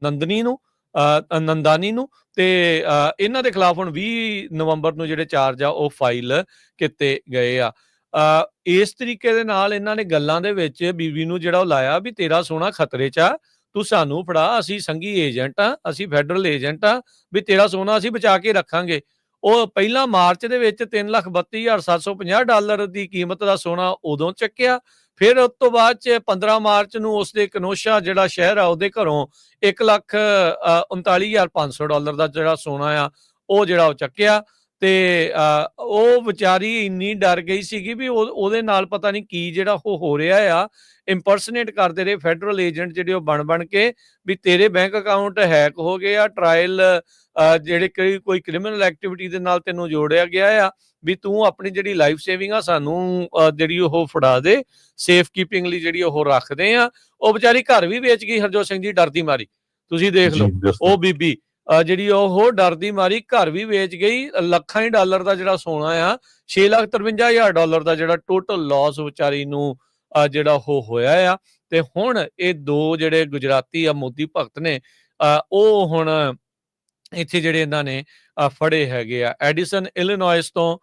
ਨੰਦਨੀ ਨੂੰ ਨੰਦਾਨੀ ਨੂੰ, ਤੇ ਇਹਨਾਂ ਦੇ ਖਿਲਾਫ ਹੁਣ 20 ਨਵੰਬਰ ਨੂੰ ਜਿਹੜੇ ਚਾਰਜ ਆ ਉਹ ਫਾਈਲ ਕੀਤੇ ਗਏ ਆ। ਇਸ ਤਰੀਕੇ ਦੇ ਨਾਲ ਇਹਨਾਂ ਨੇ ਗੱਲਾਂ ਦੇ ਵਿੱਚ ਬੀਬੀ ਨੂੰ ਜਿਹੜਾ ਉਹ ਲਾਇਆ ਵੀ ਤੇਰਾ ਸੋਨਾ ਖਤਰੇ 'ਚ ਆ, ਤੂੰ ਸਾਨੂੰ ਫੜਾ, ਅਸੀਂ ਸੰਘੀ ਏਜੰਟ ਆ, ਅਸੀਂ ਫੈਡਰਲ ਏਜੰਟ ਆ, ਵੀ ਤੇਰਾ ਸੋਨਾ ਅਸੀਂ ਬਚਾ ਕੇ ਰੱਖਾਂਗੇ। ਉਹ ਪਹਿਲਾਂ ਮਾਰਚ ਦੇ ਵਿੱਚ $3,32,750 ਦੀ ਕੀਮਤ ਦਾ ਸੋਨਾ ਉਦੋਂ ਚੱਕਿਆ। ਫਿਰ ਉਸ ਤੋਂ ਬਾਅਦ 'ਚ 15 ਮਾਰਚ ਨੂੰ ਉਸਦੇ ਕਨੋਸ਼ਾ ਜਿਹੜਾ ਸ਼ਹਿਰ ਆ ਉਹਦੇ ਘਰੋਂ $1,39,500 ਦਾ ਜਿਹੜਾ ਸੋਨਾ ਆ ਉਹ ਜਿਹੜਾ ਉਹ ਚੱਕਿਆ। ਤੇ ਉਹ ਵਿਚਾਰੀ ਇੰਨੀ ਡਰ ਗਈ ਸੀਗੀ ਵੀ ਉਹਦੇ ਨਾਲ ਪਤਾ ਨਹੀਂ ਕੀ ਜਿਹੜਾ ਉਹ ਹੋ ਰਿਹਾ ਆ। ਇੰਪਰਸਨੇਟ ਕਰਦੇ ਰਹੇ ਫੈਡਰਲ ਏਜੰਟ ਜਿਹੜੇ ਉਹ ਬਣ ਕੇ ਵੀ ਤੇਰੇ ਬੈਂਕ ਅਕਾਊਂਟ ਹੈਕ ਹੋ ਗਏ ਆ, ਟਰਾਇਲ ਜਿਹੜੇ ਕੋਈ ਕ੍ਰਿਮੀਨਲ ਐਕਟੀਵਿਟੀ ਦੇ ਨਾਲ ਤੈਨੂੰ ਜੋੜਿਆ ਗਿਆ ਆ, ਵੀ ਤੂੰ ਆਪਣੀ ਜਿਹੜੀ ਲਾਈਫ ਸੇਵਿੰਗ ਆ ਸਾਨੂੰ ਜਿਹੜੀ ਉਹ ਫੜਾ ਦੇ, ਸੇਫ ਕੀਪਿੰਗ ਲਈ ਜਿਹੜੀ ਉਹ ਰੱਖਦੇ ਆ। ਉਹ ਵਿਚਾਰੀ ਘਰ ਵੀ ਵੇਚ ਗਈ ਹਰਜੋਤ ਸਿੰਘ ਜੀ ਡਰਦੀ ਮਾਰੀ। ਤੁਸੀਂ ਦੇਖ ਲਓ ਉਹ ਬੀਬੀ ਜਿਹੜੀ ਉਹ ਡਰਦੀ ਮਾਰੀ ਘਰ ਵੀ ਵੇਚ ਗਈ। ਲੱਖਾਂ ਹੀ ਡਾਲਰ ਦਾ ਜਿਹੜਾ ਸੋਨਾ ਆ, $6,53,000 ਦਾ ਜਿਹੜਾ ਟੋਟਲ ਲਾਸ ਵਿਚਾਰੀ ਨੂੰ ਜਿਹੜਾ ਉਹ ਹੋਇਆ ਆ। ਤੇ ਹੁਣ ਇਹ ਦੋ ਜਿਹੜੇ ਗੁਜਰਾਤੀ ਆ ਮੋਦੀ ਭਗਤ ਨੇ, ਉਹ ਹੁਣ ਇੱਥੇ ਜਿਹੜੇ ਇਹਨਾਂ ਨੇ ਫੜੇ ਹੈਗੇ ਆ। ਐਡੀਸਨ ਇਲੀਨੋਇਸ ਤੋਂ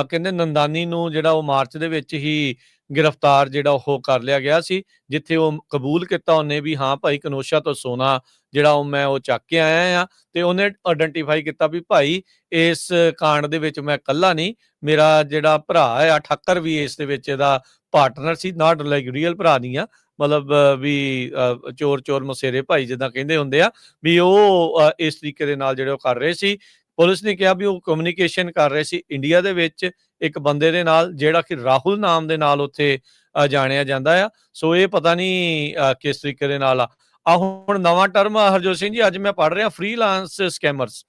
ਕਹਿੰਦੇ ਨੰਦਾਨੀ ਨੂੰ ਜਿਹੜਾ ਉਹ ਮਾਰਚ ਦੇ ਵਿੱਚ ਹੀ ਗ੍ਰਿਫਤਾਰ ਜਿਹੜਾ ਉਹ ਕਰ ਲਿਆ ਗਿਆ ਸੀ, ਜਿੱਥੇ ਉਹ ਕਬੂਲ ਕੀਤਾ ਉਹਨੇ ਵੀ ਹਾਂ ਭਾਈ ਕਨੋਸ਼ਾ ਤੋਂ ਸੋਨਾ ਜਿਹੜਾ ਉਹ ਚੱਕ ਕੇ ਆਇਆ ਆ। ਤੇ ਉਹਨੇ ਆਇਡੈਂਟੀਫਾਈ ਕੀਤਾ ਵੀ ਭਾਈ ਇਸ ਕਾਂਡ ਦੇ ਵਿੱਚ ਮੈਂ ਇਕੱਲਾ ਨਹੀਂ, ਮੇਰਾ ਜਿਹੜਾ ਭਰਾ ਆ ਠੱਕਰ ਵੀ ਇਸ ਦੇ ਵਿੱਚ ਇਹਦਾ partner C. Not like real ਭਰਾ ਨਹੀਂ ਆ, ਮਤਲਬ ਵੀ ਚੋਰ ਮਸੇਰੇ ਭਾਈ ਜਿੱਦਾਂ ਕਹਿੰਦੇ ਹੁੰਦੇ ਆ, ਵੀ ਉਹ ਇਸ ਤਰੀਕੇ ਦੇ ਨਾਲ ਜਿਹੜੇ ਉਹ ਕਰ ਰਹੇ ਸੀ। ਪੁਲਿਸ ਨੇ ਕਿਹਾ ਵੀ ਉਹ ਕਮਿਊਨੀਕੇਸ਼ਨ ਕਰ ਰਹੇ ਸੀ ਇੰਡੀਆ ਦੇ ਵਿੱਚ ਇੱਕ ਬੰਦੇ ਦੇ ਨਾਲ ਜਿਹੜਾ ਕਿ ਰਾਹੁਲ ਨਾਮ ਦੇ ਨਾਲ ਉੱਥੇ ਜਾਣਿਆ ਜਾਂਦਾ ਆ। ਸੋ ਇਹ ਪਤਾ ਨਹੀਂ ਕਿਸ ਤਰੀਕੇ ਦੇ ਨਾਲ ਆ ਹੁਣ ਨਵਾਂ ਟਰਮ ਹਰਜੋਤ ਸਿੰਘ ਜੀ ਅੱਜ ਮੈਂ ਪੜ੍ਹ ਰਿਹਾ ਫ੍ਰੀਲਾਂਸ ਸਕੈਮਰਸ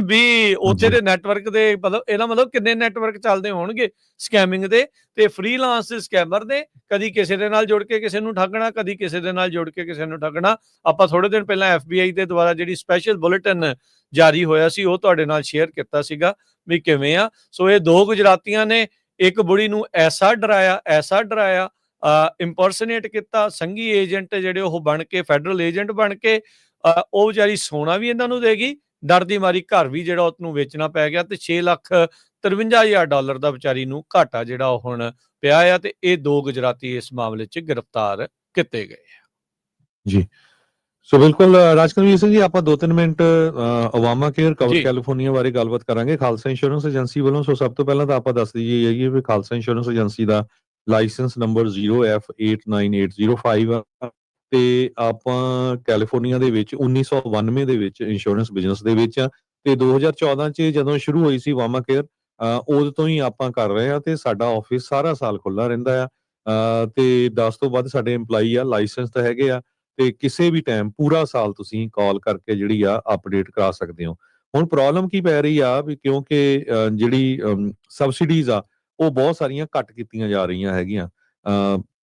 ਵੀ ਉੱਥੇ ਦੇ ਨੈਟਵਰਕ ਦੇ ਮਤਲਬ ਇਹਦਾ ਮਤਲਬ ਕਿੰਨੇ ਨੈਟਵਰਕ ਚੱਲਦੇ ਹੋਣਗੇ ਸਕੈਮਿੰਗ ਦੇ, ਤੇ ਫ੍ਰੀਲਾਂਸ ਸਕੈਮਰ ਦੇ ਕਦੀ ਕਿਸੇ ਦੇ ਨਾਲ ਜੁੜ ਕੇ ਕਿਸੇ ਨੂੰ ਠੱਗਣਾ, ਕਦੀ ਕਿਸੇ ਦੇ ਨਾਲ ਜੁੜ ਕੇ ਕਿਸੇ ਨੂੰ ਠੱਗਣਾ। ਆਪਾਂ ਥੋੜੇ ਦਿਨ ਪਹਿਲਾਂ FBI ਦੇ ਦੁਆਰਾ ਜਿਹੜੀ ਸਪੈਸ਼ਲ ਬੁਲੇਟਿਨ ਜਾਰੀ ਹੋਇਆ ਸੀ ਉਹ ਤੁਹਾਡੇ ਨਾਲ ਸ਼ੇਅਰ ਕੀਤਾ ਸੀਗਾ ਵੀ ਕਿਵੇਂ ਆ। ਸੋ ਇਹ ਦੋ ਗੁਜਰਾਤੀਆਂ ਨੇ ਇੱਕ ਬੁੜੀ ਨੂੰ ਐਸਾ ਡਰਾਇਆ ਇੰਪਰਸਨੇਟ ਕੀਤਾ, ਸੰਘੀ ਏਜੰਟ ਜਿਹੜੇ ਉਹ ਬਣ ਕੇ ਫੈਡਰਲ ਏਜੰਟ ਬਣ ਕੇ ਉਹ ਵਿਚਾਰੀ ਸੋਨਾ ਵੀ ਇਹਨਾਂ ਨੂੰ ਦੇਗੀ, ਡਰਦੀ ਮਾਰੀ ਘਰ ਵੀ ਜਿਹੜਾ ਉਹਨੂੰ ਵੇਚਣਾ ਪੈ ਗਿਆ, ਤੇ $6,53,000 ਦਾ ਵਿਚਾਰੀ ਨੂੰ ਘਾਟਾ ਜਿਹੜਾ ਉਹ ਹੁਣ ਪਿਆ ਆ। ਤੇ ਇਹ ਦੋ ਗੁਜਰਾਤੀ ਇਸ ਮਾਮਲੇ 'ਚ ਗ੍ਰਿਫਤਾਰ ਕੀਤੇ ਗਏ ਆ ਜੀ। ਸੋ ਬਿਲਕੁਲ ਰਾਜਕਨਵੀਰ ਸਿੰਘ ਜੀ, ਆਪਾਂ 2-3 minute Obama care cover California ਬਾਰੇ ਗੱਲਬਾਤ ਕਰਾਂਗੇ ਖਾਲਸਾ ਇੰਸ਼ੋਰੈਂਸ ਏਜੰਸੀ ਵੱਲੋਂ। ਸੋ ਸਭ ਤੋਂ ਪਹਿਲਾਂ ਤਾਂ ਆਪਾਂ ਦੱਸ ਦਈਏ ਵੀ ਖਾਲਸਾ ਇੰਸ਼ੋਰੈਂਸ ਏਜੰਸੀ ਦਾ ਲਾਇਸੈਂਸ ਨੰਬਰ 0F89805 ਆ, ਤੇ ਆਪਾਂ ਕੈਲੀਫੋਰਨੀਆ ਦੇ ਵਿੱਚ 1992 ਦੇ ਵਿੱਚ ਇੰਸ਼ੋਰੈਂਸ ਬਿਜ਼ਨਸ ਦੇ ਵਿੱਚ ਆ, ਤੇ 2014 ਚ ਜਦੋਂ ਸ਼ੁਰੂ ਹੋਈ ਸੀ ਓਬਾਮਾ ਕੇਅਰ ਉਦੋਂ ਤੋਂ ਹੀ ਆਪਾਂ ਕਰ ਰਹੇ ਆ, ਤੇ ਸਾਡਾ ਆਫਿਸ ਸਾਰਾ ਸਾਲ ਖੁੱਲਾ ਰਹਿੰਦਾ ਆ, ਤੇ 10 ਤੋਂ ਵੱਧ ਸਾਡੇ EMPLOYEE ਆ, ਲਾਇਸੈਂਸ ਤਾਂ ਹੈਗੇ ਆ, ਤੇ ਕਿਸੇ ਵੀ ਟਾਈਮ ਪੂਰਾ ਸਾਲ ਤੁਸੀਂ ਕਾਲ ਕਰਕੇ ਜਿਹੜੀ ਆ ਅਪਡੇਟ ਕਰਾ ਸਕਦੇ ਹੋ। ਹੁਣ ਪ੍ਰੋਬਲਮ ਕੀ ਪੈ ਰਹੀ ਆ ਵੀ ਕਿਉਂਕਿ ਜਿਹੜੀ ਸਬਸਿਡੀਜ਼ ਆ ਉਹ ਬਹੁਤ ਸਾਰੀਆਂ ਘੱਟ ਕੀਤੀਆਂ ਜਾ ਰਹੀਆਂ ਹੈਗੀਆਂ,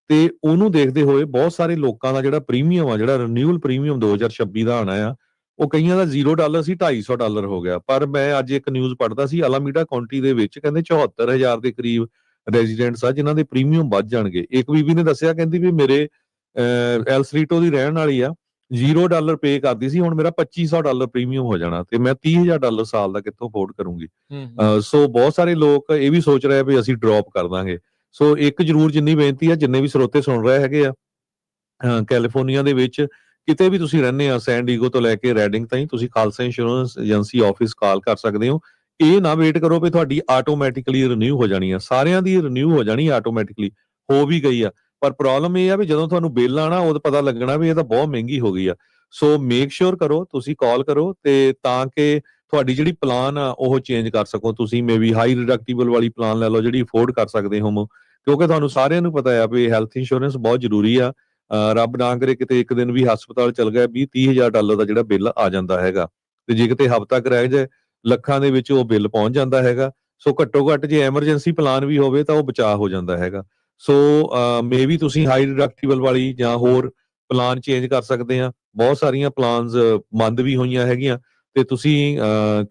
ਤੇ ਉਹਨੂੰ ਦੇਖਦੇ ਹੋਏ ਬਹੁਤ ਸਾਰੇ ਲੋਕਾਂ ਦਾ ਜਿਹੜਾ ਪ੍ਰੀਮੀਅਮ ਆ, ਜਿਹੜਾ ਰੀਨਿਊਅਲ ਪ੍ਰੀਮੀਅਮ 2026 ਦਾ ਆਣਾ ਆ, ਉਹ ਕਈਆਂ ਦਾ $0 ਸੀ $250 ਹੋ ਗਿਆ। ਪਰ ਮੈਂ ਅੱਜ ਇੱਕ ਨਿਊਜ਼ ਪੜ੍ਹਦਾ ਸੀ ਅਲਾਮੀਡਾ ਕਾਉਂਟੀ ਦੇ ਵਿੱਚ ਕਹਿੰਦੇ 74,000 ਦੇ ਕਰੀਬ ਰੈਜ਼ੀਡੈਂਟਸ ਆ ਜਿਨ੍ਹਾਂ ਦੇ ਪ੍ਰੀਮੀਅਮ ਵੱਧ ਜਾਣਗੇ। ਇੱਕ ਬੀਬੀ ਨੇ ਦੱਸਿਆ ਕਹਿੰਦੀ ਵੀ ਮੇਰੇ ਐਲ ਸਰੀਟੋ ਦੀ ਰਹਿਣ ਵਾਲੀ ਆ, $0 ਪੇ ਕਰਦੀ ਸੀ, ਹੁਣ ਮੇਰਾ $2,500 ਪ੍ਰੀਮੀਅਮ ਹੋ ਜਾਣਾ, ਤੇ ਮੈਂ $30,000 ਸਾਲ ਦਾ ਕਿੱਥੋਂ ਅਫੋਰਡ ਕਰੂੰਗੀ। ਸੋ ਬਹੁਤ ਸਾਰੇ ਲੋਕ ਇਹ ਵੀ ਸੋਚ ਰਹੇ ਵੀ ਅਸੀਂ ਡ੍ਰੌਪ ਕਰ ਦਾਂਗੇ। ਸੋ ਇੱਕ ਜ਼ਰੂਰ ਜਿੰਨੀ ਬੇਨਤੀ ਆ, ਜਿੰਨੇ ਵੀ ਸਰੋਤੇ ਸੁਣ ਰਹੇ ਹੈਗੇ ਆ ਕੈਲੀਫੋਰਨੀਆ ਦੇ ਵਿੱਚ ਕਿਤੇ ਵੀ ਤੁਸੀਂ ਰਹਿੰਦੇ ਆ, ਸੈਨ ਡੀਗੋ ਤੋਂ ਲੈ ਕੇ ਰੈਡਿੰਗ ਤਾਈਂ, ਤੁਸੀਂ ਖਾਲਸਾ ਇੰਸ਼ੋਰੈਂਸ ਏਜੰਸੀ ਆਫਿਸ ਕਾਲ ਕਰ ਸਕਦੇ ਹੋ। ਇਹ ਨਾ ਵੇਟ ਕਰੋ ਵੀ ਤੁਹਾਡੀ ਆਟੋਮੈਟਿਕਲੀ ਰਿਨਿਊ ਹੋ ਜਾਣੀ ਆ, ਸਾਰਿਆਂ ਦੀ ਰਿਨਿਊ ਹੋ ਜਾਣੀ ਆਟੋਮੈਟਿਕਲੀ, ਹੋ ਵੀ ਗਈ ਆ, ਪਰ ਪ੍ਰੋਬਲਮ ਇਹ ਆ ਵੀ ਜਦੋਂ ਤੁਹਾਨੂੰ ਬਿੱਲ ਆਣਾ ਉਦੋਂ ਪਤਾ ਲੱਗਣਾ ਵੀ ਇਹ ਤਾਂ ਬਹੁਤ ਮਹਿੰਗੀ ਹੋ ਗਈ ਆ। ਸੋ ਮੇਕ ਸ਼ੋਰ ਕਰੋ ਤੁਸੀਂ ਕਾਲ ਕਰੋ, ਤੇ ਤਾਂ ਕਿ ਤੁਹਾਡੀ ਜਿਹੜੀ ਪਲਾਨ ਆ ਉਹ ਚੇਂਜ ਕਰ ਸਕੋ। ਤੁਸੀਂ ਮੇਬੀ ਹਾਈ ਡਿਡਕਟੀਬਲ ਵਾਲੀ ਪਲਾਨ ਲੈ ਲਓ ਜਿਹੜੀ ਅਫੋਰਡ ਕਰ ਸਕਦੇ ਹੋ, ਕਿਉਂਕਿ ਤੁਹਾਨੂੰ ਸਾਰਿਆਂ ਨੂੰ ਪਤਾ ਆ ਵੀ ਹੈਲਥ ਇੰਸ਼ੋਰੈਂਸ ਬਹੁਤ ਜ਼ਰੂਰੀ ਆ। ਰੱਬ ਨਾ ਕਰੇ ਕਿਤੇ ਇੱਕ ਦਿਨ ਵੀ ਹਸਪਤਾਲ ਚਲ ਗਿਆ $20,000 ਦਾ ਜਿਹੜਾ ਬਿੱਲ ਆ ਜਾਂਦਾ ਹੈਗਾ, ਤੇ ਜੇ ਕਿਤੇ ਹਫ਼ਤਾ ਕੁ ਰਹਿ ਜਾਏ ਲੱਖਾਂ ਦੇ ਵਿੱਚ ਉਹ ਬਿੱਲ ਪਹੁੰਚ ਜਾਂਦਾ ਹੈਗਾ। ਸੋ ਘੱਟੋ ਘੱਟ ਜੇ ਐਮਰਜੈਂਸੀ ਪਲਾਨ ਵੀ ਹੋਵੇ ਤਾਂ ਉਹ ਬਚਾਅ ਹੋ ਜਾਂਦਾ ਹੈਗਾ। ਸੋ ਮੇਬੀ ਤੁਸੀਂ ਹਾਈ ਡਿਡਕਟੀਬਲ ਵਾਲੀ ਜਾਂ ਹੋਰ ਪਲਾਨ ਚੇਂਜ ਕਰ ਸਕਦੇ ਆ। ਬਹੁਤ ਸਾਰੀਆਂ ਪਲਾਨਸ ਬੰਦ ਵੀ ਹੋਈਆਂ ਹੈਗੀਆਂ, ਤੇ ਤੁਸੀਂ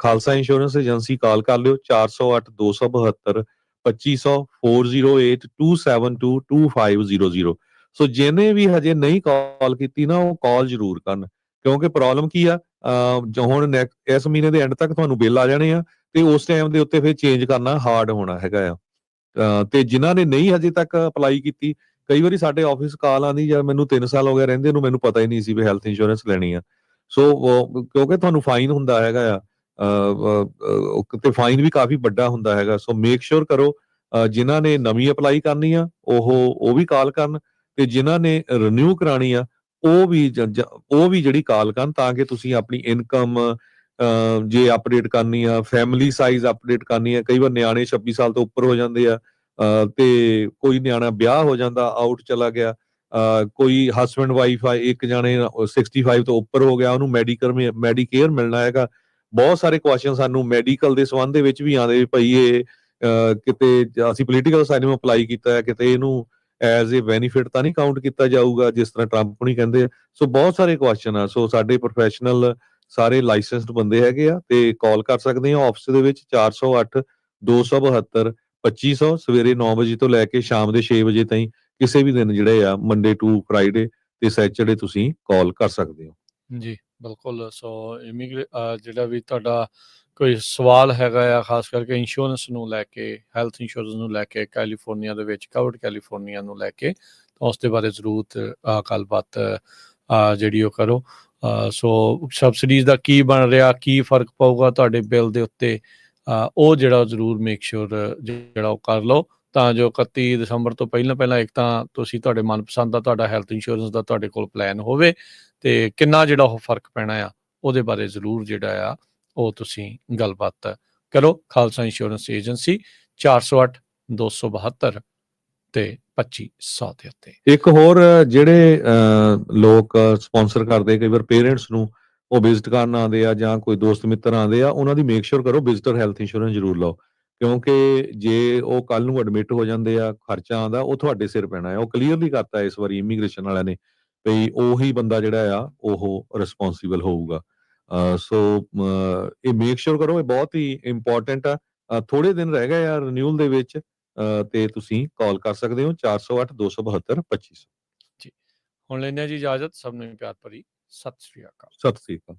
ਖਾਲਸਾ ਇੰਸ਼ੋਰੈਂਸ ਏਜੰਸੀ ਕਾਲ ਕਰ ਲਿਓ 408-272-2500 408-272-2500। ਸੋ ਜਿਹਨੇ ਵੀ ਹਜੇ ਨਹੀਂ ਕਾਲ ਕੀਤੀ ਨਾ ਉਹ ਕਾਲ ਜ਼ਰੂਰ ਕਰਨ, ਕਿਉਂਕਿ ਪ੍ਰੋਬਲਮ ਕੀ ਆ, ਹੁਣ ਇਸ ਮਹੀਨੇ ਦੇ ਐਂਡ ਤੱਕ ਤੁਹਾਨੂੰ ਬਿੱਲ ਆ ਜਾਣੇ ਆ ਤੇ ਉਸ ਟਾਈਮ ਦੇ ਉੱਤੇ ਫਿਰ ਚੇਂਜ ਕਰਨਾ ਹਾਰਡ ਹੋਣਾ ਹੈਗਾ ਆ। ਤੇ ਜਿਨ੍ਹਾਂ ਨੇ ਨਹੀਂ ਹਜੇ ਤੱਕ ਅਪਲਾਈ ਕੀਤੀ, ਕਈ ਵਾਰੀ ਸਾਡੇ ਆਫਿਸ ਕਾਲ ਆਉਂਦੀ, ਯਾਰ ਮੈਨੂੰ 3 ਸਾਲ ਹੋ ਗਏ ਰਹਿੰਦੇ ਨੂੰ, ਮੈਨੂੰ ਪਤਾ ਹੀ ਨਹੀਂ ਸੀ ਵੀ ਹੈਲਥ ਇੰਸ਼ੋਰੈਂਸ ਲੈਣੀ ਆ। ਸੋ ਕਿਉਂਕਿ ਤੁਹਾਨੂੰ ਫਾਈਨ ਹੁੰਦਾ ਹੈਗਾ ਆ, ਤੇ ਫਾਈਨ ਵੀ ਕਾਫੀ ਵੱਡਾ ਹੁੰਦਾ ਹੈਗਾ। ਸੋ ਮੇਕ ਸ਼ੋਰ ਕਰੋ ਜਿਨ੍ਹਾਂ ਨੇ ਨਵੀਂ ਅਪਲਾਈ ਕਰਨੀ ਆ ਉਹ ਵੀ ਕਾਲ ਕਰਨ, ਤੇ ਜਿਨ੍ਹਾਂ ਨੇ ਰੀਨਿਊ ਕਰਾਣੀ ਆ ਉਹ ਵੀ ਜਿਹੜੀ ਕਾਲ ਕਰਨ, ਤਾਂ ਕਿ ਤੁਸੀਂ ਆਪਣੀ ਇਨਕਮ ਜੇ ਅਪਡੇਟ ਕਰਨੀ ਆ, ਫੈਮਿਲੀ ਸਾਈਜ਼ ਅਪਡੇਟ ਕਰਨੀ ਆ। ਕਈ ਵਾਰ ਨਿਆਣੇ 26 ਸਾਲ ਤੋਂ ਉੱਪਰ ਹੋ ਜਾਂਦੇ ਆ, ਤੇ ਕੋਈ ਨਿਆਣਾ ਵਿਆਹ ਹੋ ਜਾਂਦਾ, ਆਊਟ ਚਲਾ ਗਿਆ, ਕੋਈ ਹਸਬੈਂਡ ਵਾਈਫ ਆ, ਇੱਕ ਜਾਣੇ 65 ਤੋਂ ਉੱਪਰ ਹੋ ਗਿਆ, ਉਹਨੂੰ ਮੈਡੀਕੇਅਰ ਮਿਲਣਾ ਹੈਗਾ। ਬਹੁਤ ਸਾਰੇ ਕੁਐਸਚਨ ਸਾਨੂੰ ਮੈਡੀਕਲ ਦੇ ਸੰਬੰਧ ਦੇ ਵਿੱਚ ਵੀ ਆਉਂਦੇ ਵੀ ਭਾਈ ਇਹ ਕਿਤੇ ਅਸੀਂ ਪੋਲੀਟੀਕਲ ਅਸਾਈਲਮ ਅਪਲਾਈ ਕੀਤਾ ਹੈ, ਕਿਤੇ ਇਹਨੂੰ ਐਜ਼ ਏ ਬੈਨੀਫਿਟ ਤਾਂ ਨਹੀਂ ਕਾਊਂਟ ਕੀਤਾ ਜਾਊਗਾ, ਜਿਸ ਤਰ੍ਹਾਂ ਟਰੰਪ ਨਹੀਂ ਕਹਿੰਦੇ ਆ। ਸੋ ਬਹੁਤ ਸਾਰੇ ਕੁਐਸਚਨ ਆ। ਸੋ ਸਾਡੇ ਪ੍ਰੋਫੈਸ਼ਨਲ ਸਾਰੇ ਲਾਇਸੈਂਸਡ ਬੰਦੇ ਹੈਗੇ ਆ, ਤੇ ਕਾਲ ਕਰ ਸਕਦੇ ਆ ਆਫਿਸ ਦੇ ਵਿੱਚ 408 272 2500, ਸਵੇਰੇ 9 ਵਜੇ ਤੋਂ ਲੈ ਕੇ ਸ਼ਾਮ ਦੇ 6 ਵਜੇ ਤਾਈਂ, ਕਿਸੇ ਵੀ ਦਿਨ ਜਿਹੜੇ ਆ ਮੰਡੇ ਟੂ ਫਰਾਈਡੇ ਤੇ ਸੈਚਰਡੇ ਤੁਸੀਂ ਕਾਲ ਕਰ ਸਕਦੇ ਹੋ। ਜੀ ਬਿਲਕੁਲ। ਸੋ ਜਿਹੜਾ ਵੀ ਤੁਹਾਡਾ ਕੋਈ ਸਵਾਲ ਹੈਗਾ ਆ, ਖਾਸ ਕਰਕੇ ਇੰਸ਼ੋਰੈਂਸ ਨੂੰ ਲੈ ਕੇ, ਹੈਲਥ ਇੰਸ਼ੋਰੈਂਸ ਨੂੰ ਲੈ ਕੇ, ਕੈਲੀਫੋਰਨੀਆ ਦੇ ਵਿੱਚ ਕਵਰਡ ਕੈਲੀਫੋਰਨੀਆ ਨੂੰ ਲੈ ਕੇ, ਤਾਂ ਉਸ ਦੇ ਬਾਰੇ ਜ਼ਰੂਰ ਗੱਲਬਾਤ ਜਿਹੜੀ ਉਹ ਕਰੋ। ਸੋ ਸਬਸਿਡੀਜ਼ ਦਾ ਕੀ ਬਣ ਰਿਹਾ, ਕੀ ਫਰਕ ਪਊਗਾ ਤੁਹਾਡੇ ਬਿੱਲ ਦੇ ਉੱਤੇ, ਉਹ ਜਿਹੜਾ ਜ਼ਰੂਰ ਮੇਕ ਸ਼ੋਰ ਜਿਹੜਾ ਉਹ ਕਰ ਲਓ, ਤਾਂ ਜੋ 31 ਦਸੰਬਰ ਤੋਂ ਪਹਿਲਾਂ ਇੱਕ ਤਾਂ ਤੁਸੀਂ ਤੁਹਾਡੇ ਮਨਪਸੰਦ ਦਾ ਤੁਹਾਡਾ ਹੈਲਥ ਇੰਸ਼ੋਰੈਂਸ ਦਾ ਤੁਹਾਡੇ ਕੋਲ ਪਲਾਨ ਹੋਵੇ, ਤੇ ਕਿੰਨਾ ਜਿਹੜਾ ਉਹ ਫਰਕ ਪੈਣਾ ਆ ਉਹਦੇ ਬਾਰੇ ਜ਼ਰੂਰ ਜਿਹੜਾ ਆ ਉਹ ਤੁਸੀਂ ਗੱਲਬਾਤ ਕਰੋ। ਖਾਲਸਾ ਇੰਸ਼ੋਰੈਂਸ ਏਜੰਸੀ 408 272 ਤੇ 2500 ਦੇ ਉੱਤੇ। ਇੱਕ ਹੋਰ ਜਿਹੜੇ ਲੋਕ ਸਪਾਂਸਰ ਕਰਦੇ, ਕਈ ਵਾਰ ਪੇਰੈਂਟਸ ਨੂੰ ਉਹ ਵਿਜ਼ਿਟ ਕਰਨ ਆਉਂਦੇ ਆ, ਜਾਂ ਕੋਈ ਦੋਸਤ ਮਿੱਤਰ ਆਉਂਦੇ ਆ, ਉਹਨਾਂ ਦੀ ਮੇਕ ਸ਼ੋਰ ਕਰੋ ਵਿਜ਼ਿਟਰ ਹੈਲਥ ਇੰਸ਼ੋਰੈਂਸ ਜ਼ਰੂਰ ਲਓ, ਕਿਉਂਕਿ ਜੇ ਉਹ ਕੱਲ ਨੂੰ ਐਡਮਿਟ ਹੋ ਜਾਂਦੇ ਆ, ਖਰਚਾ ਆਉਂਦਾ, ਉਹ ਤੁਹਾਡੇ ਸਿਰ ਪੈਣਾ ਹੈ। ਉਹ ਕਲੀਅਰਲੀ ਕਰਤਾ ਇਸ ਵਾਰੀ ਇਮੀਗ੍ਰੇਸ਼ਨ ਵਾਲਿਆਂ ਨੇ ਵੀ ਉਹੀ ਬੰਦਾ ਜਿਹੜਾ ਆ ਉਹ ਰਿਸਪੌਂਸੀਬਲ ਹੋਊਗਾ। ਸੋ ਇਹ ਮੇਕ ਸ਼ੋਰ ਕਰੋ, ਇਹ ਬਹੁਤ ਹੀ ਇੰਪੋਰਟੈਂਟ ਆ। ਥੋੜੇ ਦਿਨ ਰਹਿ ਗਏ ਆ ਰਿਨਿਊਅਲ ਦੇ ਵਿੱਚ, ਤੇ ਤੁਸੀਂ ਕਾਲ ਕਰ ਸਕਦੇ ਹੋ 408 272 2500। ਜੀ, ਹੁਣ ਲੈਂਦੇ ਹਾਂ ਜੀ ਇਜਾਜ਼ਤ। ਸਭ ਨੂੰ ਪਿਆਰ ਭਰੀ ਸਤਿ ਸ੍ਰੀ ਅਕਾਲ। ਸਤਿ ਸ੍ਰੀ ਅਕਾਲ।